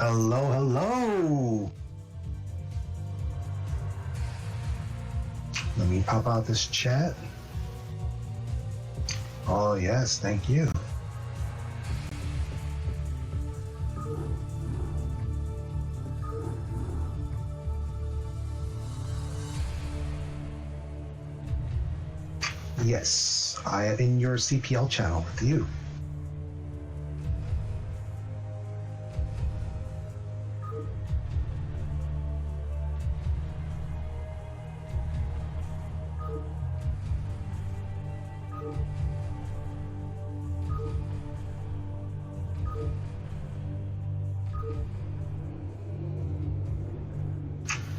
Hello, hello! Let me pop out this chat. Oh, yes, thank you. Yes, I am in your CPL channel with you.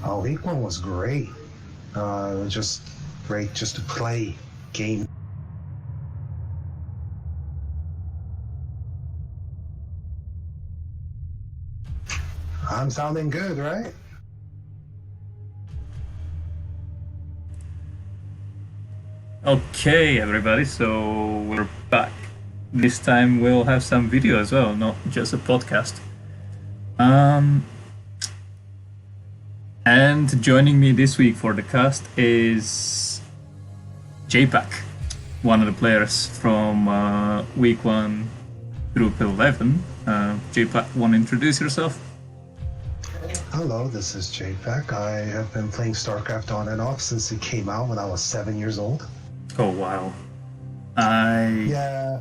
Oh, week one was great. It was just great just to play game. I'm sounding good, right? Okay, everybody, so we're back. This time we'll have some video as well, not just a podcast. And joining me this week for the cast is JPack, one of the players from week 1 through 11. JPack, want to introduce yourself? Hello, this is JPEG. I have been playing StarCraft on and off since it came out when I was 7 years old. Oh wow. Yeah.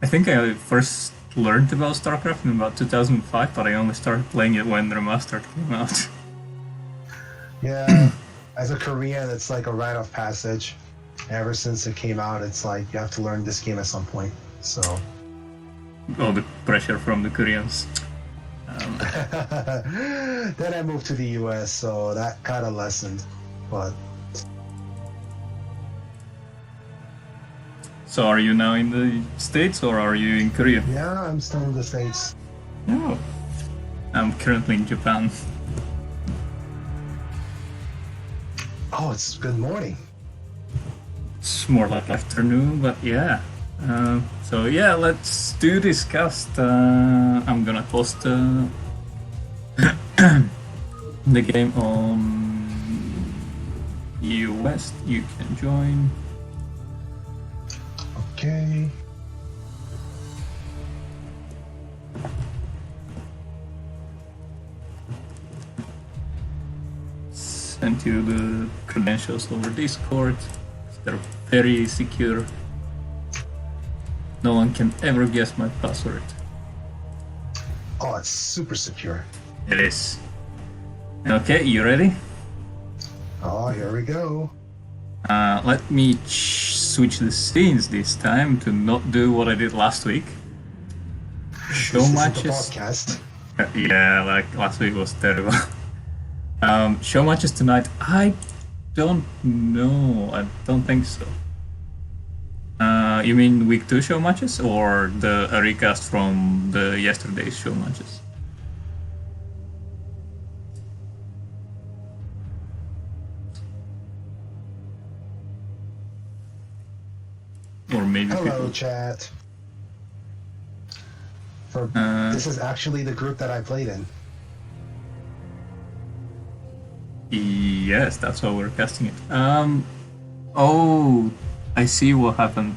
I think I first learned about StarCraft in about 2005, but I only started playing it when Remastered came out. Yeah, as a Korean, it's like a rite of passage. Ever since it came out, it's like you have to learn this game at some point. So, All the pressure from the Koreans. then I moved to the US, so that kind of lessened. But So are you now in the States or are you in Korea? yeah, I'm still in the States. No. I'm currently in Japan. Oh, it's good morning. It's more like afternoon, but yeah. So yeah, let's do this cast. I'm gonna post the game on EU West. You can join. Okay. Send you the credentials over Discord. They're very secure. No one can ever guess my password. Oh, it's super secure. It is. Okay, you ready? Oh, here we go. Let me switch the scenes this time to not do what I did last week. Show This matches. isn't the podcast. Yeah, like last week was terrible. Show matches tonight. I don't know. I don't think so. You mean week 2 show matches or the recast from the yesterday's show matches? Or maybe Hello, people... chat. This is actually the group that I played in. Yes, that's why we're casting it. Oh, I see what happened.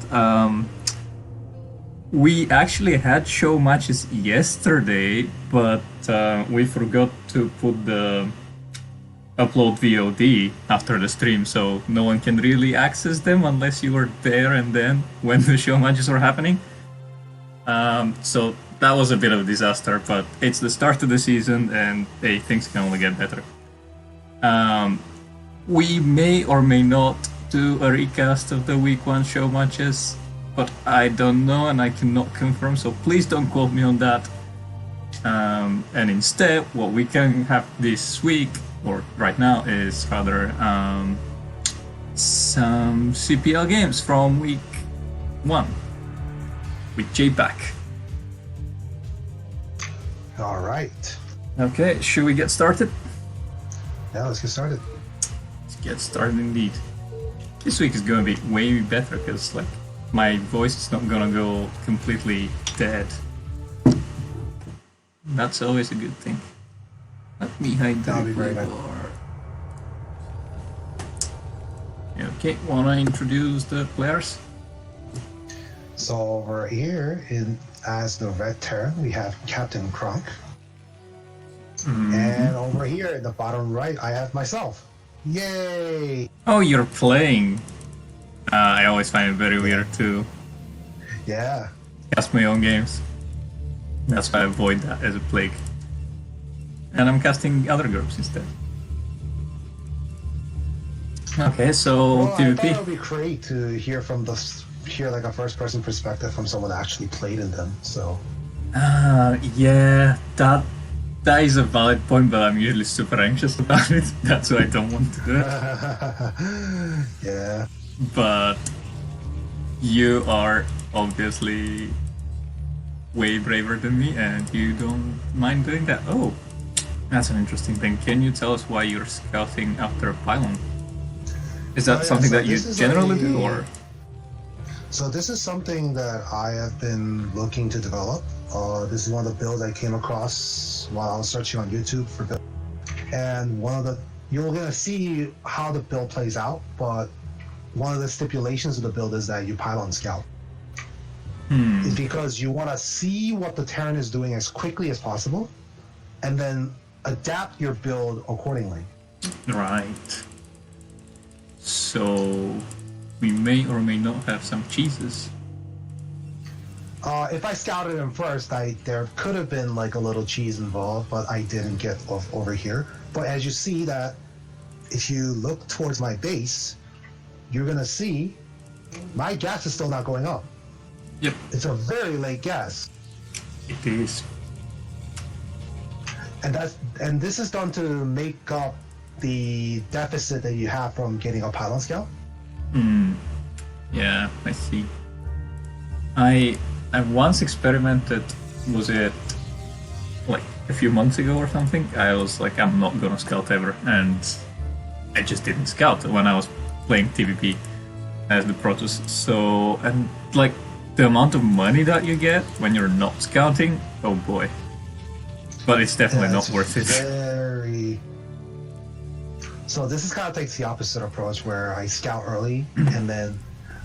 We actually had show matches yesterday, but we forgot to put the upload VOD after the stream, so no one can really access them unless you were there and then when the show matches were happening. So that was a bit of a disaster, but it's the start of the season and hey, things can only get better. We may or may not do a recast of the week 1 show matches, but I don't know and I cannot confirm, so please don't quote me on that. And instead, what we can have this week, or right now, is rather some CPL games from week 1 with JPack. All right. Okay, should we get started? Now let's get started. Let's get started indeed. This week is gonna be way better because like my voice is not gonna go completely dead. That's always a good thing. Let me hide the That'll be very replay good. bar. Okay, wanna introduce the players? So over here, as the red Terran, we have Captain Kronk. And over here in the bottom right, I have myself. Yay! Oh, you're playing. I always find it very weird to Yeah. cast my own games. That's why I avoid that as a plague. And I'm casting other groups instead. Okay, so Well, I thought PvP. it would be great to hear like a first-person perspective from someone that actually played in them. So Yeah, that is a valid point, but I'm usually super anxious about it. That's why I don't want to do it. yeah. But you are obviously way braver than me, and you don't mind doing that. Oh, that's an interesting thing. Can you tell us why you're scouting after a pylon? Is that something that you generally do, or? So this is something that I have been looking to develop. This is one of the builds I came across while I was searching on YouTube for build. And you're gonna see how the build plays out, but one of the stipulations of the build is that you pylon scout. It's because you want to see what the Terran is doing as quickly as possible, and then adapt your build accordingly. Right. So we may or may not have some cheeses. If I scouted him first, there could have been like a little cheese involved, but I didn't get over here. But as you see that, if you look towards my base, you're gonna see my gas is still not going up. Yep, It's a very late gas, it is. and this is done to make up the deficit that you have from getting a pylon scout. Yeah, I see. I once experimented, was it like a few months ago or something? I was like, I'm not gonna scout ever, and I just didn't scout when I was playing TVP as the Protoss. So, and like the amount of money that you get when you're not scouting, oh boy. But it's definitely not worth it. So this is kind of takes the opposite approach where I scout early and then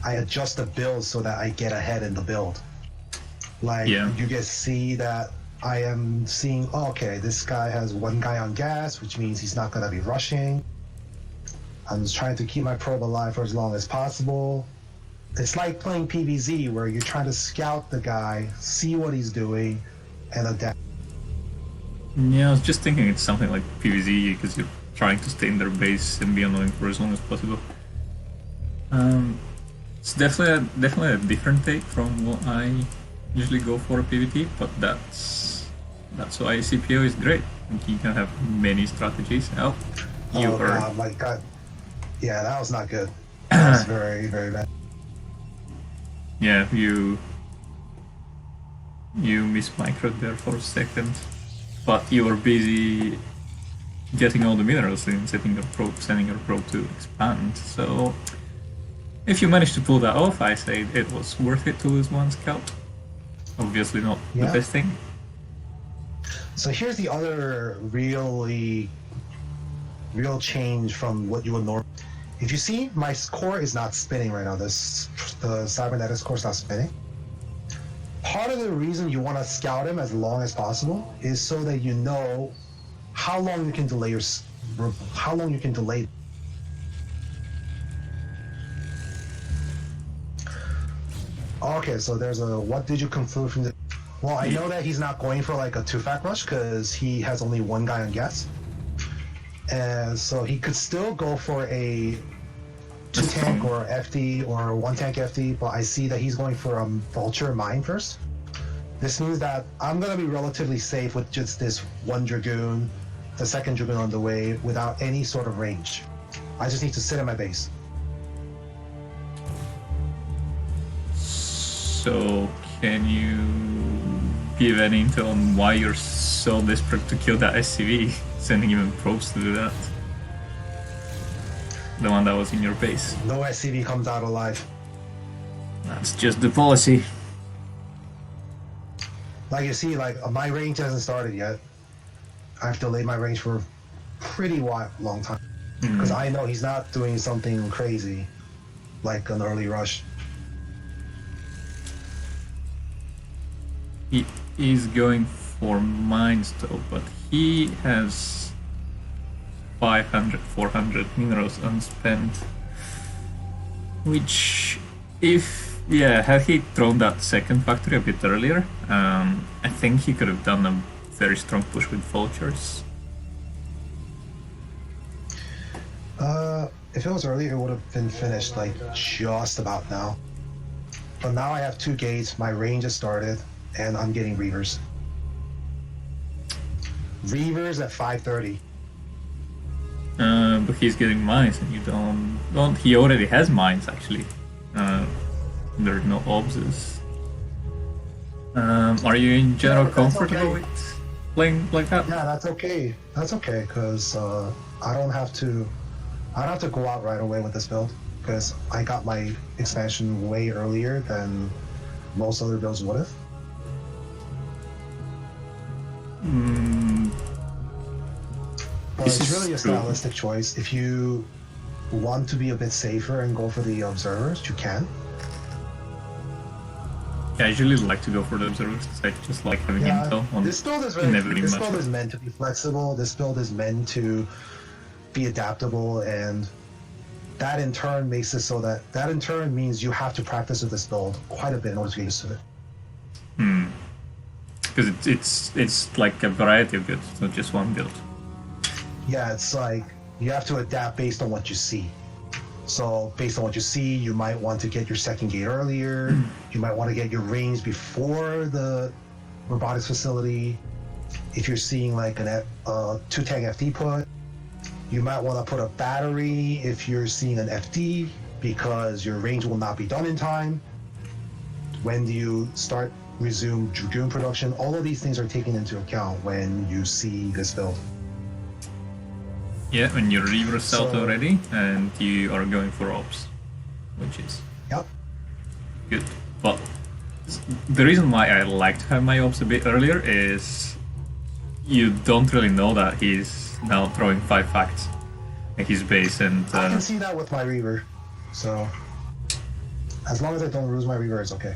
I adjust the build so that I get ahead in the build. Like you guys see that I am seeing, oh, okay, this guy has one guy on gas, which means he's not going to be rushing. I'm just trying to keep my probe alive for as long as possible. It's like playing PvZ where you're trying to scout the guy, see what he's doing, and adapt. Yeah, I was just thinking it's something like PvZ because you're trying to stay in their base and be annoying for as long as possible. It's definitely a different take from what I usually go for a PvP, but that's why CPO is great. You can have many strategies. Oh, God, my God. Yeah, that was not good. That was very, very bad. Yeah, you mismicroed there for a second, but you were busy getting all the minerals in, sending your probe to expand. So if you managed to pull that off, I say it was worth it to lose one scout. Obviously not the best thing. So here's the other real change from what you would normally. If you see, my core is not spinning right now. The cybernetics core is not spinning. Part of the reason you want to scout him as long as possible is so that you know how long you can delay Okay, so there's a what did you conclude from the. Well, I know that he's not going for like a 2-fac rush because he has only one guy on gas. And so he could still go for a 2-tank or FD or 1-tank FD, but I see that he's going for a Vulture Mine first. This means that I'm going to be relatively safe with just this one Dragoon, the second Dragoon on the way, without any sort of range. I just need to sit in my base. So, can you give any intel on why you're so desperate to kill that SCV, sending even probes to do that? The one that was in your base. No SCV comes out alive. That's just the policy. Like you see, like my range hasn't started yet. I have to delay my range for a pretty long time because I know he's not doing something crazy like an early rush. He is going for mines though, but he has 500, 400 minerals unspent. Which, had he thrown that second factory a bit earlier, I think he could have done a very strong push with vultures. If it was earlier, it would have been finished like just about now. But now I have 2 gates, my range has started, and I'm getting Reavers. Reavers at 5:30. But he's getting mines, and you don't. Well, he already has mines actually. There are no obses. Are you in general comfortable with playing like that? Yeah, that's okay. That's okay because I don't have to go out right away with this build because I got my expansion way earlier than most other builds would have. But it's really a stylistic choice. If you want to be a bit safer and go for the observers, you can. Yeah, I usually like to go for the observers. I just like having intel on this build is this build is meant to be flexible. This build is meant to be adaptable, and that in turn makes it so that in turn means you have to practice with this build quite a bit in order to get used to it. Because it's like a variety of builds, it's not just one build. Yeah, it's like you have to adapt based on what you see. So based on what you see, you might want to get your second gate earlier. You might want to get your range before the robotics facility. If you're seeing like a 2-tank FD put, you might want to put a battery if you're seeing an FD because your range will not be done in time. When do you resume Dragoon production? All of these things are taken into account when you see this build. Yeah, when your Reaver's out already and you are going for ops, which is good. But the reason why I like to have my ops a bit earlier is you don't really know that he's now throwing 5 facts at his base, and I can see that with my Reaver, so as long as I don't lose my Reaver, it's okay.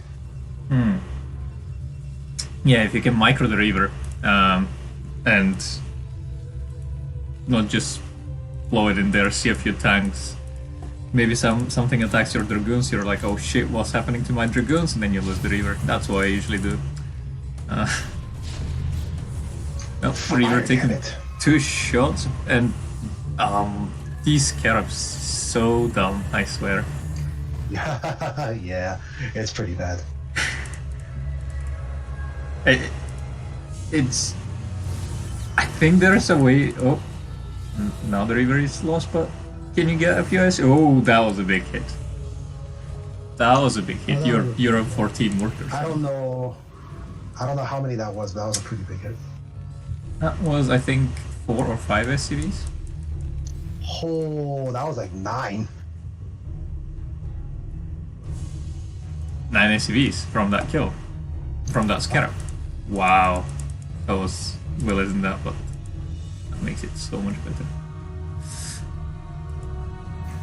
Yeah, if you can micro the Reaver and not just blow it in there, see a few tanks, maybe something attacks your Dragoons, you're like, oh shit, what's happening to my Dragoons? And then you lose the Reaver. That's what I usually do. Reaver taking 2 shots, and these Scarabs so dumb, I swear. Yeah, it's pretty bad. It's... I think there's a way... Oh, now the Reaver is lost, but can you get a few S? Oh, that was a big hit. That was a big hit. You're up 14 mortars. I don't know how many that was, but that was a pretty big hit. That was, I think, 4 or 5 SCVs. Oh, that was like 9. 9 SCVs from that kill. From that Scarab. Wow. That was... Well, isn't that, but... That makes it so much better.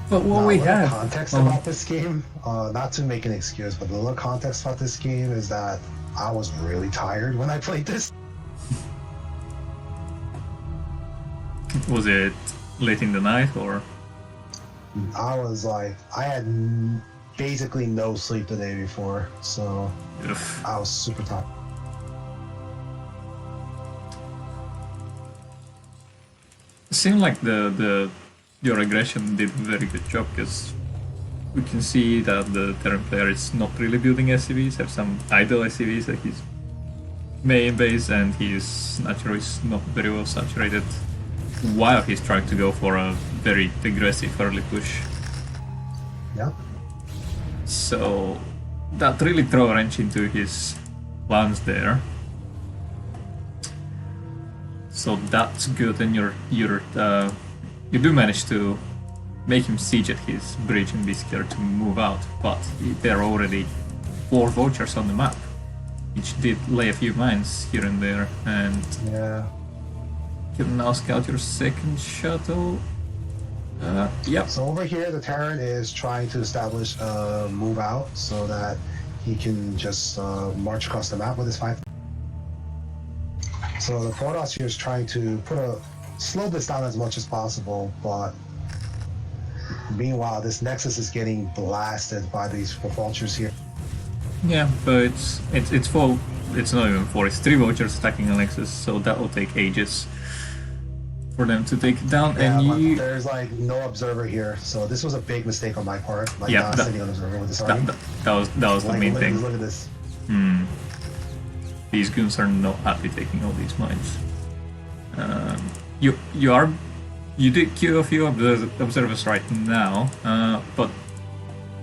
But what we have... context about this game, not to make an excuse, but the little context about this game is that I was really tired when I played this. Was it late in the night, or...? I was like... I had basically no sleep the day before, so... Ugh. I was super tired. It seemed like your aggression did a very good job, because we can see that the Terran player is not really building SCVs, have some idle SCVs at his main base, and his Natural is not very well saturated, while he's trying to go for a very aggressive early push. Yeah. So that really threw a wrench into his plans there. So that's good, and you do manage to make him siege at his bridge and be scared to move out, but there are already 4 vultures on the map. which did lay a few mines here and there, and Yeah. you can now scout your second shuttle. Yep. So over here, the Terran is trying to establish a move out so that he can just march across the map with his 5. So the Protoss here is trying to slow this down as much as possible, but meanwhile, this Nexus is getting blasted by these vultures here. Yeah, but it's full. It's not even 4. It's 3 vultures attacking a Nexus, so that will take ages for them to take it down. Yeah, and but you, there's like no observer here, so this was a big mistake on my part. Like yeah, not sending an observer with this army. that was the main thing. Look at this. These goons are not happy taking all these mines. You did kill a few observers right now, but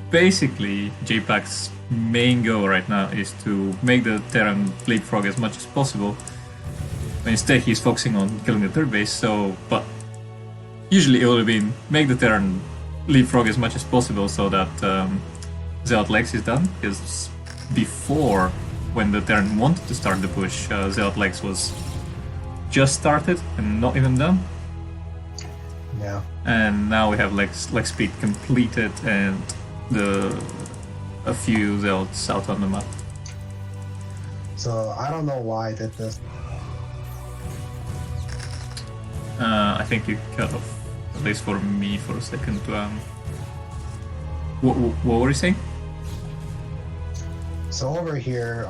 basically JPAC's main goal right now is to make the Terran leapfrog as much as possible. Instead, he's focusing on killing the third base. But usually it would have been make the Terran leapfrog as much as possible so that Zealot Lex is done. Because before, when the Terran wanted to start the push, Zealot Lex was just started and not even done. Yeah. And now we have Lex Speed completed and a few Zealots out on the map. So I don't know why I did this. I think you cut off, at least for me, for a second. What were you saying? So over here,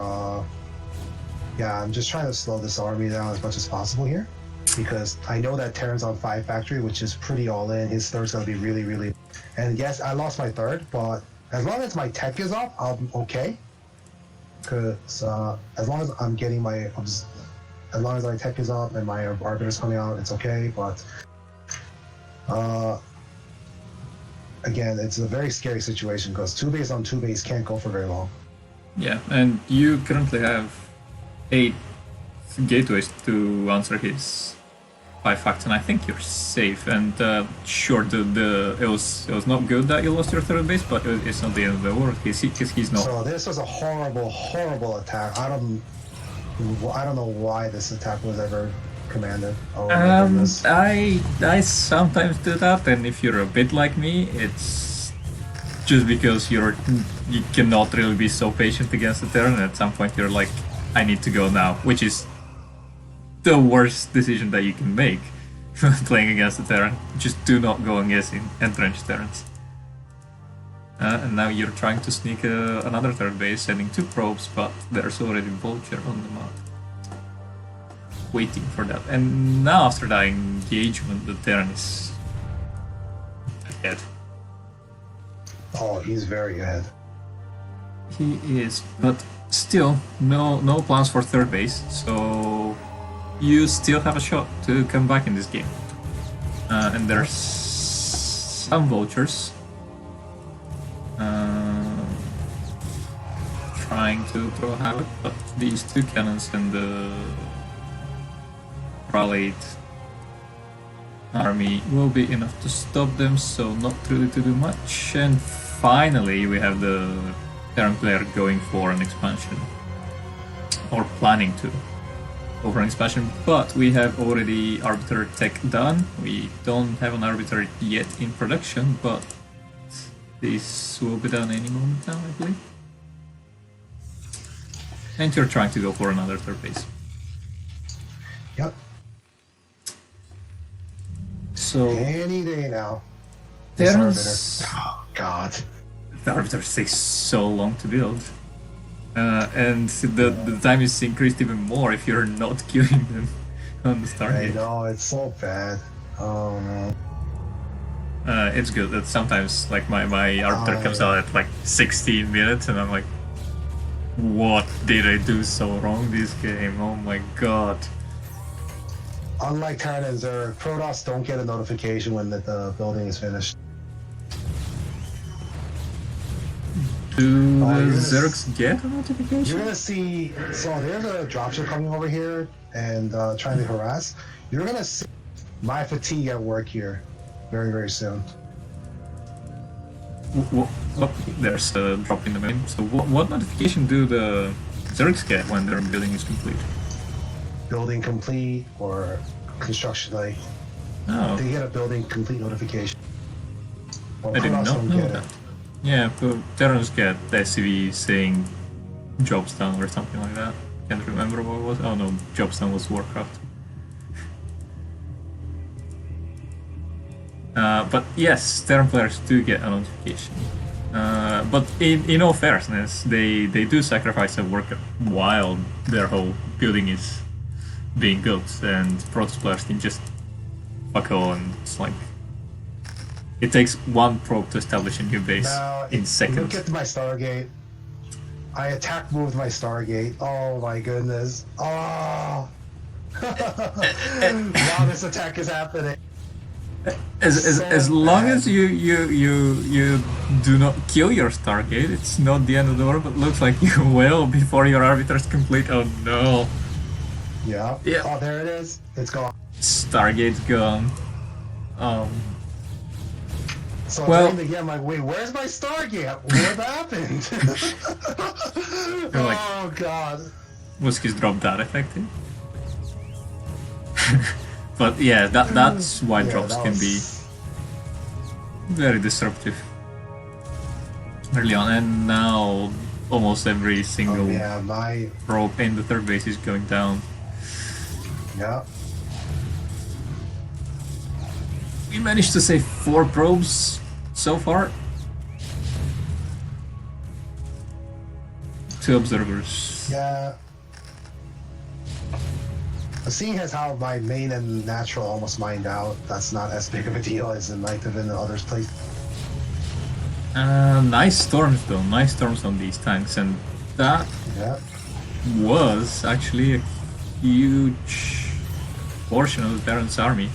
yeah, I'm just trying to slow this army down as much as possible here, because I know that Terran's on 5 factory, which is pretty all in. His third's gonna be really, really. And yes, I lost my third, but as long as my tech is up, I'm okay. Cause as long as I'm getting my as long as my tech is up and my arbiter is coming out, it's okay. But again, it's a very scary situation because 2 base on 2 base can't go for very long. Yeah, and you currently have 8 gateways to answer his 5 facts, and I think you're safe. And sure, it was not good that you lost your third base, but it's not the end of the world. He's not. So this was a horrible attack. I don't know why this attack was ever commanded. Oh my goodness. I sometimes do that, and if you're a bit like me, it's just because you cannot really be so patient against the Terran, and at some point you're like, I need to go now, which is the worst decision that you can make playing against the Terran. Just do not go against entrenched Terrans. And now you're trying to sneak another third base, sending 2 probes, but there's already Vulture on the map. Waiting for that. And now after that engagement, the Terran is ahead. Oh, he's very ahead. He is, but still, no plans for third base, so you still have a shot to come back in this game. And there's some Vultures trying to throw havoc, but these 2 cannons and the rallied army will be enough to stop them, so not really to do much. And finally we have the Terran player going for an expansion, or planning to over an expansion, but we have already Arbiter tech done. We don't have an Arbiter yet in production, but this will be done any moment now, I believe. And you're trying to go for another third base. Yep. So any day now. Terrans, oh God. The Arbiters take so long to build. And the time is increased even more if you're not killing them on the start. I know, it's so bad. Oh no. It's good that sometimes like my Arbiter comes out at like 16 minutes and I'm like, what did I do so wrong this game? Oh my god. Unlike Terran and Zerg, Protoss don't get a notification when the building is finished. Do the Zergs get a notification? You're gonna see, so there's a dropship coming over here and trying to harass. You're gonna see my fatigue at work here very, very soon. There's a drop in the main. So what notification do the Zergs get when their building is complete? Building complete or construction, like Oh, they get a building complete notification. Well, I did Kunos not don't know get that. it. Yeah, but Terrans get the SCV saying jobs done or something like that. Can't remember what it was. Oh no, jobs done was Warcraft. But yes, Terran players do get a notification. But in all fairness, they do sacrifice a worker while their whole building is being built, and Protoss players can just fuck all, and it's like it takes one probe to establish a new base Now, in seconds. look at my Stargate. I attack moved my Stargate. Oh my goodness. Oh. Wow, this attack is happening. As long as you do not kill your Stargate, it's not the end of the world, but looks like you will before your arbiters complete. Oh no. Yeah. Yeah. Oh, there it is. It's gone. Stargate's gone. So Well- during the game, I'm like, wait, where's my Stargate? What happened? You're like- Oh god. Was his drop that effective? But yeah, that's why Yeah, drops that can was- be very disruptive early on, and now almost every single Oh, yeah, my. probe in the third base is going down. Yeah. We managed to save 4 probes so far. 2 observers. Yeah. Seeing as how my main and natural almost mined out, that's not as big of a deal as it might have been in others' place. Nice storms though, nice storms on these tanks, and that Yeah. was actually a huge portion of the Terran's army.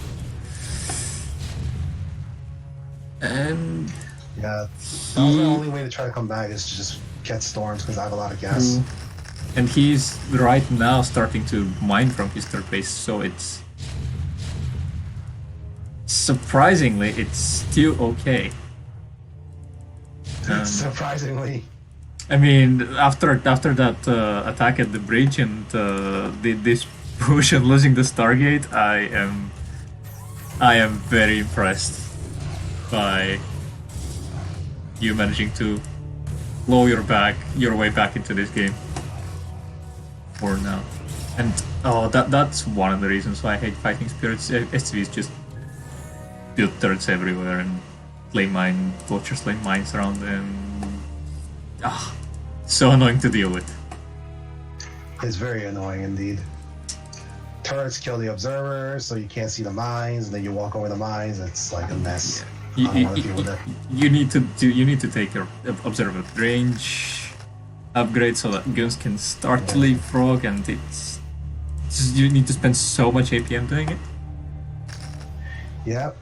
And Yeah. That was the only way to try to come back is to just get storms because I have a lot of gas. and he's right now starting to mine from his third base, so it's surprisingly it's still okay. Surprisingly. I mean, after that attack at the bridge and this push and losing the Stargate, I am very impressed by you managing to blow your way back into this game. For now, and that's one of the reasons why I hate fighting spirits. SCVs just build turrets everywhere and vultures lay mines around them. So annoying to deal with. It's very annoying indeed. Turrets kill the observers, so you can't see the mines, and then you walk over the mines. It's like a mess. I don't want to deal with it. You need to take your observer range upgrade so that guns can start to leapfrog, and it's just, you need to spend so much APM doing it. Yep.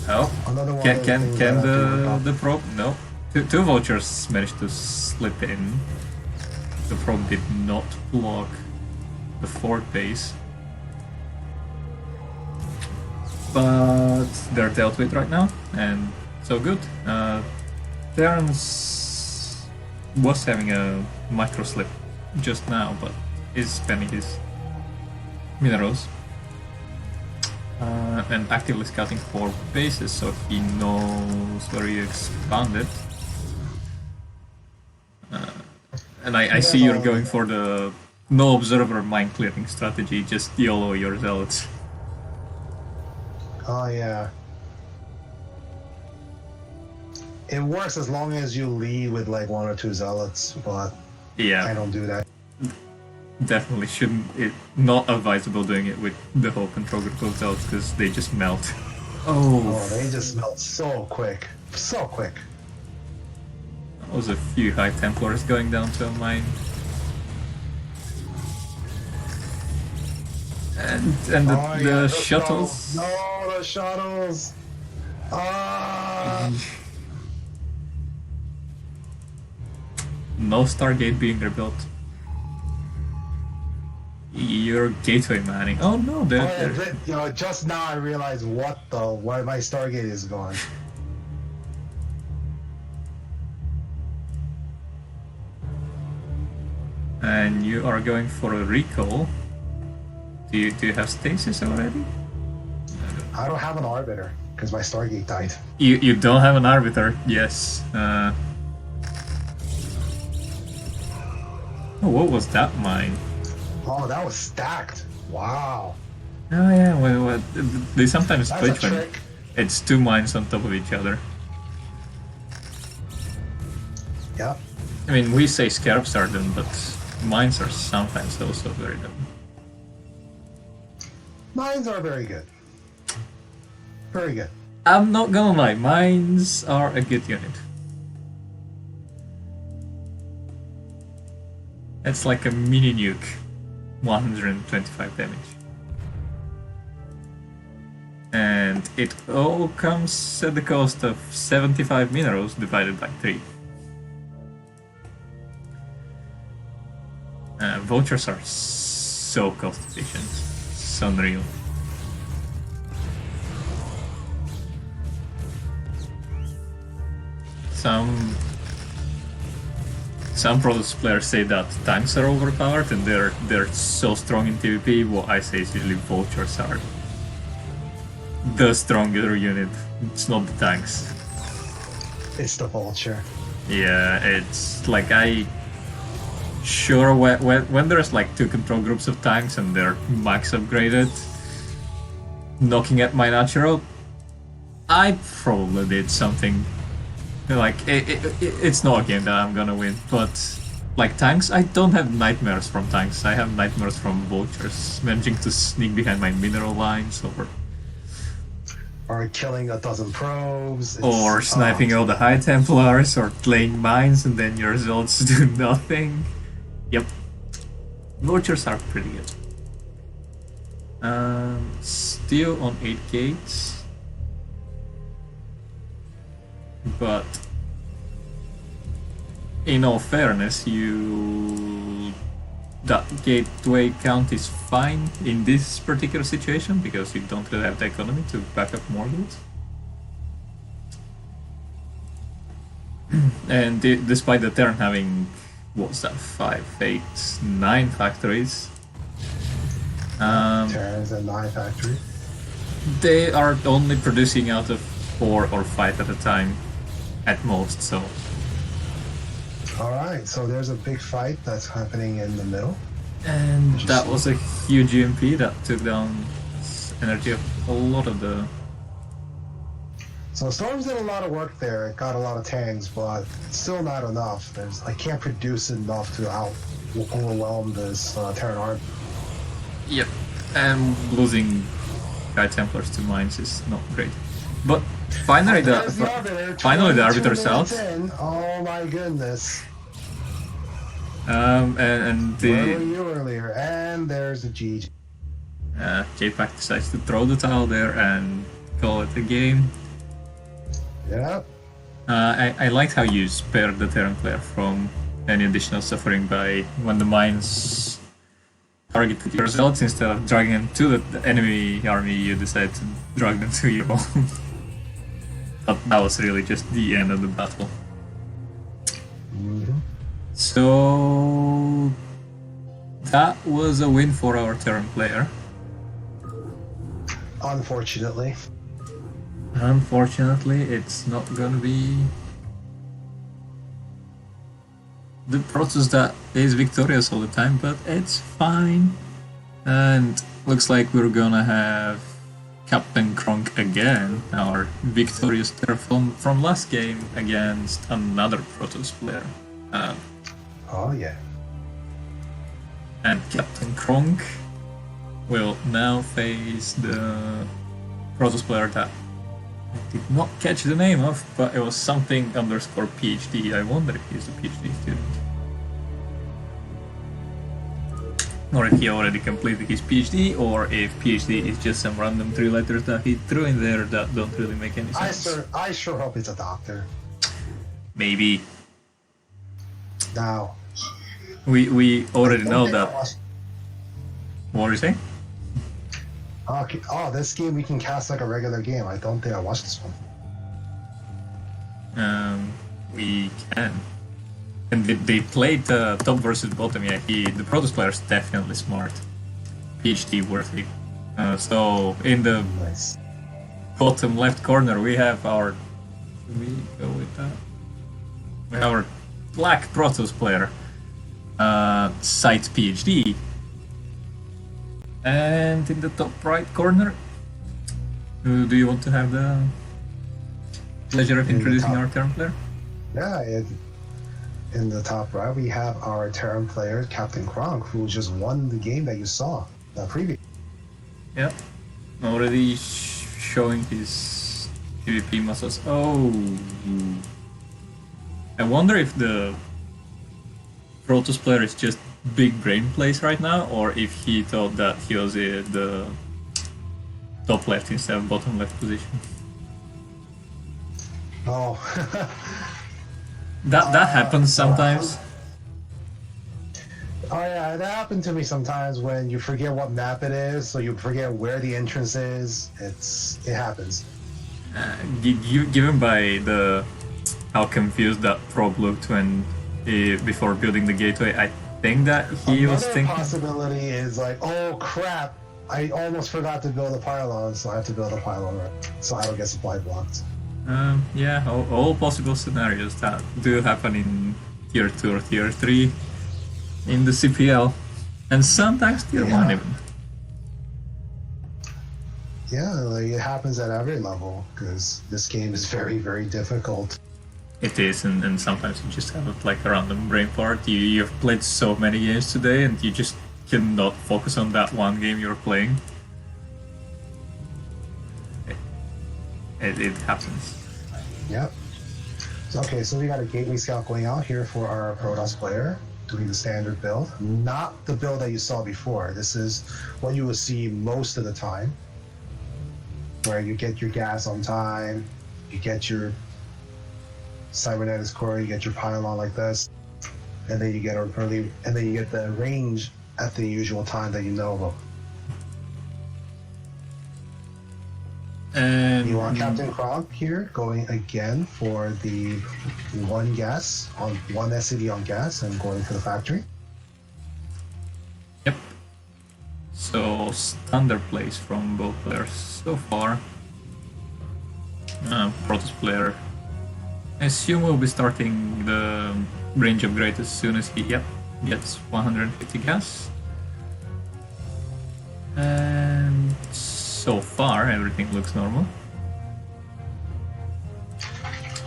Oh, Another one. can of the things can that I have to work on. the probe? No, two vultures managed to slip in. The probe did not block the fourth base, but they're dealt with right now, and so good. Terrans was having a micro slip just now, but is spending his minerals and actively scouting for bases, so he knows where he expanded. And I see you're going for the no observer mine clearing strategy, just YOLO your zealots. Oh yeah. It works as long as you lead with like 1 or 2 zealots, but I Yeah, don't do that. definitely shouldn't. Not advisable doing it with the whole control group of zealots because they just melt. Oh, they just melt so quick. So quick. That was a few High Templars going down to a mine. And the, Oh, the yeah, shuttles. No, the shuttles. Ah. No Stargate being rebuilt. Your gateway manning. Oh no, Just now I realized why my Stargate is gone. And you are going for a recall. Do you have stasis already? I don't have an arbiter because my Stargate died. You don't have an arbiter, yes. Oh, what was that mine? Oh, that was stacked. Wow. Oh yeah, well, they sometimes That's a glitch when trick. it's two mines on top of each other. Yep. I mean, we say scarabs are dumb, but mines are sometimes also very dumb. Mines are very good. Very good. I'm not gonna lie, mines are a good unit. It's like a mini nuke, 125 damage. And it all comes at the cost of 75 minerals divided by 3. Vultures are so cost efficient, it's unreal. Some Protoss players say that tanks are overpowered and they're so strong in PvP. What I say is usually vultures are the stronger unit. It's not the tanks. It's the vulture. Yeah, it's like when there's like two control groups of tanks and they're max upgraded, knocking at my natural, I probably did something. Like, it's not a game that I'm gonna win, but like tanks, I don't have nightmares from tanks. I have nightmares from vultures, managing to sneak behind my mineral lines, Or killing a dozen probes. or sniping all the High Templars, or laying mines and then your results do nothing. Yep. Vultures are pretty good. Still on 8 gates. But in all fairness, that gateway count is fine in this particular situation because you don't really have the economy to back up more gates. And despite the Terran having, what's that, 5, 8, 9 factories, Terrans and 9 factories. they are only producing out of 4 or 5 at a time at most, so. Alright, so there's a big fight that's happening in the middle. And that was a huge EMP that took down energy of a lot of the... So Storms did a lot of work there. It got a lot of tanks, but it's still not enough. I can't produce enough to overwhelm this Terran army. Yep, and losing High Templars to mines is not great. But finally the arbiter's out. Oh my goodness. And the... Where were you earlier? And there's a GG. J-Pack decides to throw the towel there and call it a game. Yep. I liked how you spared the Terran player from any additional suffering by when the mines targeted your results, instead of dragging them to the enemy army, you decided to drag them to your own. But that was really just the end of the battle. Mm-hmm. So that was a win for our Terran player. Unfortunately. Unfortunately, it's not gonna be the Protoss that is victorious all the time, but it's fine. And looks like we're gonna have Captain Kronk again, our victorious player from last game against another Protoss player. Oh yeah. And Captain Kronk will now face the Protoss player that I did not catch the name of, but it was something underscore PhD. I wonder if he's a PhD student. Or if he already completed his PhD, or if PhD is just some random 3 letters that he threw in there that don't really make any sense. I sure hope it's a doctor. Maybe. Now. We already know that. What were you saying? Okay. Oh, this game we can cast like a regular game. I don't think I watched this one. We can. And they played top versus bottom. Yeah, the Protoss player is definitely smart, PhD worthy. So in the Nice. bottom left corner we have our. Should we go with that? We have our black Protoss player, Sight PhD. And in the top right corner, do you want to have the pleasure of introducing our Terran player? Yeah, in the top right, we have our Terran player, Captain Kronk, who just won the game that you saw previous. Yep, already showing his PvP muscles. Oh, I wonder if the Protoss player is just big brain plays right now, or if he thought that he was in the top left instead of bottom left position. Oh. That happens sometimes. Oh yeah, that happened to me sometimes when you forget what map it is, so you forget where the entrance is. It happens. Given by how confused that probe looked when before building the gateway, I think that he was thinking. Another possibility is like, oh crap, I almost forgot to build a pylon, so I have to build a pylon right, so I don't get supply blocked. Yeah, all possible scenarios that do happen in tier 2 or tier 3 in the CPL, and sometimes tier 1 even. Yeah, like it happens at every level, because this game is very, very difficult. It is, and sometimes you just have like a random brain fart. You've played so many games today, and you just cannot focus on that one game you're playing. It happens. Yep. Okay, so we got a Gateway Scout going out here for our Protoss player, doing the standard build. Not the build that you saw before. This is what you will see most of the time, where you get your gas on time, you get your cybernetics core, you get your pylon like this, and then you get the range at the usual time that you know about. And you want Captain Kronk here going again for the one gas on one SCV on gas and going for the factory. Yep. So standard plays from both players so far. Protoss player, I assume we'll be starting the range upgrade as soon as he gets 150 gas. And so far everything looks normal.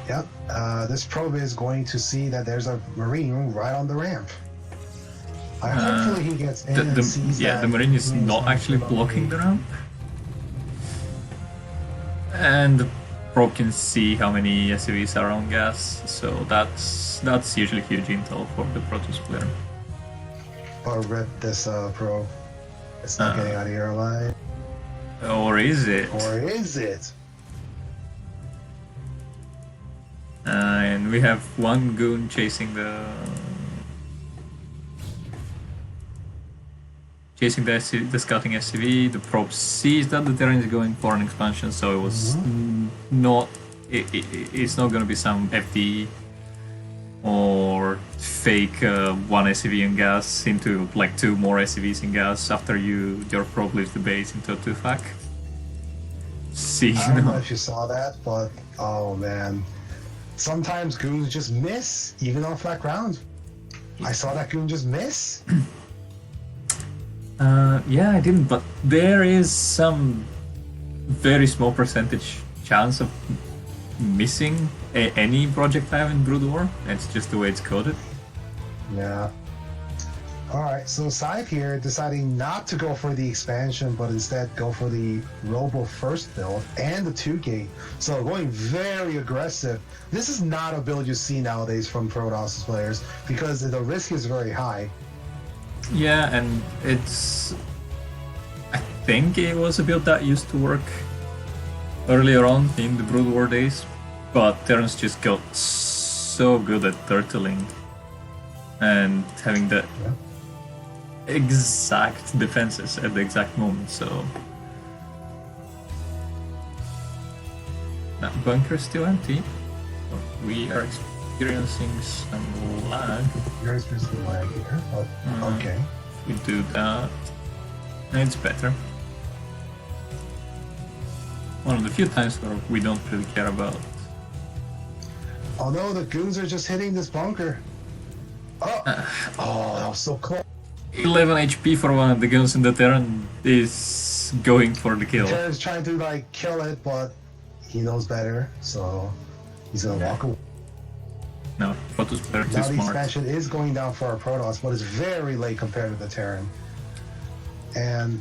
Yep, this probe is going to see that there's a Marine right on the ramp. Hopefully he gets in and sees that the Marine is not actually blocking the ramp. And the probe can see how many SUVs are on gas, so that's usually huge intel for the Protoss player. Or rip this probe. It's not getting out of your line. Or is it? Or is it? And we have one goon chasing the scouting SCV. The probe sees that the Terran is going for an expansion, so it was not. It's not going to be some FD or fake one SCV in gas into like two more SCVs in gas after your probe leaves the base into a 2-fac. See, I don't know if you saw that, but oh man, sometimes goons just miss even on flat ground. I saw that goon just miss. Yeah, I didn't, but there is some very small percentage chance of missing any projectile in Brood War. It's just the way it's coded. Yeah. Alright, so Scythe here deciding not to go for the expansion, but instead go for the Robo first build and the 2-gate. So going very aggressive. This is not a build you see nowadays from Protoss players because the risk is very high. Yeah, and it's... I think it was a build that used to work earlier on in the Brood War days, but Terrans just got so good at turtling and having the exact defenses at the exact moment, so... That bunker is still empty. We are experiencing some lag. You're experiencing lag here. Oh, okay. We do that. It's better. One of the few times where we don't really care about. Oh no, the goons are just hitting this bunker. Oh, that was so close. 11 HP for one of the guns in the Terran is going for the kill. Terran's trying to like kill it, but he knows better, so he's gonna walk away. No, Protoss player too Now the smart. expansion is going down for our Protoss, but it's very late compared to the Terran. And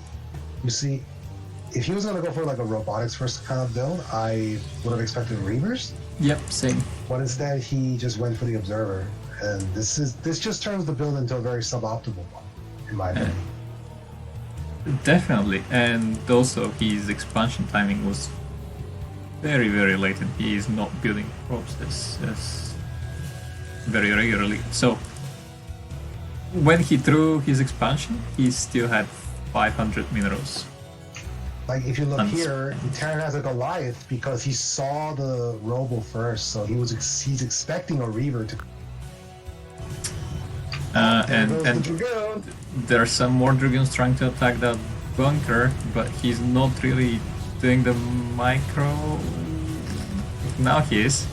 you see, if he was gonna go for like a robotics first kind of build, I would have expected Reavers. Yep, same. But instead, he just went for the Observer, and this just turns the build into a very suboptimal one, in my opinion. Definitely, and also his expansion timing was very, very late, and he is not building props as very regularly. So when he threw his expansion, he still had 500 minerals. Like if you look here, the Terran has a Goliath because he saw the Robo first, so he's expecting a Reaver to. And Dragoon. there are some more Dragoons trying to attack that bunker, but he's not really doing the micro. Now he is.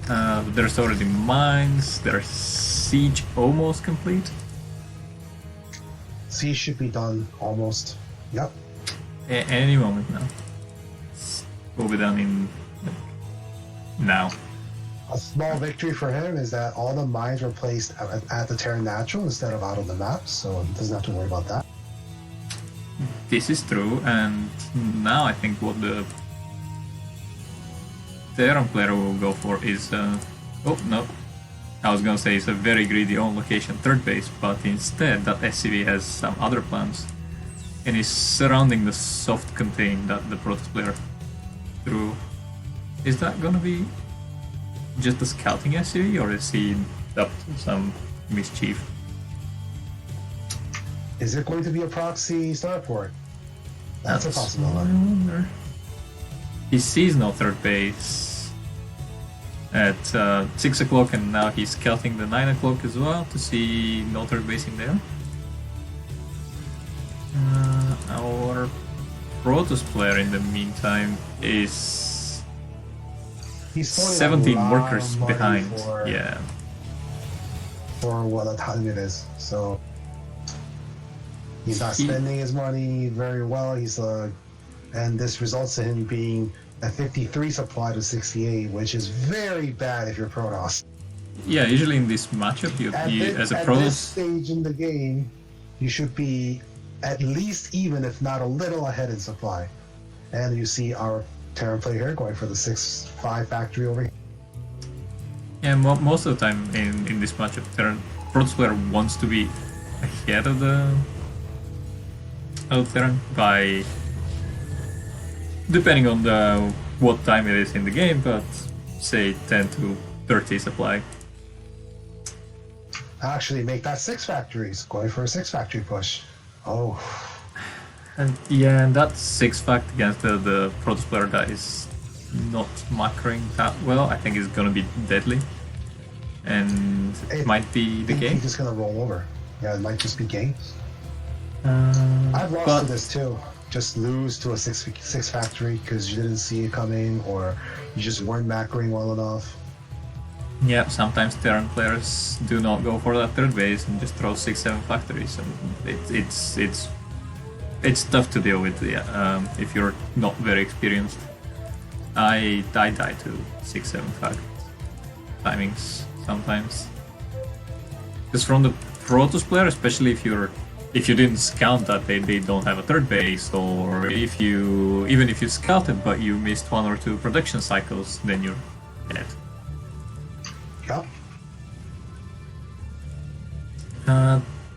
There's already mines. There's siege almost complete. Siege should be done almost. Yep. Any moment now. Will be done in now. A small victory for him is that all the mines were placed at the Terran Natural instead of out on the map, so he doesn't have to worry about that. This is true, and now I think what the Terran player will go for is oh no, I was gonna say it's a very greedy on location third base, but instead that SCV has some other plans and is surrounding the soft contain that the Protoss player threw. Is that gonna be just a scouting SCV, or is he up to some mischief? Is it going to be a proxy starport? That's a I possibility. wonder. He sees no third base at 6 o'clock, and now he's scouting the 9 o'clock as well to see no third base in there. Our Protoss player in the meantime is He's throwing 17 a lot workers of money behind. for what a time it is. So he's not spending his money very well. And this results in him being a 53 supply to 68, which is very bad if you're Protoss. Yeah, usually in this matchup, as a At this Protoss, stage in the game, you should be at least even, if not a little ahead in supply. And you see our Terran player here going for the 6-5 factory over here. yeah, most of the time in this matchup, Protoss player wants to be ahead of the Terran by, depending on what time it is in the game, but say 10 to 30 supply. Actually, make that 6 factories, going for a 6 factory push. Oh, And yeah, and that 6 fact against the Protoss player that is not macroing that well, I think is gonna be deadly. And it might be the game. He's just gonna roll over. Yeah, it might just be game. I've lost but to this too. Just lose to a 6 factory because you didn't see it coming, or you just weren't macroing well enough. yeah, sometimes Terran players do not go for that third base and just throw 6-7 factories, and it's tough to deal with, if you're not very experienced. I die to 6-7 fact timings sometimes. Because from the Protoss player, especially if you didn't scout that they don't have a third base, or even if you scouted but you missed 1 or 2 production cycles, then you're dead. Yep.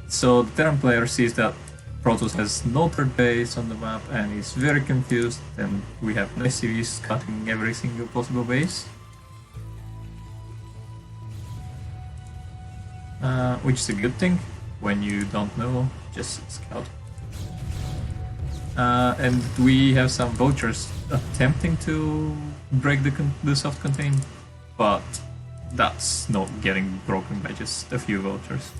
So the Terran player sees that Protoss has no third base on the map and is very confused, and we have SCVs cutting every single possible base. Which is a good thing. When you don't know, just scout. And we have some vultures attempting to break the soft contain, but that's not getting broken by just a few vultures.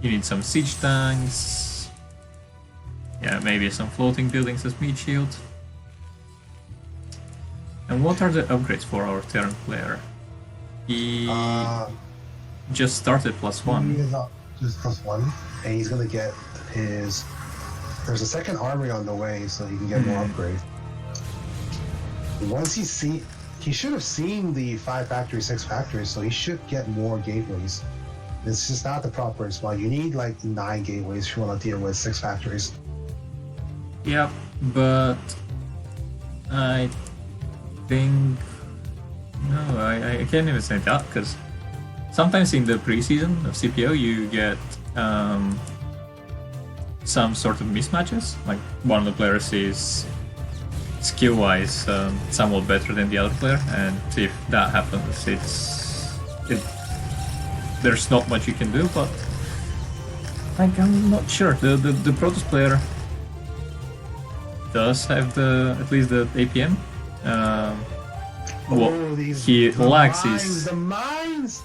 You need some siege tanks. Yeah, maybe some floating buildings as meat shield. And what are the upgrades for our Terran player? He just started +1. He is up just +1, and he's gonna get his. There's a second armory on the way, so he can get more upgrades. Once he should have seen the 5 factories, 6 factories, so he should get more gateways. It's just not the proper spot. You need like 9 gateways if you want to deal with 6 factories. Yeah, but I think no, I can't even say that because sometimes in the preseason of CPL you get some sort of mismatches. Like one of the players is skill-wise somewhat better than the other player, and if that happens, there's not much you can do. But like I'm not sure. The Protoss player does have at least the APM. He lacks his the mines.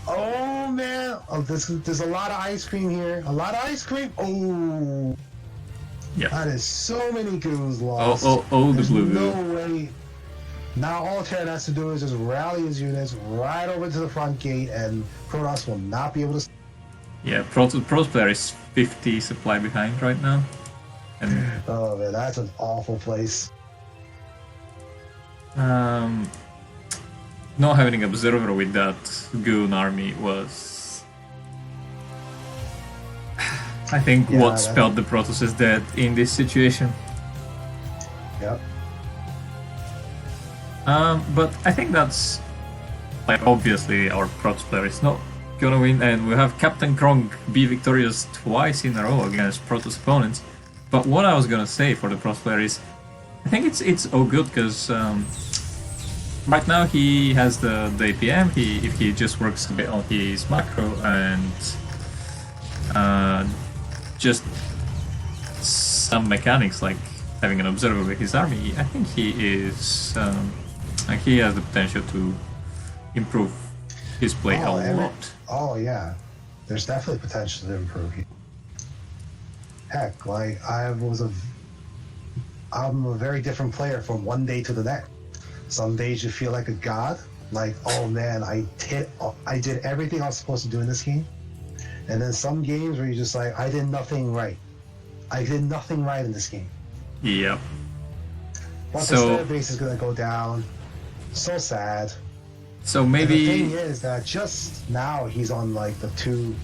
Oh man! Oh, there's a lot of ice cream here. A lot of ice cream. Oh, yeah. That is so many goons lost. Oh, the blue. No way. Now all Terran has to do is just rally his units right over to the front gate, and Protoss will not be able to. Yeah, Protoss player is 50 supply behind right now. And oh man, that's an awful place. Not having an observer with that goon army was, I think, what spelled the Protoss is dead in this situation. Yep. But I think that's, like, obviously our Protoss player is not gonna win, and we have Captain Krong be victorious twice in a row against Protoss opponents. But what I was gonna say for the Protoss player is, I think it's all good because right now he has the APM. If he just works a bit on his macro and just some mechanics like having an observer with his army, I think he is like he has the potential to improve his play a lot. Oh yeah, there's definitely potential to improve. Heck, like I'm a very different player from one day to the next. Some days you feel like a god, like, oh man, I did everything I was supposed to do in this game. And then some games where you're just like, I did nothing right. I did nothing right in this game. Yep. But the star base is gonna go down. So sad. So maybe and the thing is that just now he's on like the 2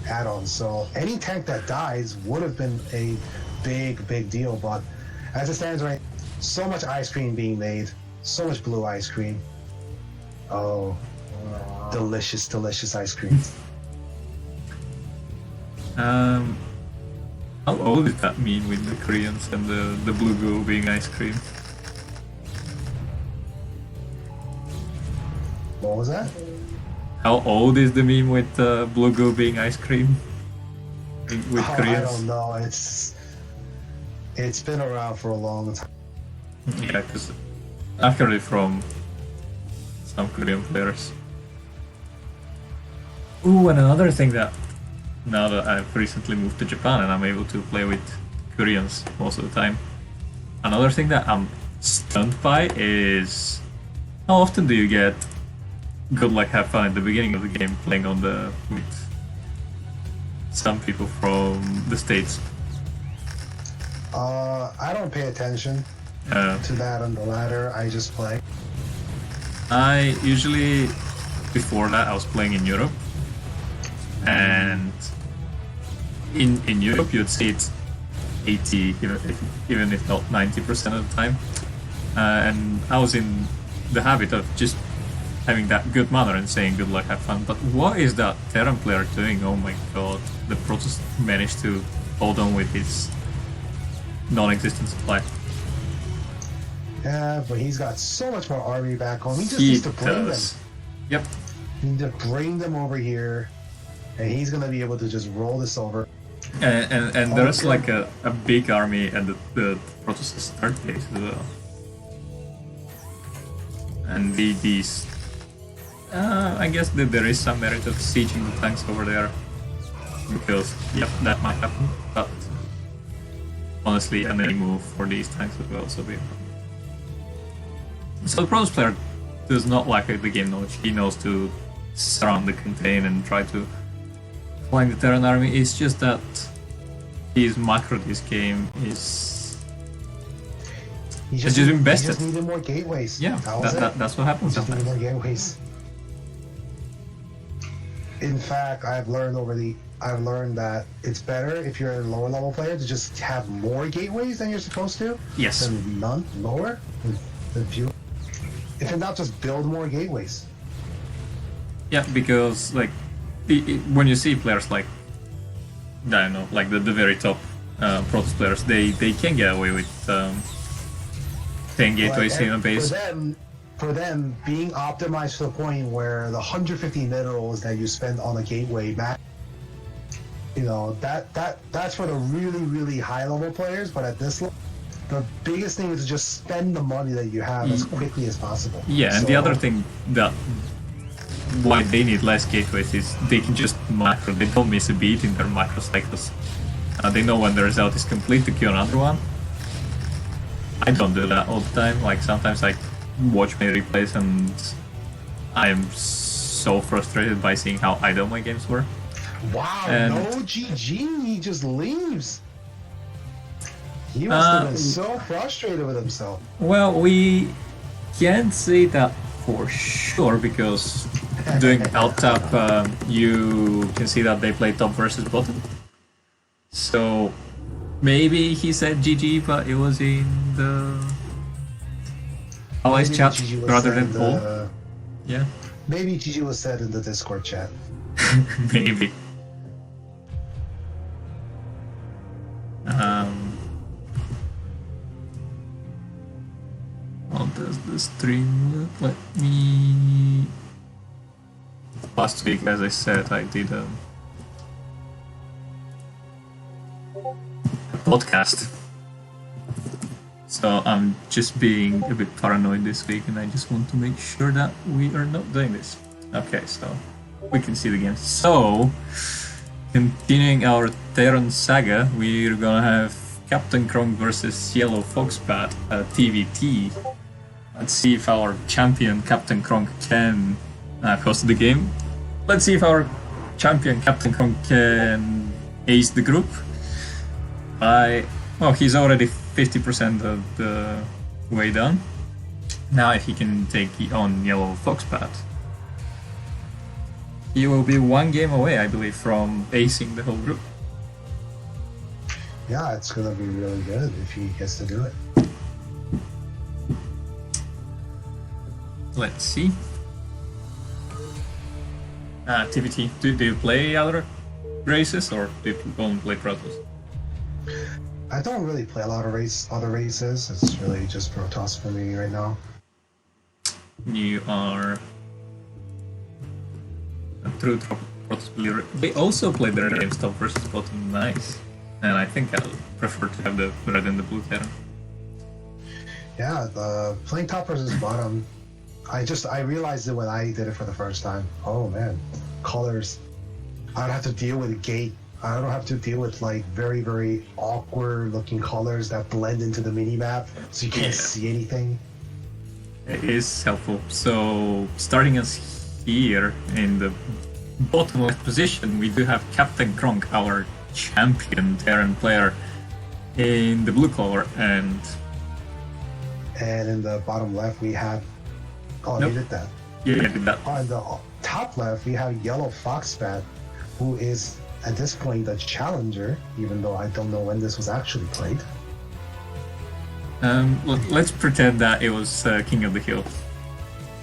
add-ons, so any tank that dies would have been a big deal, but as it stands right, so much ice cream being made, so much blue ice cream. Oh, delicious ice cream. How old does that mean with the Koreans and the blue goo being ice cream? What was that? How old is the meme with blue goo being ice cream? With Koreans? I don't know. It's been around for a long time. Yeah, because I've heard it from some Korean players. Ooh, and another thing that now that I've recently moved to Japan and I'm able to play with Koreans most of the time, another thing that I'm stunned by is how often do you get good luck, have fun at the beginning of the game playing with some people from the States? I don't pay attention to that on the ladder. I just play. I usually, before that, I was playing in Europe, and in Europe you'd see it 80, even if not 90% of the time, and I was in the habit of just having that good manner and saying good luck, have fun. But what is that Terran player doing? Oh my god, the Protoss managed to hold on with his non-existent supply. Yeah, but he's got so much more army back home. He just needs to bring them. Yep. He needs to bring them over here, and he's gonna be able to just roll this over. And there's like a big army at the Protoss third base as well. And these I guess that there is some merit of sieging the tanks over there. Because, yep, that might happen. But honestly, any move for these tanks would also be a problem. So the Protoss player does not lack the game knowledge. He knows to surround the contain and try to flank the Terran army. It's just that his macro this game is just invested. He just needed more gateways. Yeah, that's what happens. He just needed more gateways. In fact, I've learned that it's better if you're a lower level player to just have more gateways than you're supposed to. Yes. Than none lower. Than few. If not, just build more gateways. Yeah, because like when you see players like I don't know, like the very top Protoss players, they can get away with 10 gateways in a base. For them, being optimized to the point where the 150 minerals that you spend on a gateway back, that's for the really high level players. But at this level, the biggest thing is to just spend the money that you have as quickly as possible. Yeah, and the other thing that why they need less gateways is they can just macro. They don't miss a beat in their macro cycles. They know when the result is complete to queue another one. I don't do that all the time. Like sometimes I watch my replays and I am so frustrated by seeing how idle my games were. Wow, and no GG, he just leaves. He must have been so frustrated with himself. Well, we can't say that for sure because doing alt tap, you can see that they play top versus bottom. So maybe he said GG, but it was in the Allies chat rather than poll. Yeah. Maybe GG was said in the Discord chat. Maybe. How does the stream look? Let me... Last week, as I said, I did a podcast. So I'm just being a bit paranoid this week and I just want to make sure that we are not doing this. Okay, so we can see the game. So, continuing our Terran saga, we're gonna have Captain Kronk versus Yellow Foxbat TVT. Let's see if our champion Captain Kronk can host the game. Let's see if our champion Captain Kronk can ace the group. Oh, he's already 50% of the way done. Now if he can take on Yellow Foxbat, he will be one game away, I believe, from acing the whole group. Yeah, it's gonna be really good if he gets to do it. Let's see. TVT, do you play other races or do you only play Protoss? I don't really play a lot of other races. It's really just Protoss for me right now. You are a true Protoss player. They also play their games top versus bottom, nice. And I think I'll prefer to have the red and the blue Terran. Yeah, the playing top versus bottom. I realized it when I did it for the first time. Oh man, colors. I don't have to deal with a gate. I don't have to deal with like very awkward looking colors that blend into the minimap, so you can't see anything. It is helpful. So starting us here in the bottom left position, we do have Captain Kronk, our champion Terran player, in the blue color, and in the bottom left we have. Oh, nope. You did that. Yeah, I did that. On the top left, we have Yellow Foxbat, who is at this point the challenger, even though I don't know when this was actually played. Let's pretend that it was King of the Hill.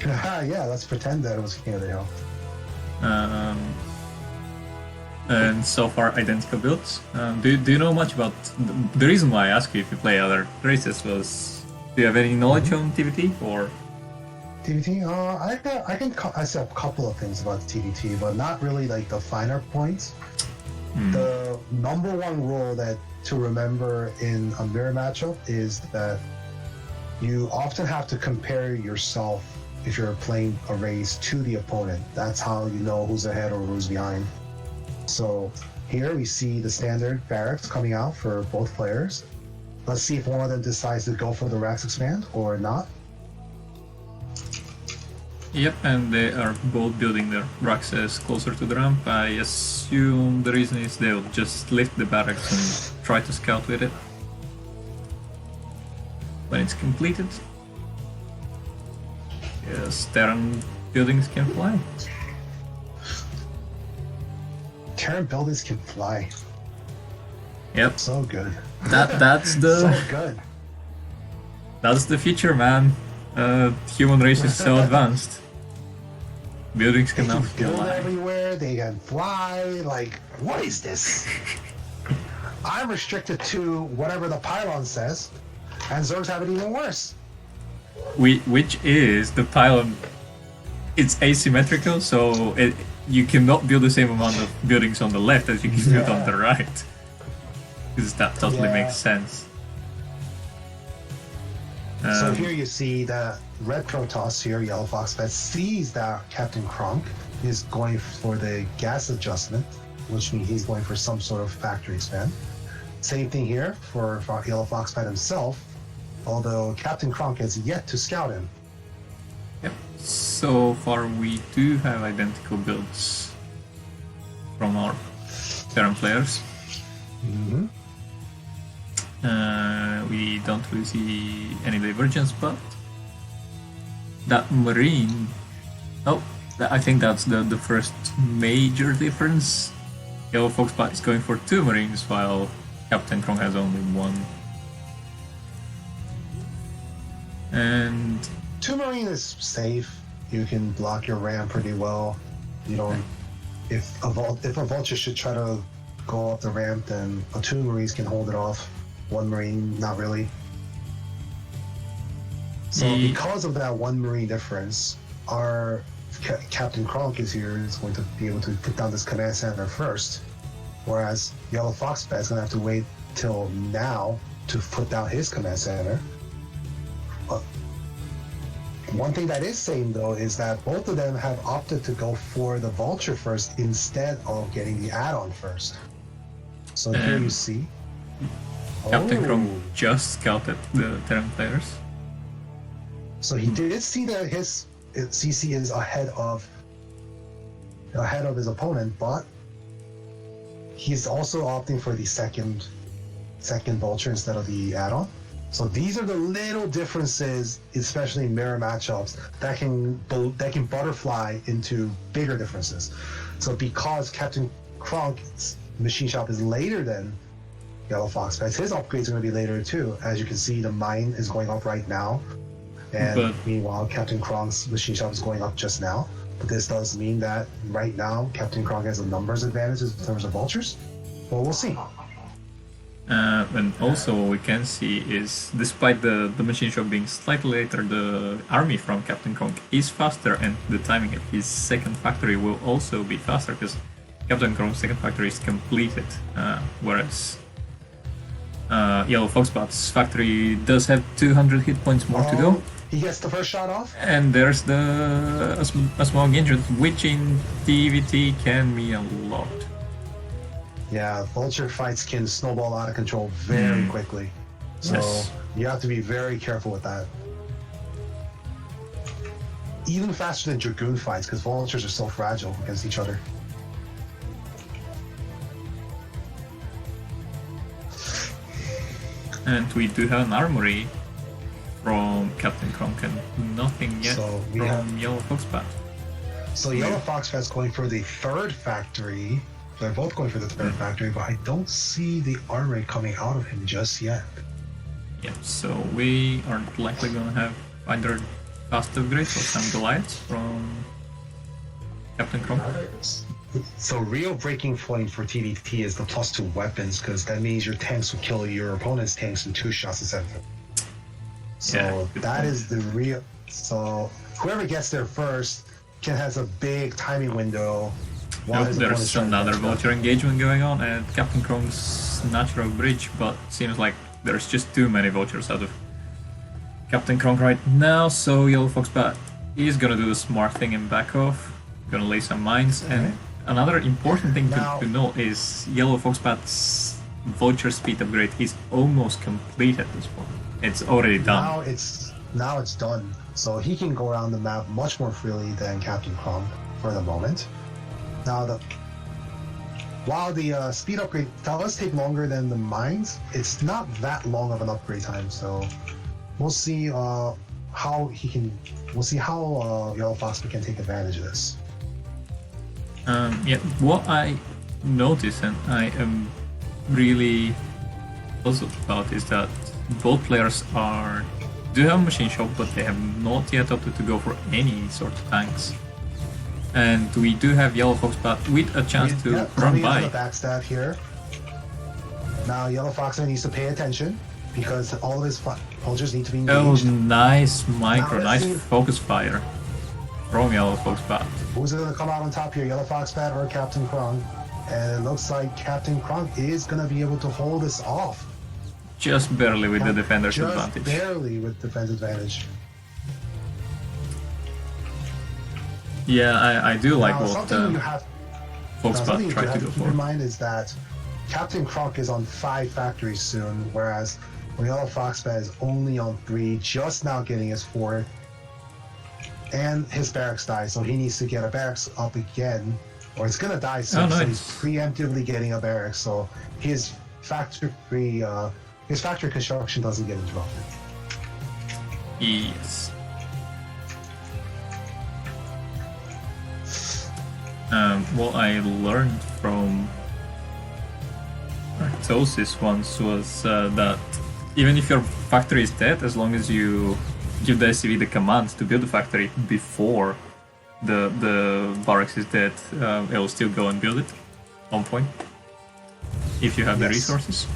Yeah, let's pretend that it was King of the Hill. And so far, identical builds. Do you know much about... The reason why I asked you if you play other races was... Do you have any knowledge on TVT, or...? TVT? I say a couple of things about TVT, but not really like the finer points. The number one rule that to remember in a mirror matchup is that you often have to compare yourself if you're playing a race to the opponent. That's how you know who's ahead or who's behind. So here we see the standard barracks coming out for both players. Let's see if one of them decides to go for the Rax expand or not. Yep, and they are both building their Raxes closer to the ramp. I assume the reason is they'll just lift the barracks and try to scout with it. When it's completed, yes, Terran buildings can fly. Terran buildings can fly. Yep, So good. that's the So good. that's the future, man. Human race is so advanced. Buildings They can now can build fly. everywhere. They can fly. Like, what is this? I'm restricted to whatever the pylon says, and Zergs have it even worse. Which is the pylon. It's asymmetrical, so you cannot build the same amount of buildings on the left as you can build on the right. Because that totally makes sense. So here you see that Red Protoss here, Yellow Fox Pet, sees that Captain Kronk is going for the gas adjustment, which means he's going for some sort of factory expand. Same thing here for Yellow Fox Pet himself, although Captain Kronk has yet to scout him. Yep. So far we do have identical builds from our Terran players. Mm-hmm. We don't really see any divergence, but that Marine... Oh, I think that's the first major difference. Yellow Foxbat is going for 2 Marines, while Captain Kronk has only 1. And 2 Marine is safe. You can block your ram pretty well. You don't... If a vulture should try to go up the ramp, then 2 Marines can hold it off. 1 Marine, not really. So because of that 1 Marine difference, our Captain Kronk is going to be able to put down this command center first, whereas Yellow Foxbat is going to have to wait till now to put down his command center. One thing that is same though is that both of them have opted to go for the vulture first instead of getting the add-on first. So here you see Captain Kronk just scouted the Terran players. So he did see that his CC is ahead of his opponent, but he's also opting for the second vulture instead of the add-on. So these are the little differences, especially in mirror matchups, that can butterfly into bigger differences. So because Captain Kronk's machine shop is later than Yellow Fox Pets, his upgrades are going to be later too. As you can see, the mine is going up right now, and meanwhile Captain Kronk's machine shop is going up just now. But this does mean that right now Captain Kronk has a numbers advantage in terms of vultures. Well, we'll see. And also what we can see is, despite the machine shop being slightly later, the army from Captain Kronk is faster, and the timing of his second factory will also be faster, because Captain Kronk's second factory is completed, whereas Yellow Foxbat's factory does have 200 hit points more to go. He gets the first shot off. And there's a small engine, which in TVT can mean a lot. Yeah, vulture fights can snowball out of control very quickly. So you have to be very careful with that. Even faster than Dragoon fights, because vultures are so fragile against each other. And we do have an armory from Captain Kronk and nothing yet from Yellow Foxbat. So Yellow Foxbat's going for the third factory. They're both going for the third factory, but I don't see the armory coming out of him just yet. Yep, so we are likely going to have either fast upgrade or some Goliaths from Captain Kronk. So real breaking point for TDT is the +2 weapons, because that means your tanks will kill your opponent's tanks in 2 shots instead of 3. So that is the real. So whoever gets there first has a big timing window. Nope, there's another vulture engagement going on at Captain Kronk's natural bridge, but seems like there's just too many vultures out of Captain Kronk right now, so Yellow Foxbat He's gonna do the smart thing and back off. Gonna lay some mines. And another important thing to know is Yellow Foxbat's Vulture speed upgrade is almost complete at this point. It's already done. Now it's done. So he can go around the map much more freely than Captain Kronk for the moment. Now while the speed upgrade does take longer than the mines, it's not that long of an upgrade time. So we'll see how Yellow Fox can take advantage of this. Yeah, what I noticed and I am really puzzled about is that both players do have machine shop, but they have not yet opted to go for any sort of tanks. And we do have Yellow Foxbat with a chance to run by. The backstab here. Now Yellow Foxbat needs to pay attention because all of his vultures need to be engaged. Oh, nice micro, nice focus fire from Yellow Foxbat. Who's going to come out on top here, Yellow Foxbat or Captain Kronk? And it looks like Captain Kronk is going to be able to hold this off. Just barely with the defender's advantage. Just barely with defense advantage. Yeah, I do like what Foxbat tried to go for. Keep in mind is that Captain Kronk is on 5 factories soon, whereas Yellow Foxbat is only on 3, just now getting his 4th. And his barracks died, so he needs to get a barracks up again, or it's gonna die soon. So he's preemptively getting a barracks, so his factory construction doesn't get interrupted. Yes. What I learned from Arctosis once was that even if your factory is dead, as long as you give the SCV the command to build the factory before the barracks is dead, it will still go and build it on point if you have the resources.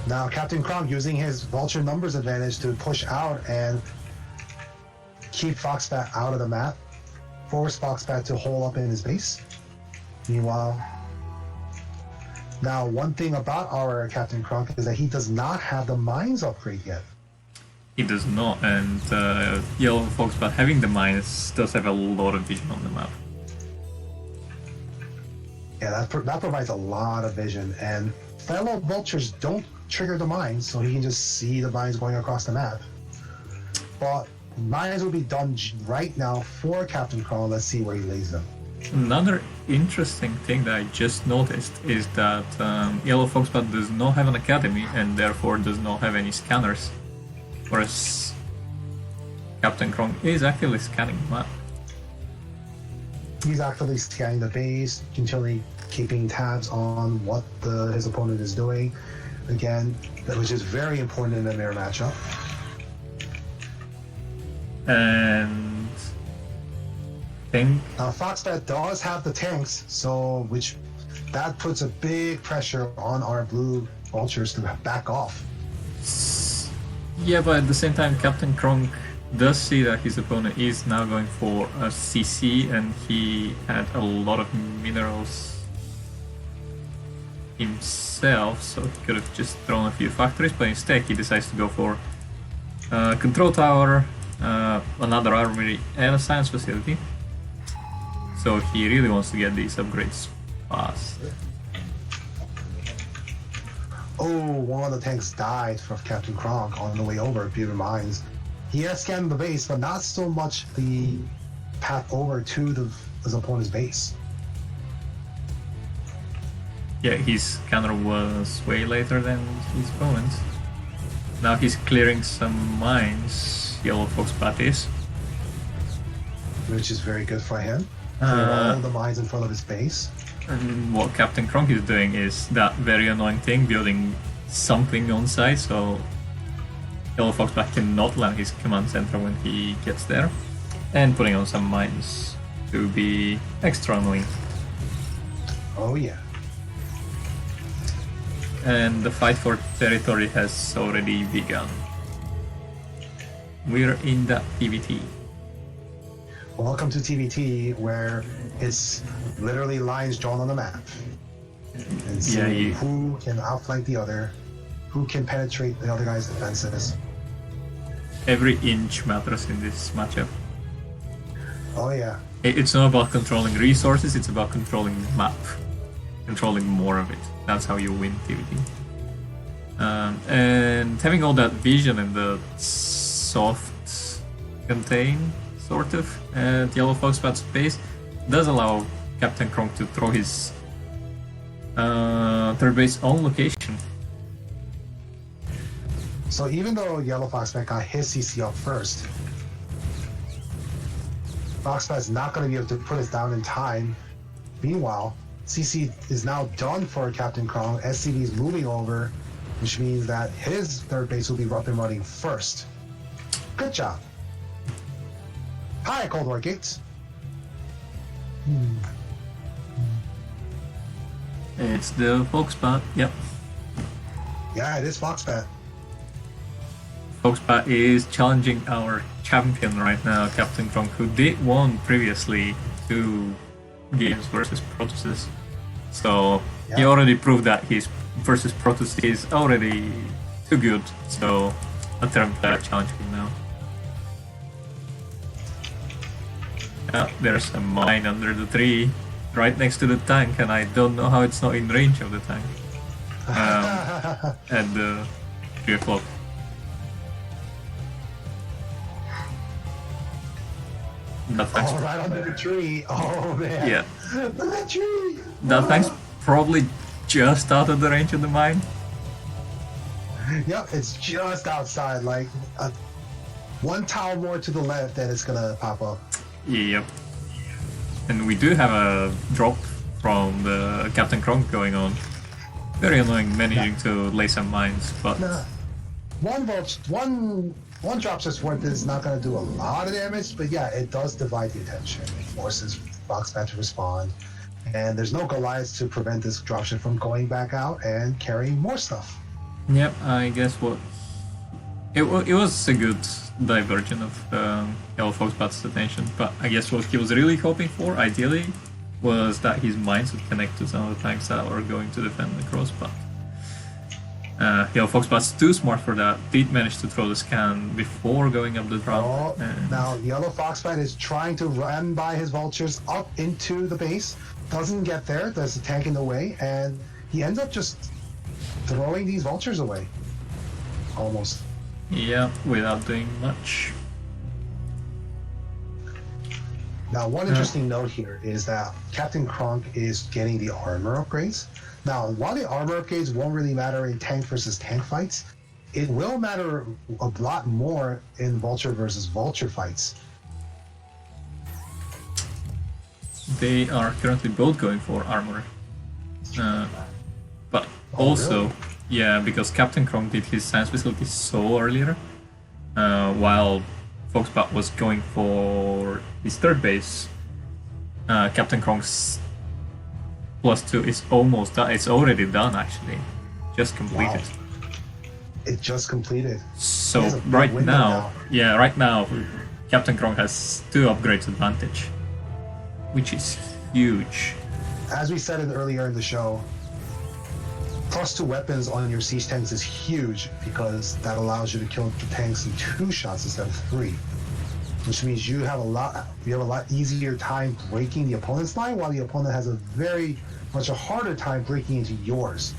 Now Captain Kronk using his vulture numbers advantage to push out and keep Foxbat out of the map, force Foxbat to hole up in his base. Meanwhile, now one thing about our Captain Kronk is that he does not have the mines upgrade yet. He does not, and Yellow Foxbat having the mines does have a lot of vision on the map. Yeah, that provides a lot of vision, and fellow vultures don't trigger the mines, so he can just see the mines going across the map. But mines will be done right now for Captain Kronk. Let's see where he lays them. Another interesting thing that I just noticed is that Yellow Foxbat does not have an academy and therefore does not have any scanners, whereas Captain Kronk is actively scanning the map. He's actively scanning the base, continually keeping tabs on what his opponent is doing. Again, which is very important in a mirror matchup. And Foxbat does have the tanks, so that puts a big pressure on our blue vultures to back off. Yeah, but at the same time, Captain Kronk does see that his opponent is now going for a CC, and he had a lot of minerals himself, so he could have just thrown a few factories, but instead he decides to go for a control tower, another armory, and a science facility. So he really wants to get these upgrades fast. Oh, one of the tanks died from Captain Kronk on the way over at Pupil Mines. He has scanned the base, but not so much the path over to his opponent's base. Yeah, his scanner was way later than his opponent's. Now he's clearing some mines, Yellow Foxbat is. Which is very good for him. All the mines in front of his base. And what Captain Kronk is doing is that very annoying thing, building something on site, so Yellow Foxbat cannot land his command center when he gets there, and putting on some mines to be extra annoying. Oh yeah. And the fight for territory has already begun. We're in the TVT. Welcome to TVT, where it's literally lines drawn on the map. And see who can outflank the other, who can penetrate the other guy's defenses. Every inch matters in this matchup. Oh yeah. It's not about controlling resources, it's about controlling the map. Controlling more of it. That's how you win TVT. And having all that vision and the soft contain, sort of, at Yellow Foxbat's base does allow Captain Kronk to throw his third base on location. So even though Yellow Foxbat got his CC up first, Foxbat's not going to be able to put it down in time. Meanwhile, CC is now done for Captain Kronk. SCV is moving over, which means that his third base will be up and running first. Good job. Hi, Cold War Gates. It's the Foxbat, yep. Yeah, it is Foxbat. Foxbat is challenging our champion right now, Captain Kronk, who did won previously 2 games versus Protoss. So he already proved that his versus Protoss is already too good. So attempt to challenge him now. There's a mine under the tree, right next to the tank, and I don't know how it's not in range of the tank. At the 3 o'clock. Oh, right under the tree. Oh man. Yeah. Look at that tree. That tank's probably just out of the range of the mine. Yep, it's just outside, like 1 tile more to the left, and it's gonna pop up. Yep. And we do have a drop from the Captain Kronk going on. Very annoying managing to lay some mines, but... Nah. One drop just worth is not going to do a lot of damage, but yeah, it does divide the attention. It forces Foxbat to respond, and there's no Goliaths to prevent this dropship from going back out and carrying more stuff. Yep, I guess what... It was a good diversion of Yellow Foxbat's attention, but I guess what he was really hoping for, ideally, was that his mines would connect to some of the tanks that were going to defend the cross, but... Yellow Foxbat's too smart for that. Did manage to throw the scan before going up the drop. Oh, now Yellow Foxbat is trying to run by his vultures up into the base. Doesn't get there. There's a tank in the way, and he ends up just throwing these vultures away. Almost. Yeah, without doing much. Now, one interesting note here is that Captain Kronk is getting the armor upgrades. Now, while the armor upgrades won't really matter in tank versus tank fights, it will matter a lot more in vulture versus vulture fights. They are currently both going for armor. But also, really? yeah, because Captain Kronk did his science facility so earlier, while Foxbat was going for his third base, Captain Kronk's +2 is almost done. It's already done, actually. Just completed. Wow. It just completed. So right now, yeah, right now, Captain Kronk has 2 upgrades advantage, which is huge. As we said earlier in the show, +2 weapons on your siege tanks is huge because that allows you to kill the tanks in 2 shots instead of 3. Which means you have a lot easier time breaking the opponent's line, while the opponent has a very much a harder time breaking into yours.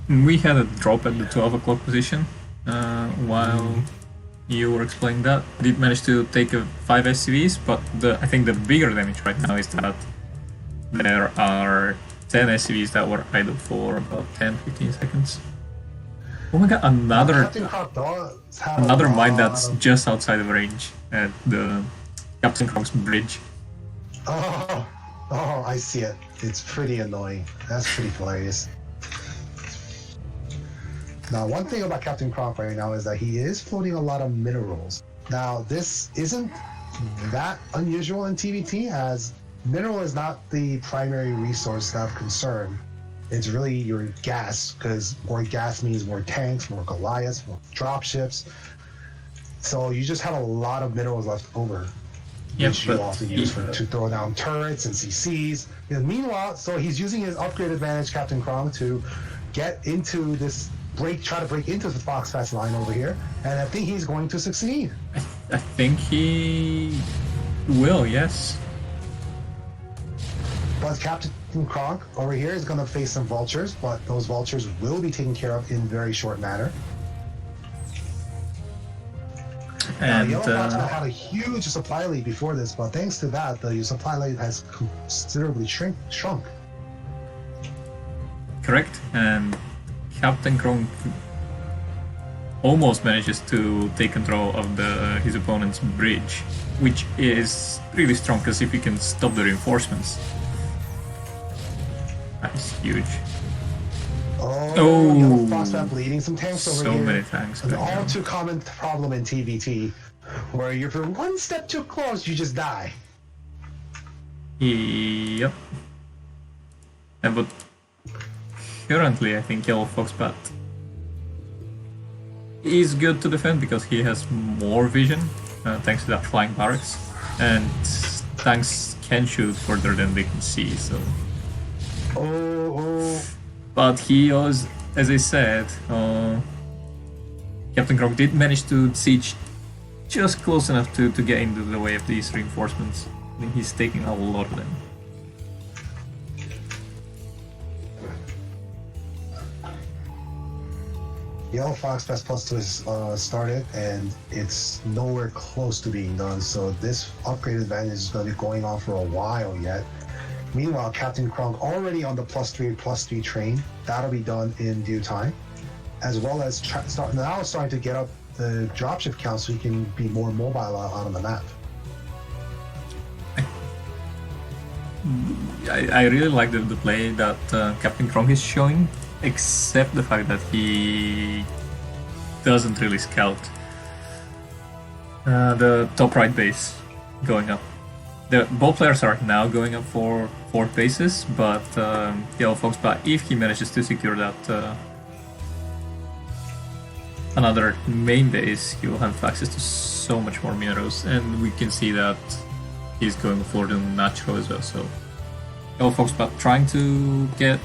We had a drop at the 12 o'clock position while you were explaining that. I did manage to take 5 SCVs, but I think the bigger damage right now is that there are 10 SCVs that were idle for about 10-15 seconds. Oh my god, another mine that's just outside of range at the Captain Kronk's bridge. Oh, I see it. It's pretty annoying. That's pretty hilarious. Now, one thing about Captain Kronk right now is that he is floating a lot of minerals. Now, this isn't that unusual in TVT, as mineral is not the primary resource of concern. It's really your gas, because more gas means more tanks, more Goliaths, more dropships. So you just have a lot of minerals left over, which you also use to throw down turrets and CCs. And meanwhile, so he's using his upgrade advantage, Captain Kronk, to get into this try to break into the Foxbat's line over here, and I think he's going to succeed. I think he will, yes. But Captain Kronk over here is going to face some vultures, but those vultures will be taken care of in very short manner. And Yellow Fox had a huge supply lead before this, but thanks to that, the supply lead has considerably shrunk. Correct, and Captain Kronk almost manages to take control of his opponent's bridge, which is really strong because if you can stop the reinforcements, that's huge. Oh, Yellow Fox bleeding some tanks over so here. Many tanks. An all too common problem in TVT, where if you're one step too close, you just die. Yep. Yeah, but currently, I think Yellow Fox Bat is good to defend because he has more vision, thanks to that flying barracks, and tanks can shoot further than they can see. So. But he was, as I said, Captain Kronk did manage to siege just close enough to get into the way of these reinforcements. I think he's taking a lot of them. Yellow Fox Best Plus 2 is started, and it's nowhere close to being done, so this upgrade advantage is going to be going on for a while yet. Meanwhile, Captain Kronk already on the +3/+3 train. That'll be done in due time, as well as starting to get up the dropship count so he can be more mobile out on the map. I really like the play that Captain Kronk is showing, except the fact that he doesn't really scout the top right base going up. Both players are now going up for 4th bases, but Yellow Fox, if he manages to secure that another main base, he will have access to so much more minerals, and we can see that he's going for the natural as well. So Yellow Fox trying to get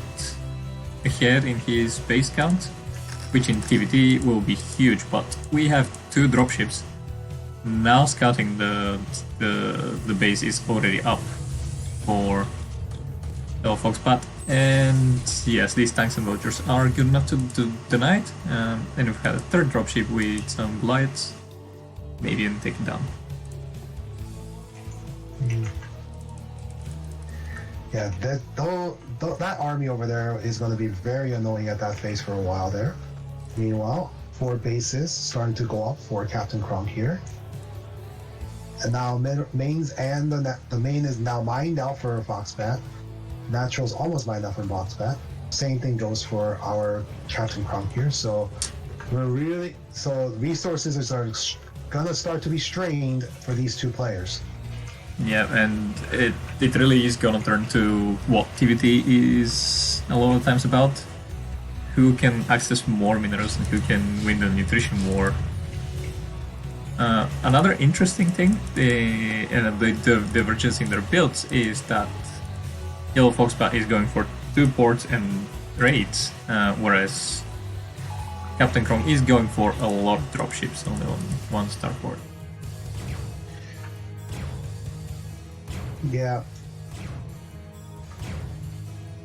ahead in his base count, which in TVT will be huge, but we have 2 dropships. Now scouting the base is already up for Yellow Fox and yes, these tanks and vultures are good enough to deny it. And we've had a 3rd dropship with some glides, maybe even take it down. Yeah, that army over there is going to be very annoying at that phase for a while there. Meanwhile, 4 bases starting to go up for Captain Kronk here. And now mains and the main is now mined out for Foxbat. Natural's almost mined out for Foxbat. Same thing goes for our Captain Kronk here. So resources are gonna start to be strained for these 2 players. Yeah, and it really is gonna turn to what TVT is a lot of times about. Who can access more minerals and who can win the nutrition war. Another interesting thing, the divergence in their builds is that Yellow Fox is going for 2 ports and raids, whereas Captain Kronk is going for a lot of dropships, only on 1 starport. Yeah.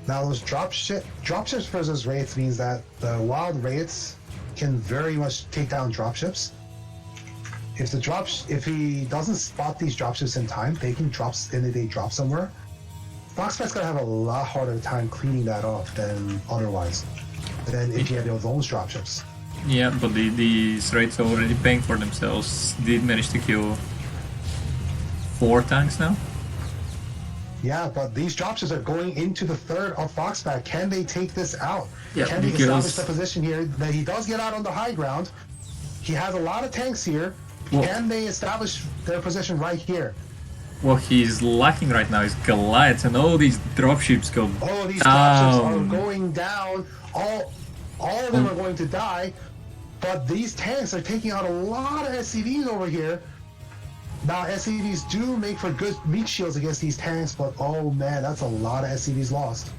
Now those dropships versus raids means that the wild raids can very much take down dropships. If he doesn't spot these dropships in time, they drop somewhere. Foxbat's gonna have a lot harder time cleaning that up than otherwise. Than if you have those dropships. Yeah, but these raids are already paying for themselves. Did manage to kill 4 tanks now. Yeah, but these dropships are going into the 3rd of Foxbat. Can they take this out? Yeah, can they establish the position here? That he does get out on the high ground. He has a lot of tanks here. Well, can they establish their position right here? What he's lacking right now is Goliaths, and all these dropships go down. Oh, these dropships are going down. All of them are going to die. But these tanks are taking out a lot of SCVs over here. Now, SCVs do make for good meat shields against these tanks, but oh man, that's a lot of SCVs lost.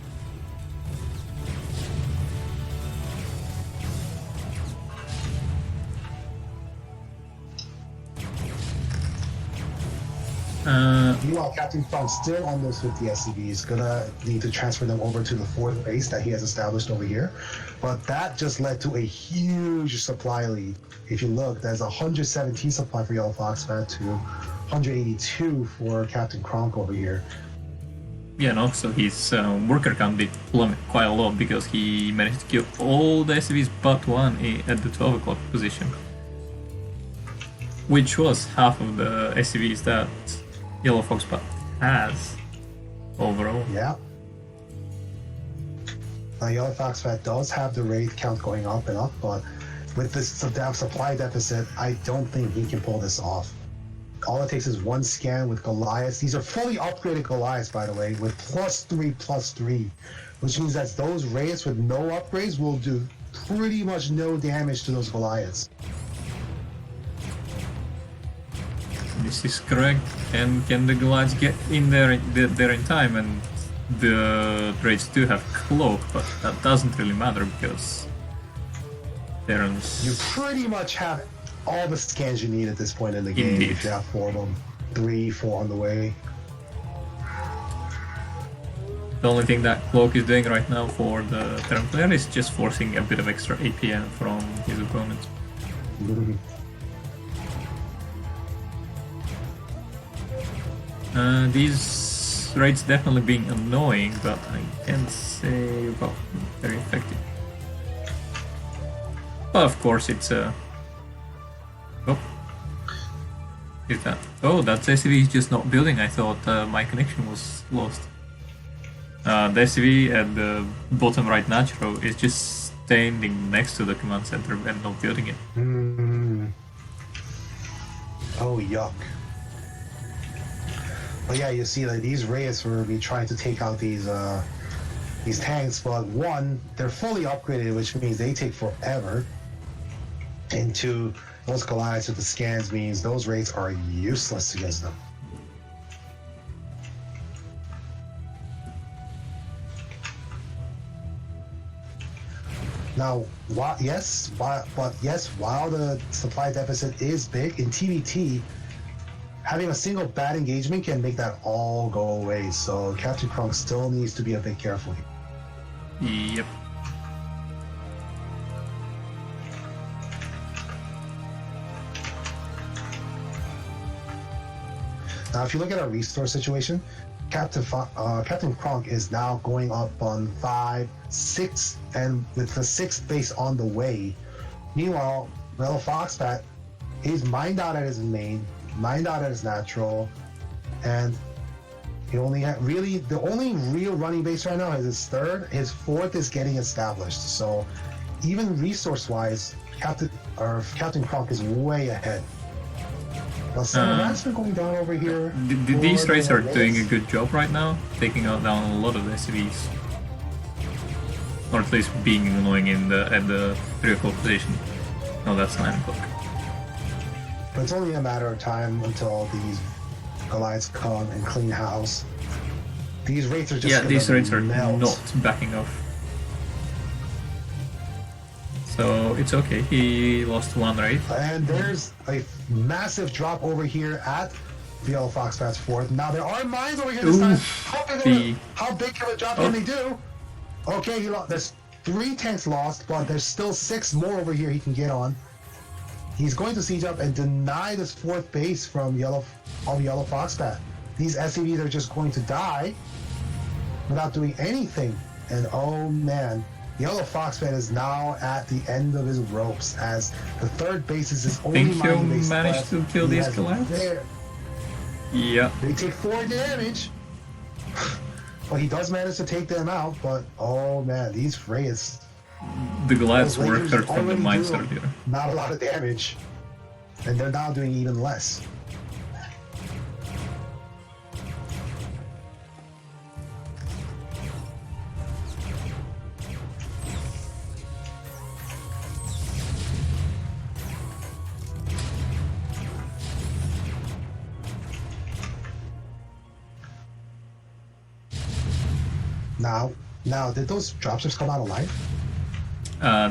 Meanwhile, Captain Funk's still on those 50 SCVs, gonna need to transfer them over to the 4th base that he has established over here. But that just led to a huge supply lead. If you look, there's 117 supply for Yellow Fox Fat to 182 for Captain Kronk over here. Yeah, and also his worker count did plummet quite a lot because he managed to kill all the SCVs but one at the 12 o'clock position. Which was half of the SCVs that Yellow Fox Bat has overall. Yeah. Now, Yellow Fox Fat does have the raid count going up and up, but with this supply deficit, I don't think he can pull this off. All it takes is one scan with Goliaths. These are fully upgraded Goliaths, by the way, with +3/+3, which means that those raids with no upgrades will do pretty much no damage to those Goliaths. This is correct. And can the Goliaths get in there in time? And the raids do have cloak, but that doesn't really matter because Terran's... You pretty much have all the scans you need at this point in the game. Indeed. If you have 4 of them, 3, 4 on the way. The only thing that Cloak is doing right now for the Terran player is just forcing a bit of extra APM from his opponents. These raids definitely being annoying, but I can't say about very effective. But of course it's a... Oh. Is that... Oh, that SCV is just not building. I thought my connection was lost. The SCV at the bottom right natural is just standing next to the command center and not building it. Oh, yuck. But yeah, you see, like, these raids will be trying to take out these tanks, but one, they're fully upgraded, which means they take forever. And two, those Goliaths with the scans means those raids are useless against them. Now, while the supply deficit is big in TBT, having a single bad engagement can make that all go away. So Captain Kronk still needs to be a bit careful here. Yep. Now, if you look at our resource situation, Captain Kronk is now going up on 5, 6, and with the 6th base on the way. Meanwhile, Yellow Foxbat is mined out at his main, mined out at his natural, and he only the only real running base right now is his 3rd. His 4th is getting established. So even resource-wise, Captain Kronk is way ahead. Now, that's been going down over here. These raids are doing a good job right now, taking down a lot of the SCVs. Or at least being annoying at the 3 o'clock position. No, that's 9 o'clock. But it's only a matter of time until these Goliaths come and clean house. These raids are just these raids are not backing off. So it's okay, he lost 1 raid. And there's a massive drop over here at the Yellow Foxbat's 4th. Now there are mines over here this time. How big of a drop can they do? Okay, there's 3 tanks lost, but there's still 6 more over here he can get on. He's going to siege up and deny this 4th base from Yellow Foxbat. These SCVs are just going to die without doing anything. And oh man, Yellow Foxbat is now at the end of his ropes as the 3rd base is his only mining base. Managed to kill these Goliaths? Yeah. They take 4 damage. Well, he does manage to take them out, but oh man, these raids. The Goliaths were hurt from the mines earlier. Not a lot of damage. And they're now doing even less. Now, did those dropships come out alive?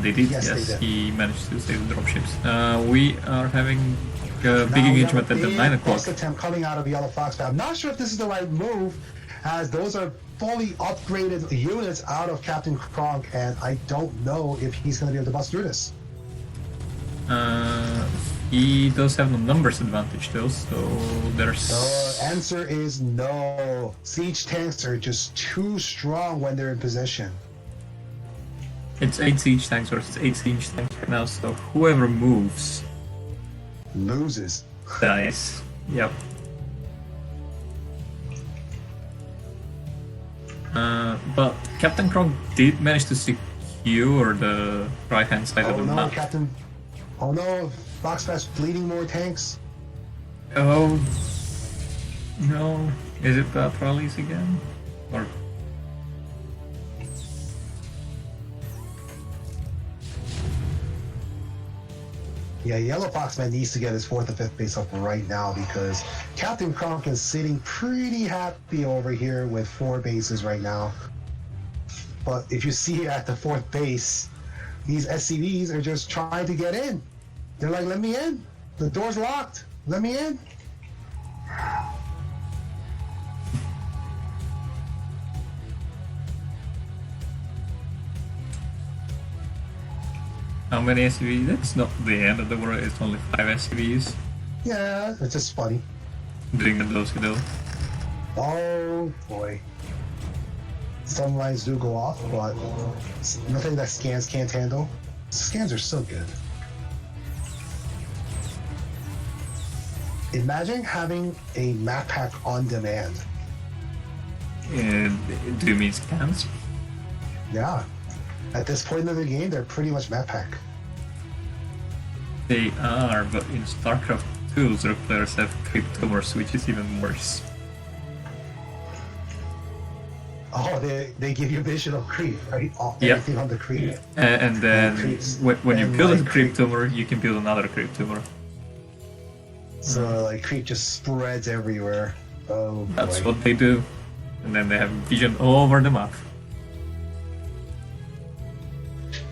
They did, yes. They did. He managed to save the dropships. We are having big engagement at the 9 o'clock. Bust attempt coming out of Yellow Fox. I'm not sure if this is the right move, as those are fully upgraded units out of Captain Kronk, and I don't know if he's going to be able to bust through this. He does have the numbers advantage though, so there's... The answer is no. Siege tanks are just too strong when they're in position. It's 8 siege tanks versus 8 siege tanks right now, so whoever moves... loses. dies. Yep. But Captain Kronk did manage to secure the right-hand side of the map. Oh no, Foxpass bleeding more tanks. Oh no, is it trolleys again? Or yeah, Yellow Foxman needs to get his 4th and 5th base up right now, because Captain Kronk is sitting pretty happy over here with 4 bases right now. But if you see at the 4th base, these SCVs are just trying to get in. They're like, let me in. The door's locked. Let me in. how many SCVs? That's not the end of the world, it's only 5 SCVs. Yeah, it's just funny. Doing the do. Oh boy. Some lines do go off, but nothing that scans can't handle. Scans are so good. Imagine having a map pack on demand. And do you mean scans? Yeah. At this point in the game, they're pretty much map pack. They are, but in StarCraft 2, their players have cryptomers, which is even worse. Oh, they give you vision of creep, right? Everything on the creep. And then when you build a cryptomer, you can build another cryptomer. So like creep just spreads everywhere. Oh boy. That's what they do. And then they have vision all over the map.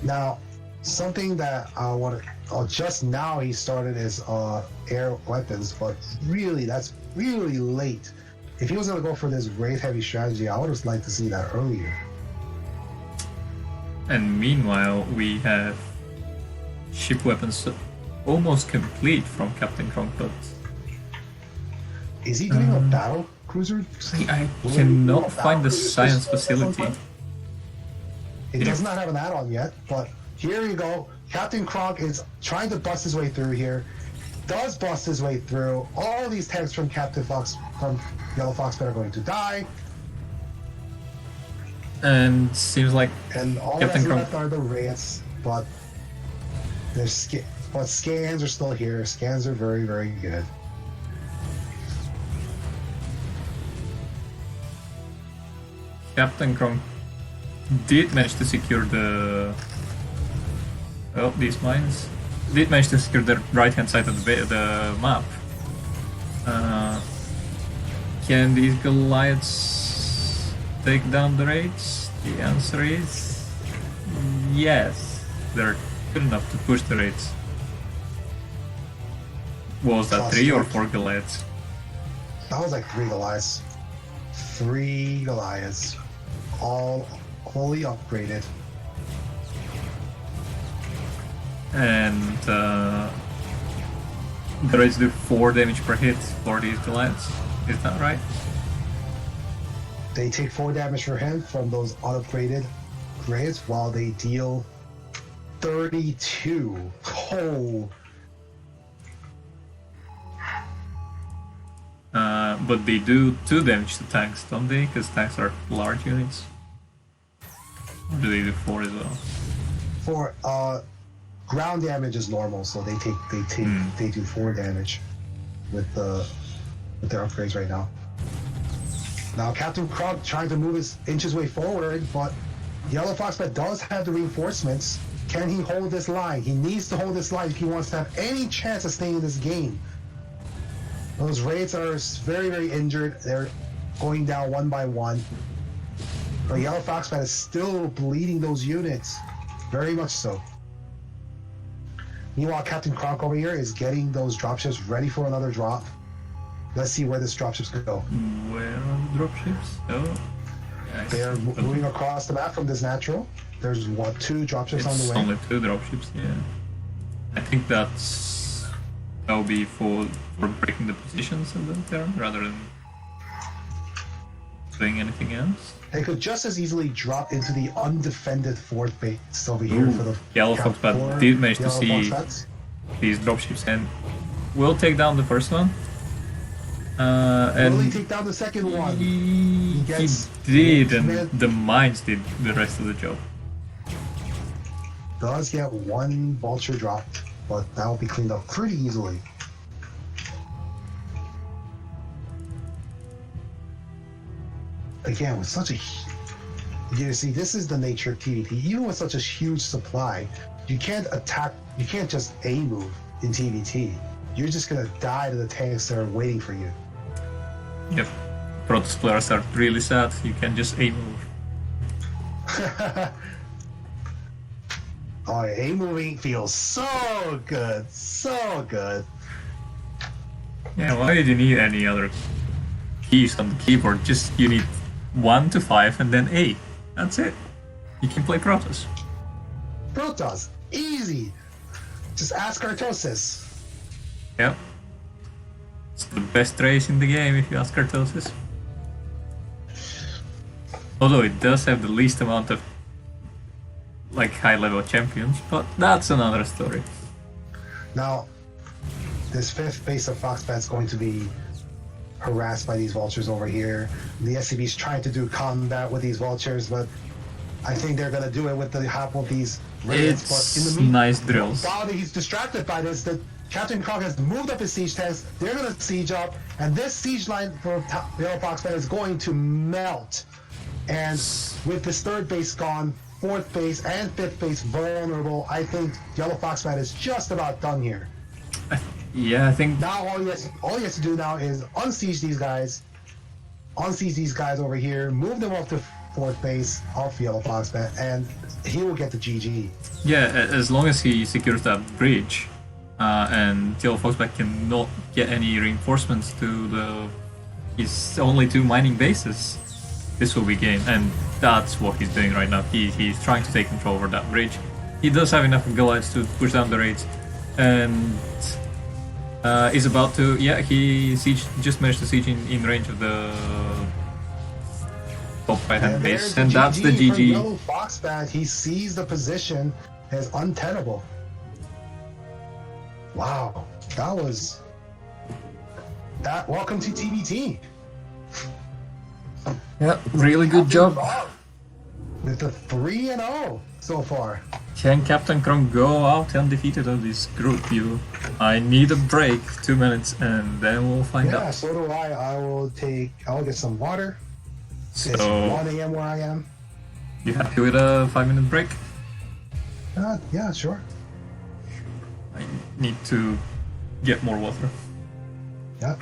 Now, something that I want to... just now he started his air weapons, but really, that's really late. If he was going to go for this Wraith heavy strategy, I would have liked to see that earlier. And meanwhile, we have ship weapons almost complete from Captain Kronk, but... Is he doing a battle cruiser? I cannot find the science facility. It does not have an add-on yet, but here you go. Captain Kronk is trying to bust his way through here. Does bust his way through. All these tanks from Yellow Fox are going to die. And seems like and all Captain that's Kronk left are the Wraiths, but scans are still here. Scans are very, very good. Captain Kronk did manage to secure the... well, these mines. Did manage to secure the right-hand side of the map. Can these Goliaths take down the raids? The answer is... yes. They're good enough to push the raids. Was that 3 or 4 Goliaths? That was like 3 Goliaths. 3 Goliaths. All fully upgraded. And the raids do 4 damage per hit for these Goliaths. Is that right? They take 4 damage per hit from those unupgraded grades, while they deal 32. Oh. But they do 2 damage to tanks, don't they? Because tanks are large units. Or do they do 4 as well? For ground damage is normal, so they do 4 damage with their upgrades right now. Now Captain Kronk trying to inch his way forward, but Yellow Foxbat does have the reinforcements. Can he hold this line? He needs to hold this line if he wants to have any chance of staying in this game. Those raids are very, very injured. They're going down one by one. But Yellow Foxbat is still bleeding those units. Very much so. Meanwhile, Captain Kronk over here is getting those dropships ready for another drop. Let's see where this dropships go. Where are the dropships? Oh, yeah, They're moving across the map from this natural. There's 2 dropships on the way. Only 2 dropships, yeah. I think that'll be for breaking the positions of them there, rather than doing anything else. They could just as easily drop into the undefended 4th base over here for the Yellow Foxbat did manage to see these dropships and will take down the first one. And will he take down the second one? He did, and the mines did the rest of the job. Does get 1 vulture dropped, but that will be cleaned up pretty easily. Again, with such a... You see, this is the nature of TVP. Even with such a huge supply, you can't attack... You can't just A-move in TVT. You're just gonna die to the tanks that are waiting for you. Yep. Protoss players are really sad. You can just A-move. Oh, A-moving feels so good. So good. Yeah, why did you need any other keys on the keyboard? Just you need 1 to 5 and then A. That's it. You can play Protoss. Protoss, easy. Just ask Artosis. Yep. It's the best race in the game if you ask Artosis. Although it does have the least amount of like high-level champions, but that's another story. Now, this 5th base of Foxbat is going to be harassed by these vultures over here. The SCB is trying to do combat with these vultures, but I think they're going to do it with the help of these raids. But in the nice drills. While he's distracted by this, the Captain Kronk has moved up his siege tanks. They're going to siege up, and this siege line for Yellow Foxbat is going to melt. And with this 3rd base gone, 4th base and 5th base vulnerable, I think Yellow Foxbat is just about done here. Yeah, I think... Now all he has to do now is unsiege these guys over here, move them up to 4th base off Yellow Foxbat, and he will get the GG. Yeah, as long as he secures that bridge, and Yellow Foxbat cannot get any reinforcements to his only 2 mining bases, this will be game, and that's what he's doing right now. He's trying to take control over that bridge. He does have enough Goliaths to push down the raids, and is about to... Yeah, he just managed to siege in range of the top right-hand base, and that's the GG. Yellow Foxbat, he sees the position as untenable. Wow, that was... Welcome to TBT. Yeah, really good job. With the 3-0 so far. Can Captain Kronk go out undefeated of this group? I need a break, 2 minutes, and then we'll find out. Yeah, so do I. I'll get some water. So, it's 1 a.m. where I am. You happy with a 5-minute break? Yeah, sure. I need to get more water. Yeah.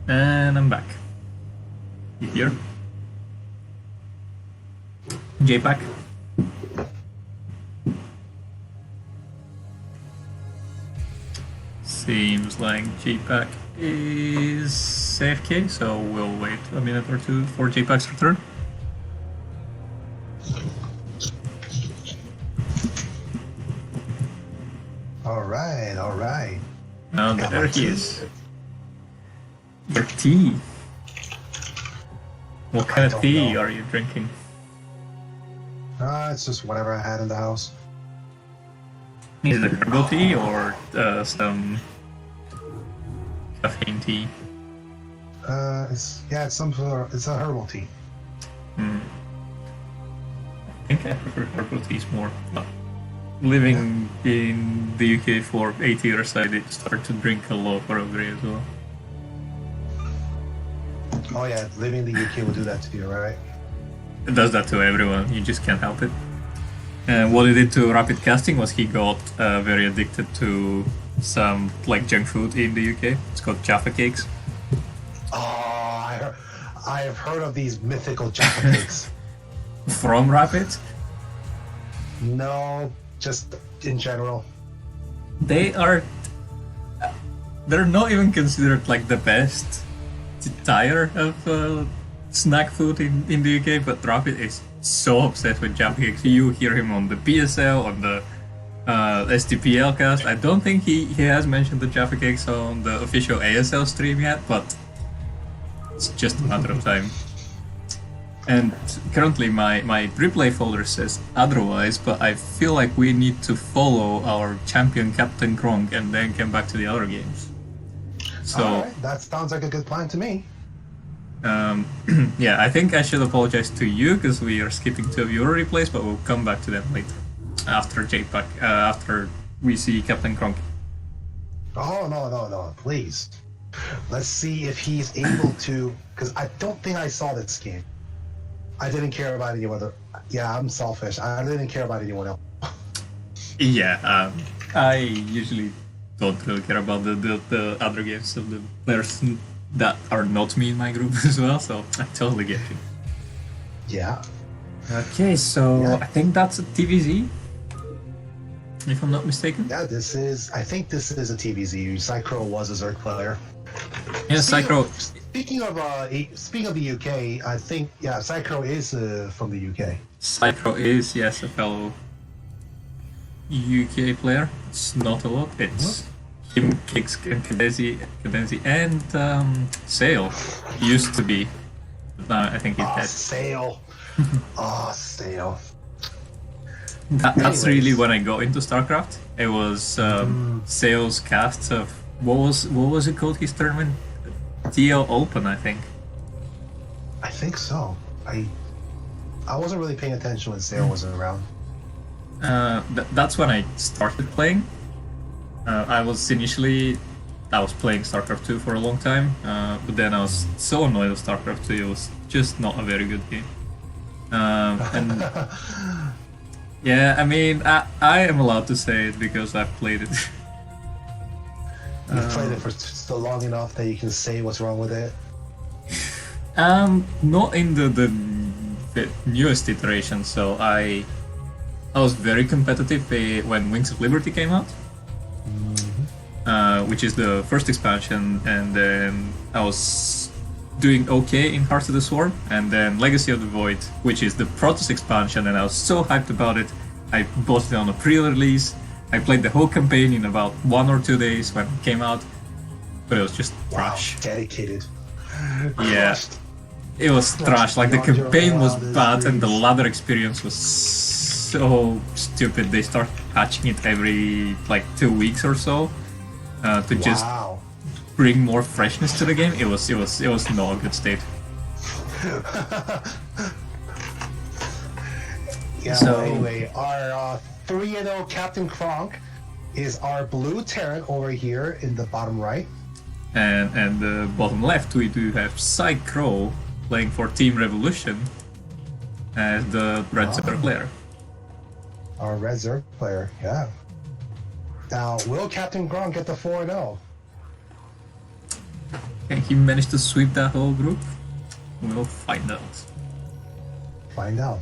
And I'm back. You here? JPack? Seems like JPack is AFK, so we'll wait a minute or two for JPack's return. Alright, alright. Now there he is. Your tea. What kind of tea are you drinking? It's just whatever I had in the house. Is it herbal tea or some caffeine tea? It's it's a herbal tea. I think I prefer herbal teas more. But living in the UK for 8 years, I did start to drink a lot of Earl Grey as well. Oh yeah, living in the UK will do that to you, right? It does that to everyone, you just can't help it. And what he did to Rapid Casting was he got very addicted to some like junk food in the UK. It's called Jaffa Cakes. Oh, I have heard of these mythical Jaffa cakes. From Rapid? No, just in general. They're not even considered like the best tier of snack food in the UK, but Rapid is so obsessed with Jaffa Cakes. You hear him on the PSL, on the STPL cast. I don't think he has mentioned the Jaffa Cakes on the official ASL stream yet, but it's just a matter of time. And currently my replay folder says otherwise, but I feel like we need to follow our champion Captain Kronk and then come back to the other games. So Alright, that sounds like a good plan to me. yeah, I think I should apologize to you because we are skipping two of your replays, but we'll come back to them later after JPack, after we see Captain Kronk. Oh no, please. Let's see if he's able to, because I don't think I saw this game. I didn't care about anyone else. Yeah, I'm selfish. I didn't care about anyone else. Yeah, I usually don't really care about the other games of the players that are not me in my group as well, so I totally get you. Yeah. Okay, so Yeah. I think that's a TVZ, if I'm not mistaken. Yeah, I think this is a TVZ. Psychro was a Zerg player. Yeah, Psychro. Speaking of the UK, I think Psychro is from the UK. Psychro is, yes, a fellow UK player. It's not a lot. It's him, Kix, and Cadenzi, and Sale used to be. But now I think he's dead. Sale. Sale. That's really when I got into StarCraft. It was Sale's casts of what was it called? His tournament, TL Open, I think. I think so. I wasn't really paying attention when Sale wasn't around. That's when I started playing. I was playing StarCraft 2 for a long time, but then I was so annoyed with StarCraft 2. It was just not a very good game. And yeah, I mean, I am allowed to say it because I've played it. You've played it for so long enough that you can say what's wrong with it. Not in the newest iteration. So I was very competitive when Wings of Liberty came out, which is the first expansion, and then I was doing okay in Hearts of the Swarm, and then Legacy of the Void, which is the Protoss expansion, and I was so hyped about it. I bought it on a pre-release. I played the whole campaign in about 1 or 2 days when it came out, but it was just trash. Dedicated. Yeah, it was trash. Like the campaign was bad, and the ladder experience was so stupid. They start patching it every like 2 weeks or so to just bring more freshness to the game. It was not a good state. Yeah. So anyway, our 3-0 Captain Kronk is our blue Terran over here in the bottom right. And the bottom left, we do have Psychro playing for Team Revolution as the Red Zerg player. Our Red Zerg player, yeah. Now, will Captain Kronk get the 4-0? Can he manage to sweep that whole group? We'll find out. Find out.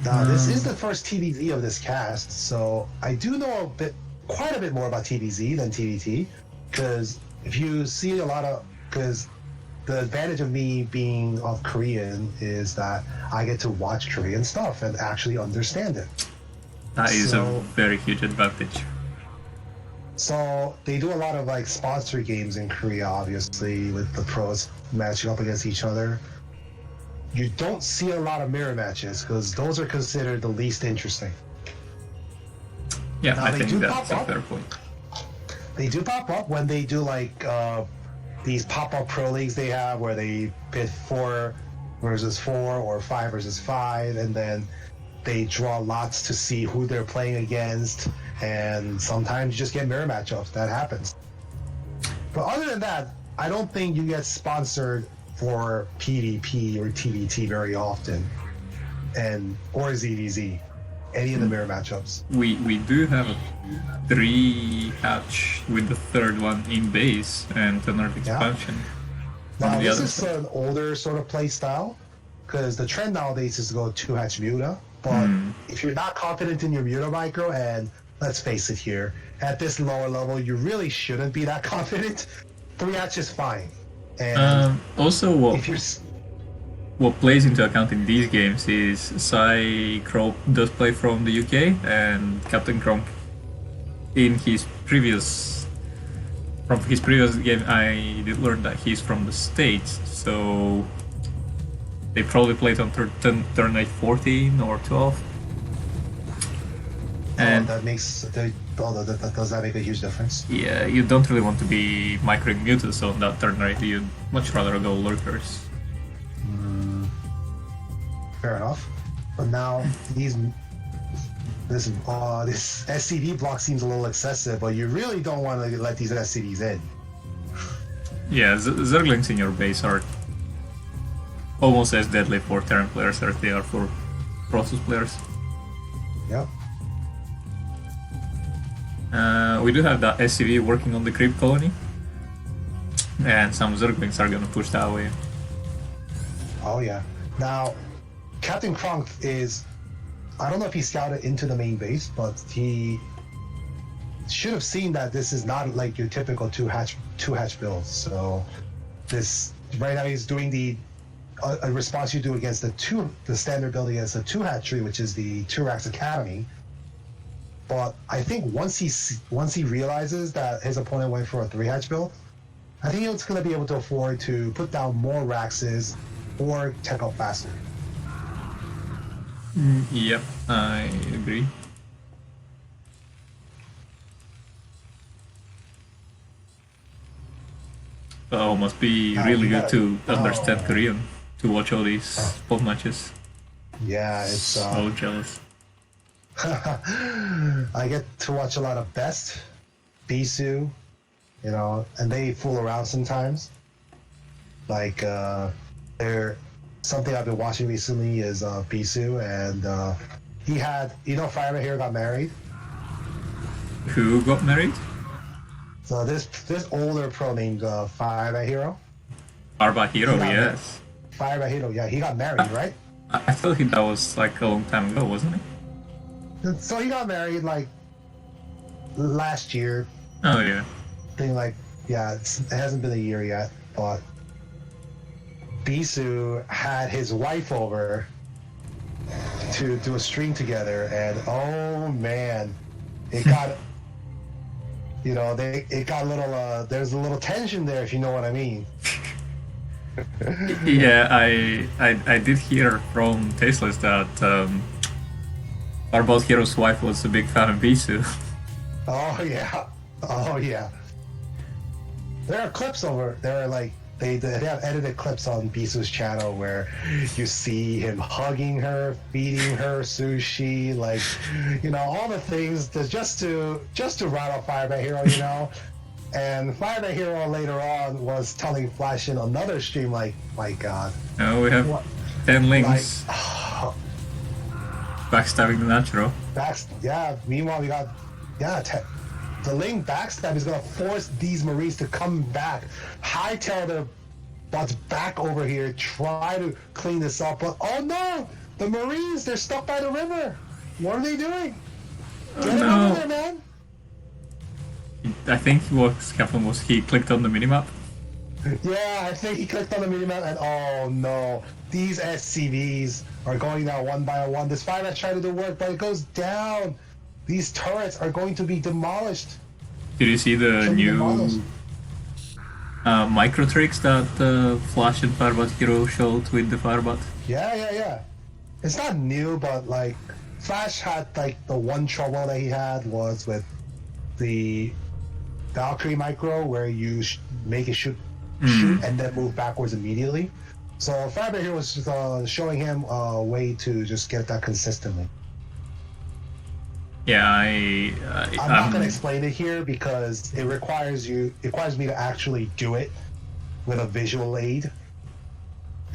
Now, this is the first TVZ of this cast, so I do know quite a bit more about TVZ than TVT, because if you see a lot of, because the advantage of me being of Korean is that I get to watch Korean stuff and actually understand it. That is a very huge advantage. So they do a lot of like sponsor games in Korea, obviously, with the pros matching up against each other. You don't see a lot of mirror matches because those are considered the least interesting. Yeah, now, I think that's a fair point. They do pop up when they do like these pop-up pro leagues they have where they pit 4 versus 4 or 5 versus 5, and then they draw lots to see who they're playing against, and sometimes you just get mirror matchups. That happens. But other than that, I don't think you get sponsored for PvP or TVT very often, or ZVZ, any of the mirror matchups. We do have a 3-hatch with the third one in base and another expansion. Yeah. Now this is an older sort of play style, because the trend nowadays is to go 2-hatch Muta. But if you're not confident in your Muta micro, and let's face it here, at this lower level, you really shouldn't be that confident. 3-hatch is fine. And also, what plays into account in these games is Sai Crow does play from the UK, and Captain Kronk in his previous game I did learn that he's from the States, so they probably played on turn 14 or 12. And that does that make a huge difference? Yeah, you don't really want to be microing Mutas on that turn rate. You'd much rather go Lurkers. Fair enough. But now this SCD block seems a little excessive, but you really don't want to let these SCDs in. Yeah, Zerglings in your base are almost as deadly for Terran players as they are for Protoss players. Yep. We do have that SCV working on the creep colony, and some Zerglings are gonna push that way. Oh yeah. Now, Captain Kronk is, I don't know if he scouted into the main base, but he should have seen that this is not like your typical two-hatch build. So this right now he's doing a response you do against the standard build against the 2-hatchery, which is the Turax Academy. But I think once he realizes that his opponent went for a 3-hatch build, I think he's going to be able to afford to put down more Raxes or tech up faster. Yep, I agree. Oh, must be really good to understand Korean to watch all these spot matches. Yeah, it's so jealous. I get to watch a lot of Best, Bisu, and they fool around sometimes. Like, something I've been watching recently is Bisu, and he had, Fireman here got married. Who got married? So this older pro named Fireman Hero. Fireman Hero, yes. Fireman Hero, yeah, he got married, right? I thought that was like a long time ago, wasn't it? So he got married like last year. Oh yeah. It hasn't been a year yet, but Bisu had his wife over to do a stream together, and oh man, it got it got a little there's a little tension there, if you know what I mean. Yeah, I did hear from Tasteless that our both Hero's wife was a big fan of Bisu. Oh yeah. There are clips over there, like they have edited clips on Bisu's channel where you see him hugging her, feeding her sushi, like all the things just to rattle Firebat Hero, And Firebat Hero later on was telling Flash in another stream, like, my God. Oh, we have 10 links. Backstabbing the natural. Meanwhile, we got The Ling backstab is gonna force these Marines to come back, hightail their butts back over here, try to clean this up. But oh no, the Marines, they're stuck by the river. What are they doing? Get it over there, man. I think what happened was he clicked on the minimap. Yeah, I think he clicked on the minimap and oh no, these SCVs are going down one by one. This fireman trying to do work, but it goes down. These turrets are going to be demolished. Did you see the new micro tricks that Flash and Firebot Hero showed with the Firebot? Yeah. It's not new, but like Flash had like the one trouble that he had was with the Valkyrie micro where you make it shoot and then move backwards immediately. So Firebot Hero was just, showing him a way to just get that consistently. Yeah, I'm not gonna explain it here because it requires me to actually do it with a visual aid.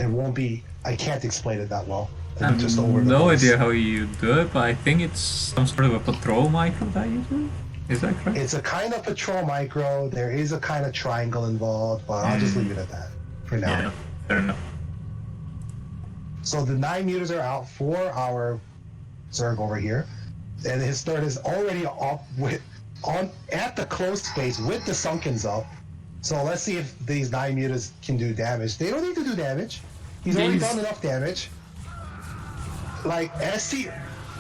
It won't be. I can't explain it that well. I have just over the no voice. idea how you do it, but I think it's some sort of a patrol micro that you do. Is that correct? It's a kind of patrol micro. There is a kind of triangle involved, but I'll just leave it at that for now. Yeah, fair enough. So the 9 meters are out for our Zerg over here, and his third is already up at the close space with the Sunkens up. So let's see if these 9 meters can do damage. They don't need to do damage. He's already done enough damage. Like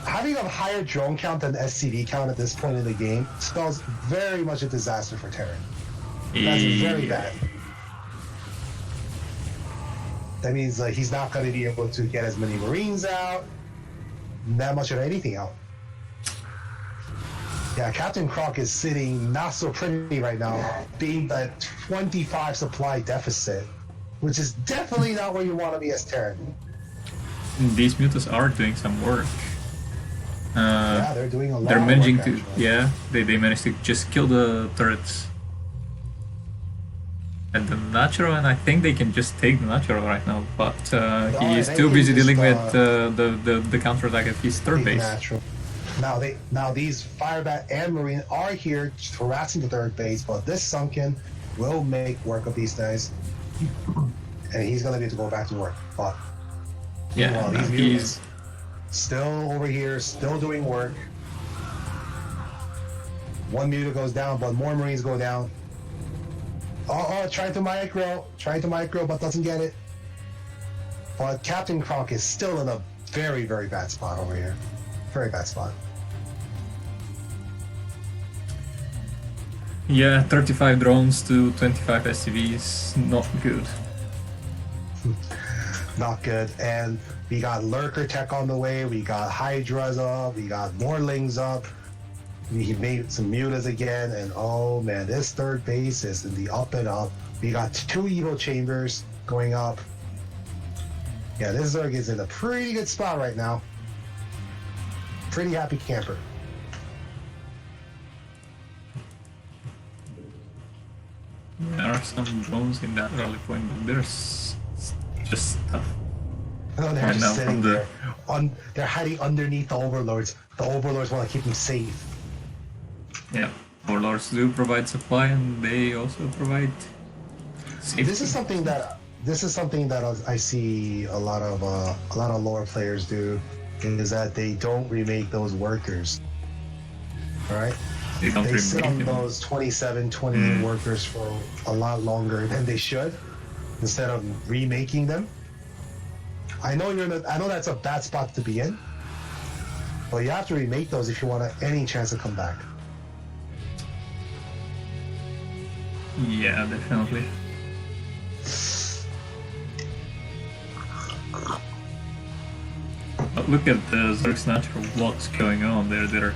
having a higher drone count than SCV count at this point in the game spells very much a disaster for Terran. That's very bad. That means he's not going to be able to get as many Marines out, that much of anything out. Yeah, Captain Croc is sitting not so pretty right now, being the 25 supply deficit, which is definitely not where you want to be as Terran. These mutas are doing some work. Yeah, they're doing a lot. They're managing of work, to, yeah, they managed to just kill the turrets. And the natural, and I think they can just take the natural right now, but he is too busy dealing with the counterattack at his third base. Natural. Now these Firebat and Marine are here harassing the third base, but this Sunken will make work of these guys, and he's gonna need to go back to work. But yeah, these he's mutants still over here, still doing work. One mutant goes down, but more Marines go down. Trying to micro, but doesn't get it. But Captain Croc is still in a very, very bad spot over here. Very bad spot. yeah, 35 drones to 25 SCVs, not good. Not good. And we got Lurker Tech on the way, we got Hydras up, we got more Lings up. We made some mutas again, and oh man, this third base is in the up and up. We got 2 Evo chambers going up. Yeah, this Zerg is in a pretty good spot right now. Pretty happy camper. There are some drones in that rally point, but there's just stuff. No, they're Right now just sitting from the- there. They're hiding underneath the Overlords. The Overlords want to keep them safe. Yeah, Warlords do provide supply, and they also provide safety. This is something that I see a lot of lower players do, is that they don't remake those workers. All right, they sit on those 27, 28 workers for a lot longer than they should, instead of remaking them. I know that's a bad spot to be in, but you have to remake those if you want any chance to come back. Yeah, definitely. But look at the Zerg's natural, what's going on there. There are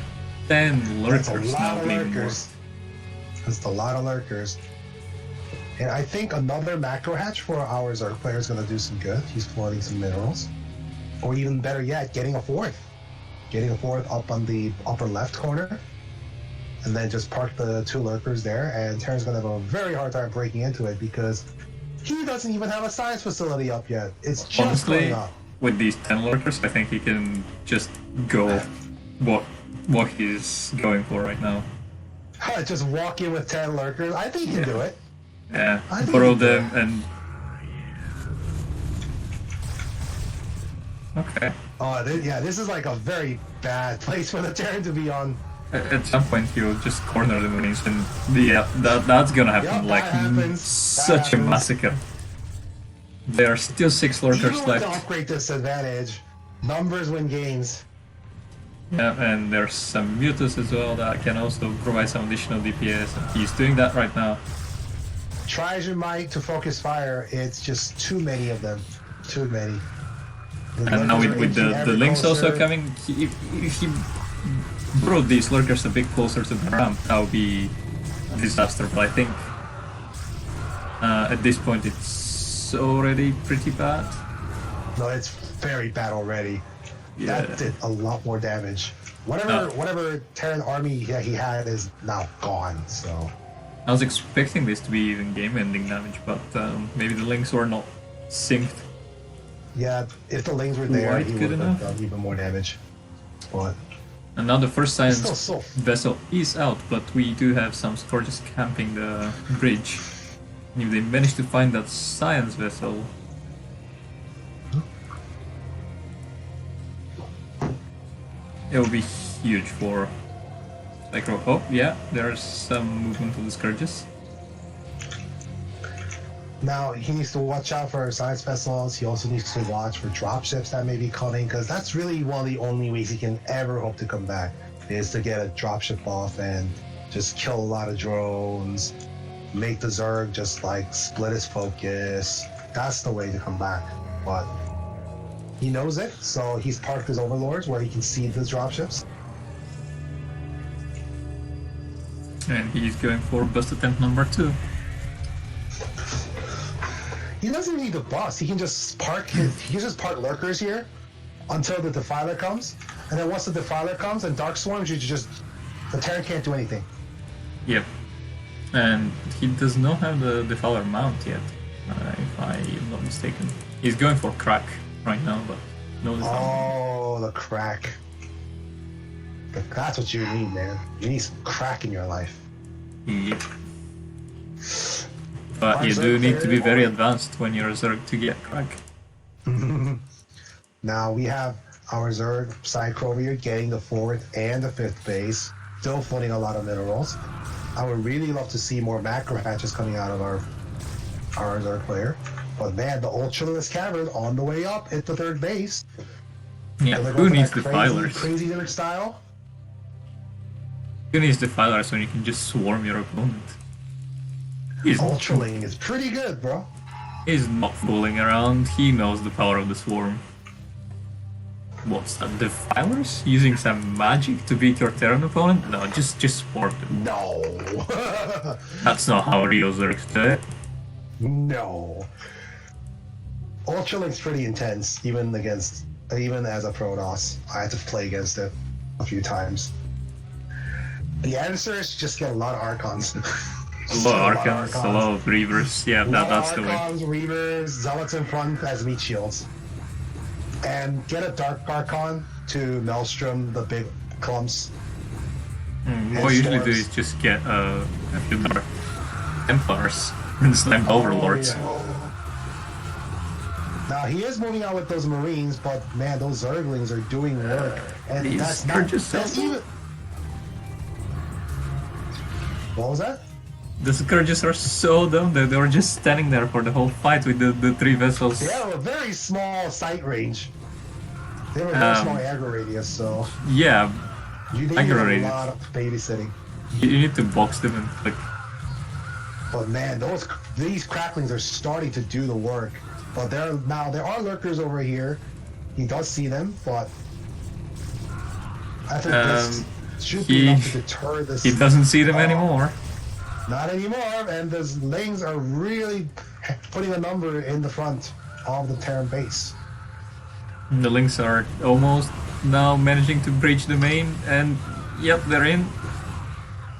10 That's a lurkers lot now of being lurkers. That's a lot of lurkers. And I think another macro hatch for our Zerg player is going to do some good. He's floating some minerals. Or even better yet, getting a fourth. Getting a fourth up on the upper left corner. And then just park the 2 lurkers there. And Terran's going to have a very hard time breaking into it because he doesn't even have a science facility up yet. It's just Honestly, going up. with these 10 lurkers, I think he can just go what he's going for right now. Just walk in with 10 lurkers. I think you can do it. Yeah, I think borrow you can do them and... Okay. Oh, yeah, this is like a very bad place for the Terran to be on. At some point he'll just corner the Marines and yeah, that's gonna happen. Yep, like that happens. such a massacre. There are still 6 lurkers Even with left. the upgrade disadvantage, numbers win games. Yeah, and there's some Mutus as well that can also provide some additional DPS, and he's doing that right now. Try as you might to focus fire, it's just too many of them. Too many. And now with the links also coming, if he brought these lurkers a bit closer to the ramp, that would be a disaster. But I think at this point it's already pretty bad. No, it's very bad already. Yeah. That did a lot more damage. Whatever Terran army he had is now gone, so... I was expecting this to be even game-ending damage, but maybe the links were not synced. Yeah, if the lanes were there, Quite he good would have enough. done even more damage. But And now the first science still so vessel is out, but we do have some Scourges camping the bridge. And if they manage to find that science vessel... It will be huge for Psycho. Oh, yeah, there's some movement of the Scourges. Now, he needs to watch out for science vessels. He also needs to watch for dropships that may be coming, because that's really one of the only ways he can ever hope to come back, is to get a dropship off and just kill a lot of drones, make the Zerg just like split his focus. That's the way to come back. But he knows it, so he's parked his overlords where he can see the dropships. And he's going for bust attempt number 2. He doesn't need the bus. He can just park lurkers here until the Defiler comes, and then once the Defiler comes and Dark Swarms, the Terran can't do anything. Yep. And he does not have the Defiler mount yet, if I am not mistaken. He's going for crack right now, but no Defiler. Oh, the crack. That's what you need, man. You need some crack in your life. Yep. But you do need to be very advanced when you're a Zerg to get crack. Now we have our Zerg Psycho over here getting the 4th and the 5th base, still floating a lot of minerals. I would really love to see more macro hatches coming out of our Zerg player. But man, the Ultralisk Cavern on the way up at the 3rd base. Yeah, who needs the Defilers? Crazy Zerg style. Who needs Defilers when you can just swarm your opponent? Ultraling is pretty good, bro. He's not fooling around, he knows the power of the swarm. What's that, Defilers? Using some magic to beat your Terran opponent? No, just swarm them. No. That's not how real Zergs do it. No. Ultralink's pretty intense, even as a Protoss. I had to play against it a few times. The answer is just get a lot of Archons. A lot of Archons, a lot of Reavers, yeah, that's the way. Archons, Reavers, Zealots in front as meat shields. And get a Dark Archon to Maelstrom the big clumps. What I usually do is just get a few Dark Templars and slam Overlords. Yeah. Now he is moving out with those Marines, but man, those Zerglings are doing work. And These that's even... What was that? The Scourges are so dumb that they were just standing there for the whole fight with the 3 vessels. They have a very small sight range. They have a very small aggro radius, so... Yeah, you need aggro a radius. lot of babysitting. You need to box them and click. But man, these cracklings are starting to do the work. But there are lurkers over here. He does see them, but I think this should be enough to deter this. He doesn't see them anymore. Not anymore, and the Lings are really putting a number in the front of the Terran base. The Lynx are almost now managing to breach the main, and yep, they're in.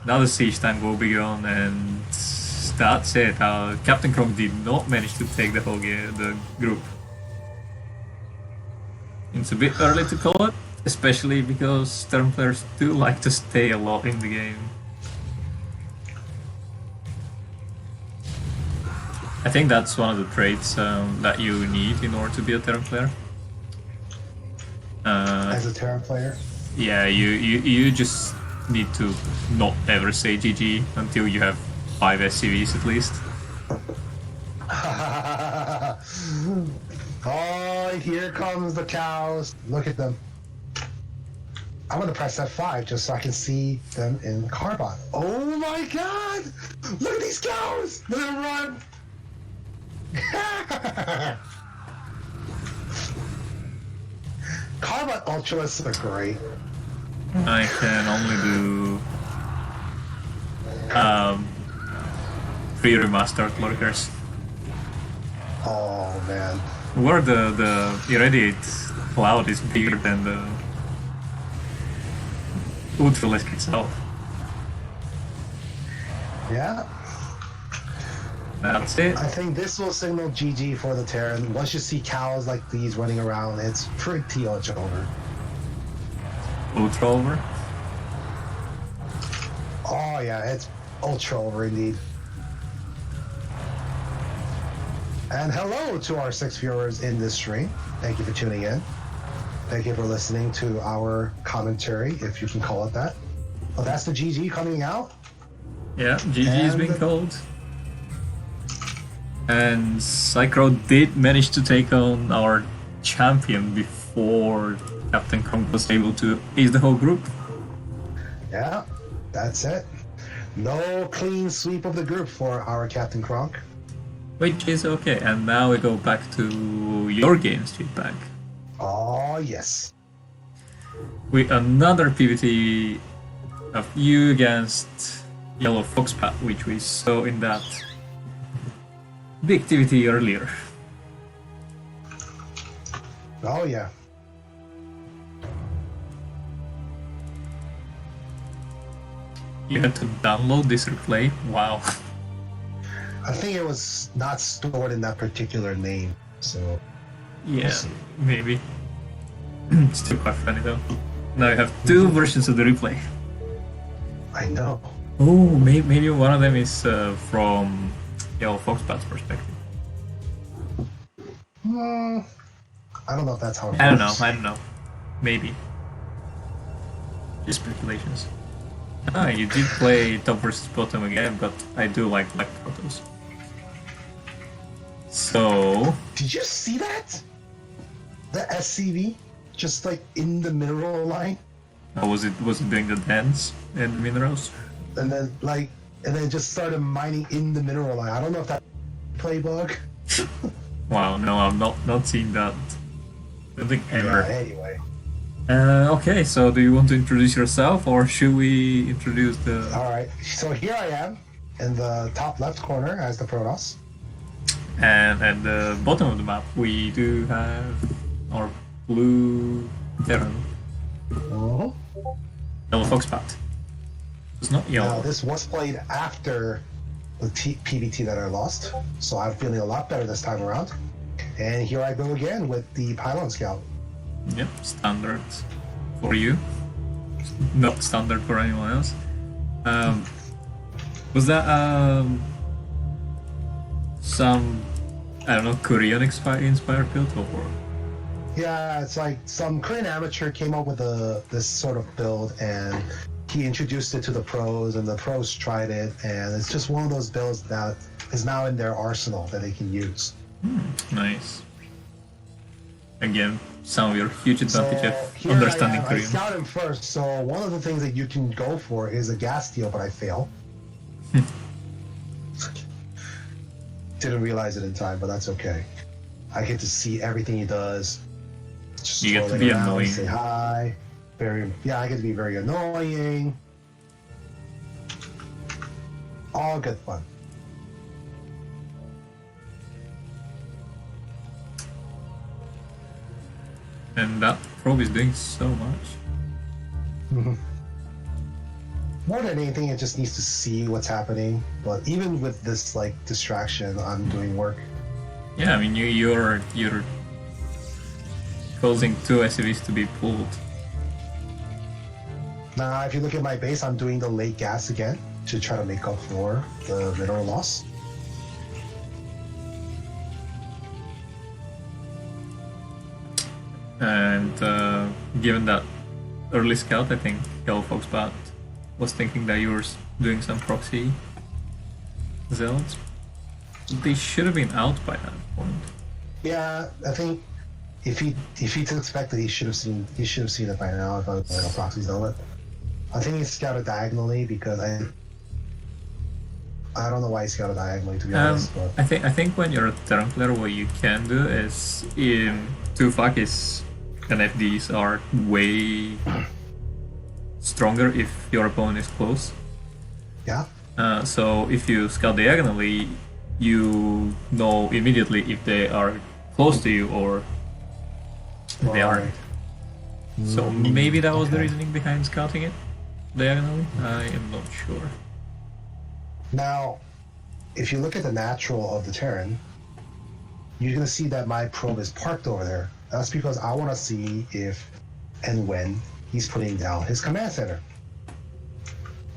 Now the siege tank will be gone, and that's it. Captain Chrome did not manage to take the whole the group. It's a bit early to call it, especially because Terran players do like to stay a lot in the game. I think that's one of the traits that you need in order to be a Terran player. As a Terran player. Yeah, you just need to not ever say GG until you have 5 SCVs at least. Oh, here comes the cows. Look at them. I'm gonna press F5 just so I can see them in Carbot. Oh my god! Look at these cows! Look at them run! Carbot Ultras are great. I can only do 3 remastered lurkers. Oh man. Where the irradiate cloud is bigger than the Ultralisk itself. Yeah. That's it. I think this will signal GG for the Terran. Once you see cows like these running around, it's pretty much over. Ultra over. Oh yeah, it's ultra over indeed. And hello to our 6 viewers in this stream. Thank you for tuning in. Thank you for listening to our commentary, if you can call it that. Oh, that's the GG coming out? Yeah, GG is being called. And Psycho did manage to take on our champion before Captain Kronk was able to ace the whole group. Yeah, that's it. No clean sweep of the group for our Captain Kronk. Which is okay, and now we go back to your game's feedback. Oh, yes. With another PvT of you against Yellow Foxpat, which we saw in that big activity earlier. Oh, yeah. You had to download this replay? Wow. I think it was not stored in that particular name, so... Yeah, maybe. Still quite funny though. Now you have 2 versions of the replay. I know. Oh, maybe one of them is from Yellow Foxpat's perspective. I don't know if that's how it I works. don't know. Maybe. Just speculations. Ah, you did play top versus bottom again, but I do like black photos. So... Did you see that? The SCV? Just like in the mineral line? was it doing the dance and the minerals? And then just started mining in the mineral line. I don't know if that's a play bug. Wow, no, I'm not seeing that. I don't think ever. Yeah, anyway. Okay, so do you want to introduce yourself, or should we introduce the... Alright, so here I am in the top left corner as the Protoss. And at the bottom of the map, we do have our blue Terran, Uh-huh. Yellow Foxpat. It's not yellow. Now, this was played after the PBT that I lost, so I'm feeling a lot better this time around. And here I go again with the Pylon Scout. Yep, standard for you. Not standard for anyone else. Was that some, I don't know, Korean inspired build or? Yeah, it's like some Korean amateur came up with this sort of build, and he introduced it to the pros, and the pros tried it, and it's just one of those builds that is now in their arsenal that they can use. Nice. Again, some of your huge advantage of here understanding I Korean. scout him first, so one of the things that you can go for is a gas steal, but I fail. Didn't realize it in time, but that's okay. I get to see everything he does. Just You get to strolling be around, annoying. say hi. I get to be very annoying. All good fun. And that probe is doing so much. More than anything, it just needs to see what's happening. But even with this like distraction, I'm doing work. Yeah, I mean you're causing 2 SCVs to be pulled. Now, if you look at my base, I'm doing the late gas again to try to make up for the mineral loss. And given that early scout, I think Yellow Foxbat was thinking that you were doing some proxy zealots. They should have been out by that point. Yeah, I think if he expected, he should have seen it by now. If I was like a proxy zealot, I think he scouted diagonally because I don't know why he scouted diagonally, to be honest. But I think when you're a Terran player, what you can do is two Fakis and FDs are way stronger if your opponent is close. yeah. So if you scout diagonally, you know immediately if they are close to you or they aren't. So maybe that was the reasoning behind scouting it diagonally. I am not sure. Now, if you look at the natural of the Terran, you're gonna see that my probe is parked over there. That's because I want to see if and when he's putting down his command center.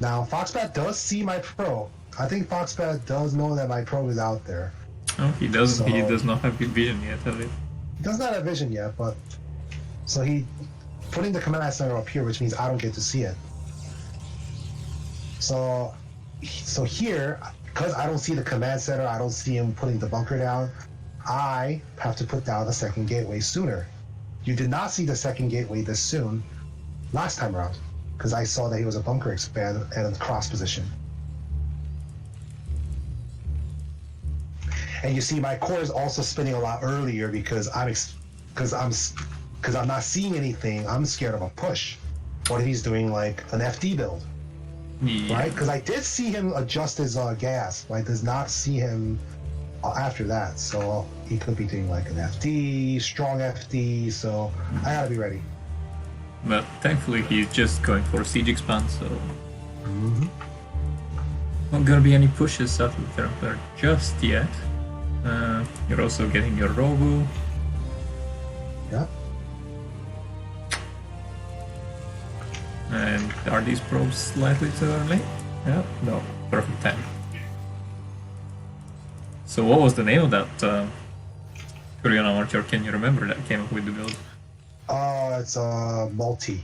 Now, Foxbat does see my probe. I think Foxbat does know that my probe is out there. Oh, he doesn't. So, he does not have vision yet, have it? He does not have vision yet, but so he putting the command center up here, which means I don't get to see it. So here, because I don't see the command center, I don't see him putting the bunker down. I have to put down the second gateway sooner. You did not see the second gateway this soon last time around, because I saw that he was a bunker expand and a cross position. And you see, my core is also spinning a lot earlier because I'm not seeing anything. I'm scared of a push. What if he's doing like an FD build, right? Because I did see him adjust his gas. I did not see him after that, so he could be doing like an FD, strong FD. So I gotta be ready. But thankfully, he's just going for a siege expand, so not gonna be any pushes out of the Terran player just yet. You're also getting your Robo. Yeah. And are these probes slightly too early? Yeah, no, perfect time. So what was the name of that Korean archer? Can you remember that came up with the build? It's Multi.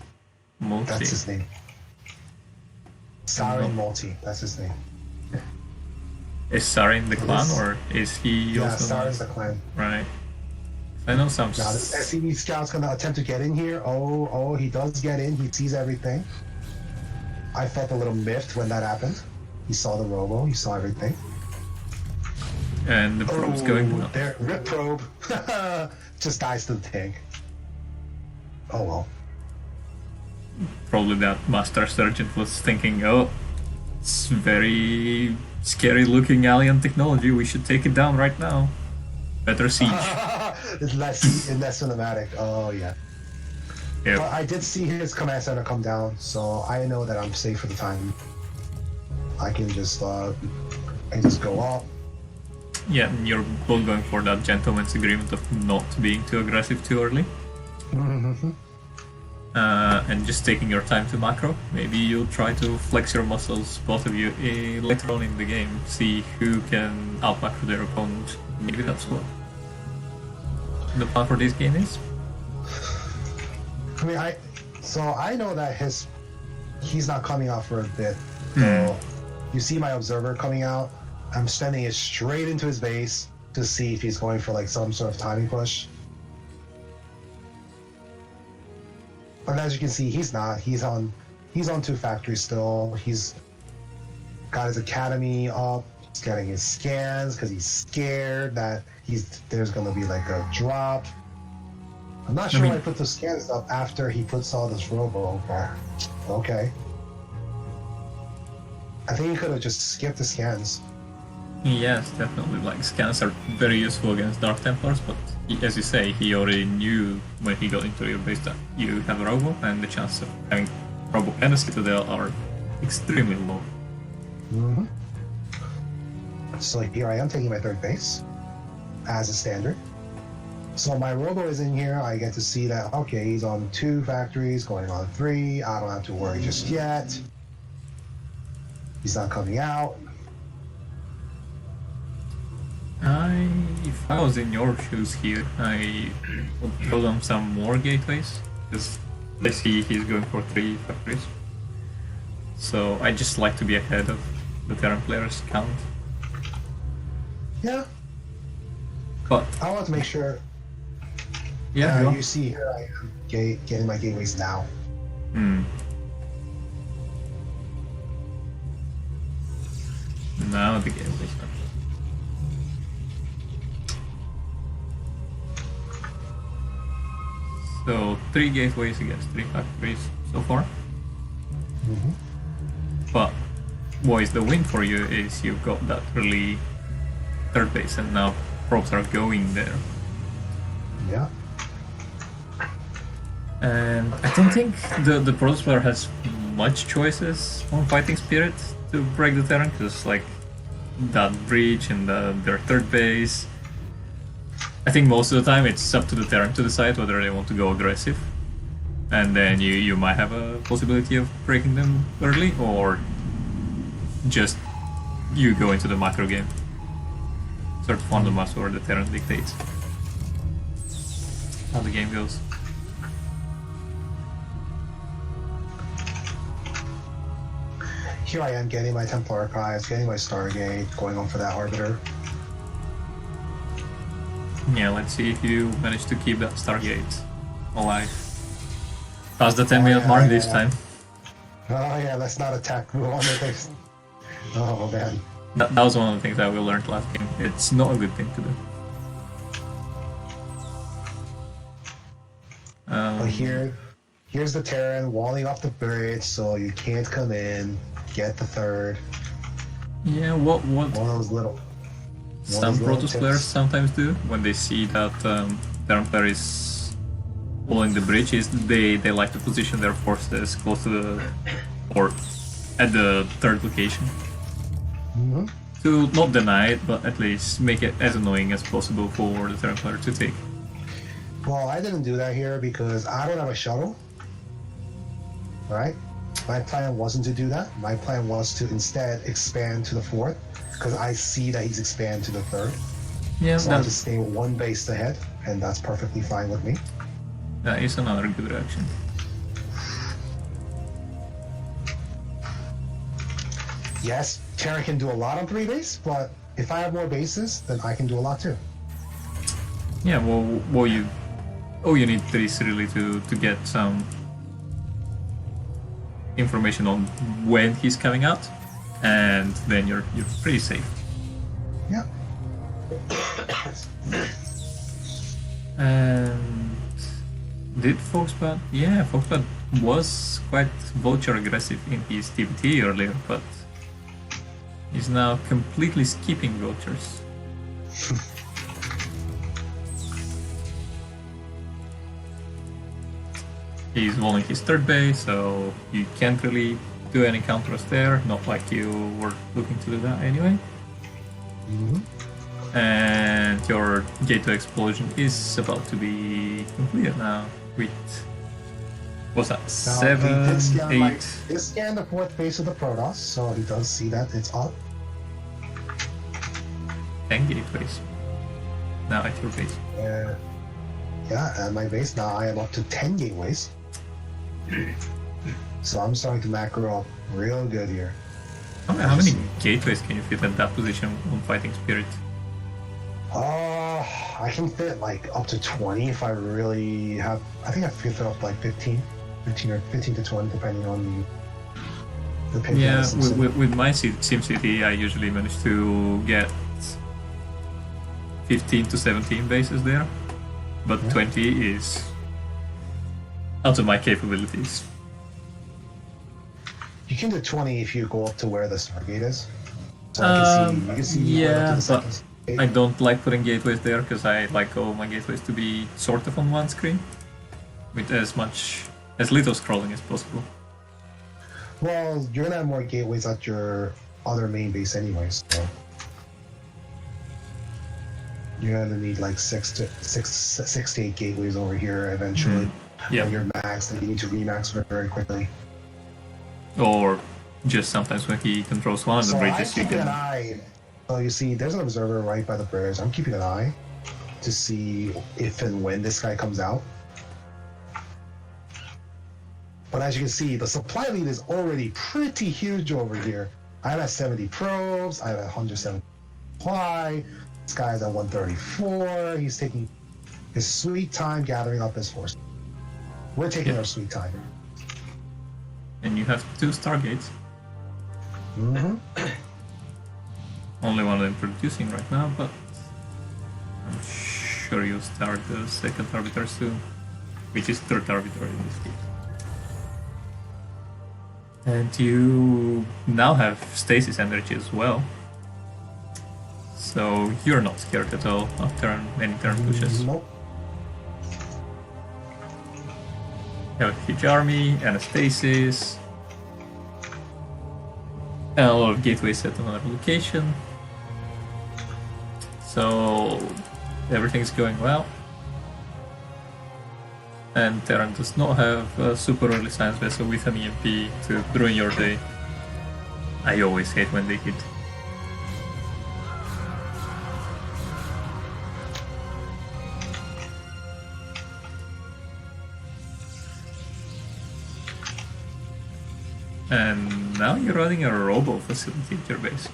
Multi. That's his name. Sarin Multi. That's his name. Is Sarin the clan, or is he also? Yeah, Sarin's the clan. Right. I know some. Now this SCV scout's gonna attempt to get in here. Oh, he does get in. He sees everything. I felt a little miffed when that happened. He saw the robo. He saw everything. And the probe's going well. There, rip probe. Just dies to the tank. Oh well. Probably that Master Sergeant was thinking, oh, it's very scary looking alien technology. We should take it down right now. Better siege. It's less cinematic. Oh yeah. Yep. But I did see his command center come down, so I know that I'm safe for the time. I can just go up. Yeah, you're both going for that gentleman's agreement of not being too aggressive too early. And just taking your time to macro. Maybe you'll try to flex your muscles, both of you, later on in the game. See who can out macro their opponent. Maybe that's what the plan for this game is. I mean, I know that he's not coming out for a bit. So you see my observer coming out. I'm sending it straight into his base to see if he's going for like some sort of timing push. But as you can see, he's not. He's on 2 factories still. He's got his academy up. He's getting his scans because he's scared that there's gonna be like a drop. I'm not sure why I put the scans up after he puts all this robo, but okay. I think he could have just skipped the scans. Yes, definitely. Like, scans are very useful against Dark Templars, but as you say, he already knew when he got into your base that you have a Robo, and the chance of having Robo and a Citadel are extremely low. So here I am taking my 3rd base as a standard. So my Robo is in here. I get to see that, okay, he's on 2 factories, going on 3. I don't have to worry just yet. He's not coming out. if I was in your shoes here, I would throw them some more gateways, because I see he's going for 3 factories. So I just like to be ahead of the Terran players' count. Yeah. But I want to make sure. yeah, You see here I am getting my gateways now. Now the gateways are. So 3 gateways against 3 factories so far. But what is the win for you is you've got that early third base and now probes are going there. Yeah. And I don't think the Protoss player has much choices on fighting spirit to break the Terran, because like that breach and their third base. I think most of the time it's up to the Terran to decide whether they want to go aggressive. And then you might have a possibility of breaking them early, or just you go into the macro game. Sort of on the mass where the Terran dictates how the game goes. Here I am getting my Templar Archives, getting my Stargate, going on for that Arbiter. Yeah, let's see if you manage to keep that Stargate alive. Past the 10-minute mark this time. Oh yeah, let's not attack on the base. Oh man. That was one of the things that we learned last game. It's not a good thing to do. But here's the Terran walling off the bridge, so you can't come in. Get the third. Yeah, what One of those little. some Protoss players sometimes do when they see that Terran player is following the bridge is they like to position their forces close to the or at the third location. To not deny it, but at least make it as annoying as possible for the Terran player to take. Well, I didn't do that here because I don't have a shuttle. Right? My plan wasn't to do that. My plan was to instead expand to the fourth, because I see that he's expanded to the third. Yeah, So I'll just stay one base ahead, and that's perfectly fine with me. that is another good reaction. Yes, Terran can do a lot on 3 base, but if I have more bases, then I can do a lot too. Yeah, well you need 3 really to get some information on when he's coming out, and then you're pretty safe. Yeah. And did Foxbat? Yeah, Foxbat was quite vulture aggressive in his TBT earlier, but he's now completely skipping vultures. He's walling his third base, so you can't really do any counters there, not like you were looking to do that anyway. And your gateway explosion is about to be completed now with, what's that, 7, 8? He scanned the fourth base of the Protoss, so he does see that it's up. 10 gateways now at your base. Yeah, at my base now I am up to 10 gateways. So I'm starting to macro up real good here. How many gateways can you fit at that position on Fighting Spirit? I can fit like up to 20 if I really have. I think I can fit up like 15 to 20 depending on the pin. Yeah, with my SimCity I usually manage to get 15 to 17 bases there, but 20 is out of my capabilities. You can do 20 if you go up to where the Stargate is. So you can see yeah, but I don't like putting gateways there because I like all my gateways to be sort of on one screen with as little scrolling as possible. Well, you're gonna have more gateways at your other main base anyways, so you're gonna need like 6 to 8 gateways over here eventually. Yeah. When you're maxed, and you need to remax very quickly. Or just sometimes when he controls one of the bridges, I'm you keeping can. an eye. So you see, there's an observer right by the bridge. I'm keeping an eye to see if and when this guy comes out. But as you can see, the supply lead is already pretty huge over here. I'm at 70 probes. I'm at 170 supply. This guy's at 134. He's taking his sweet time gathering up his force. We're taking our sweet time. And you have 2 Stargates. Mm-hmm. Only one of them producing right now, but I'm sure you'll start the 2nd Arbiter soon, which is 3rd Arbiter in this case. And you now have stasis energy as well, so you're not scared at all after any turn pushes. Nope. You have a huge army and a stasis, and a lot of gateways set on another location. So everything's going well. And Terran does not have a super early science vessel with an EMP to ruin your day. I always hate when they hit. And now you're running a robo facility at your base.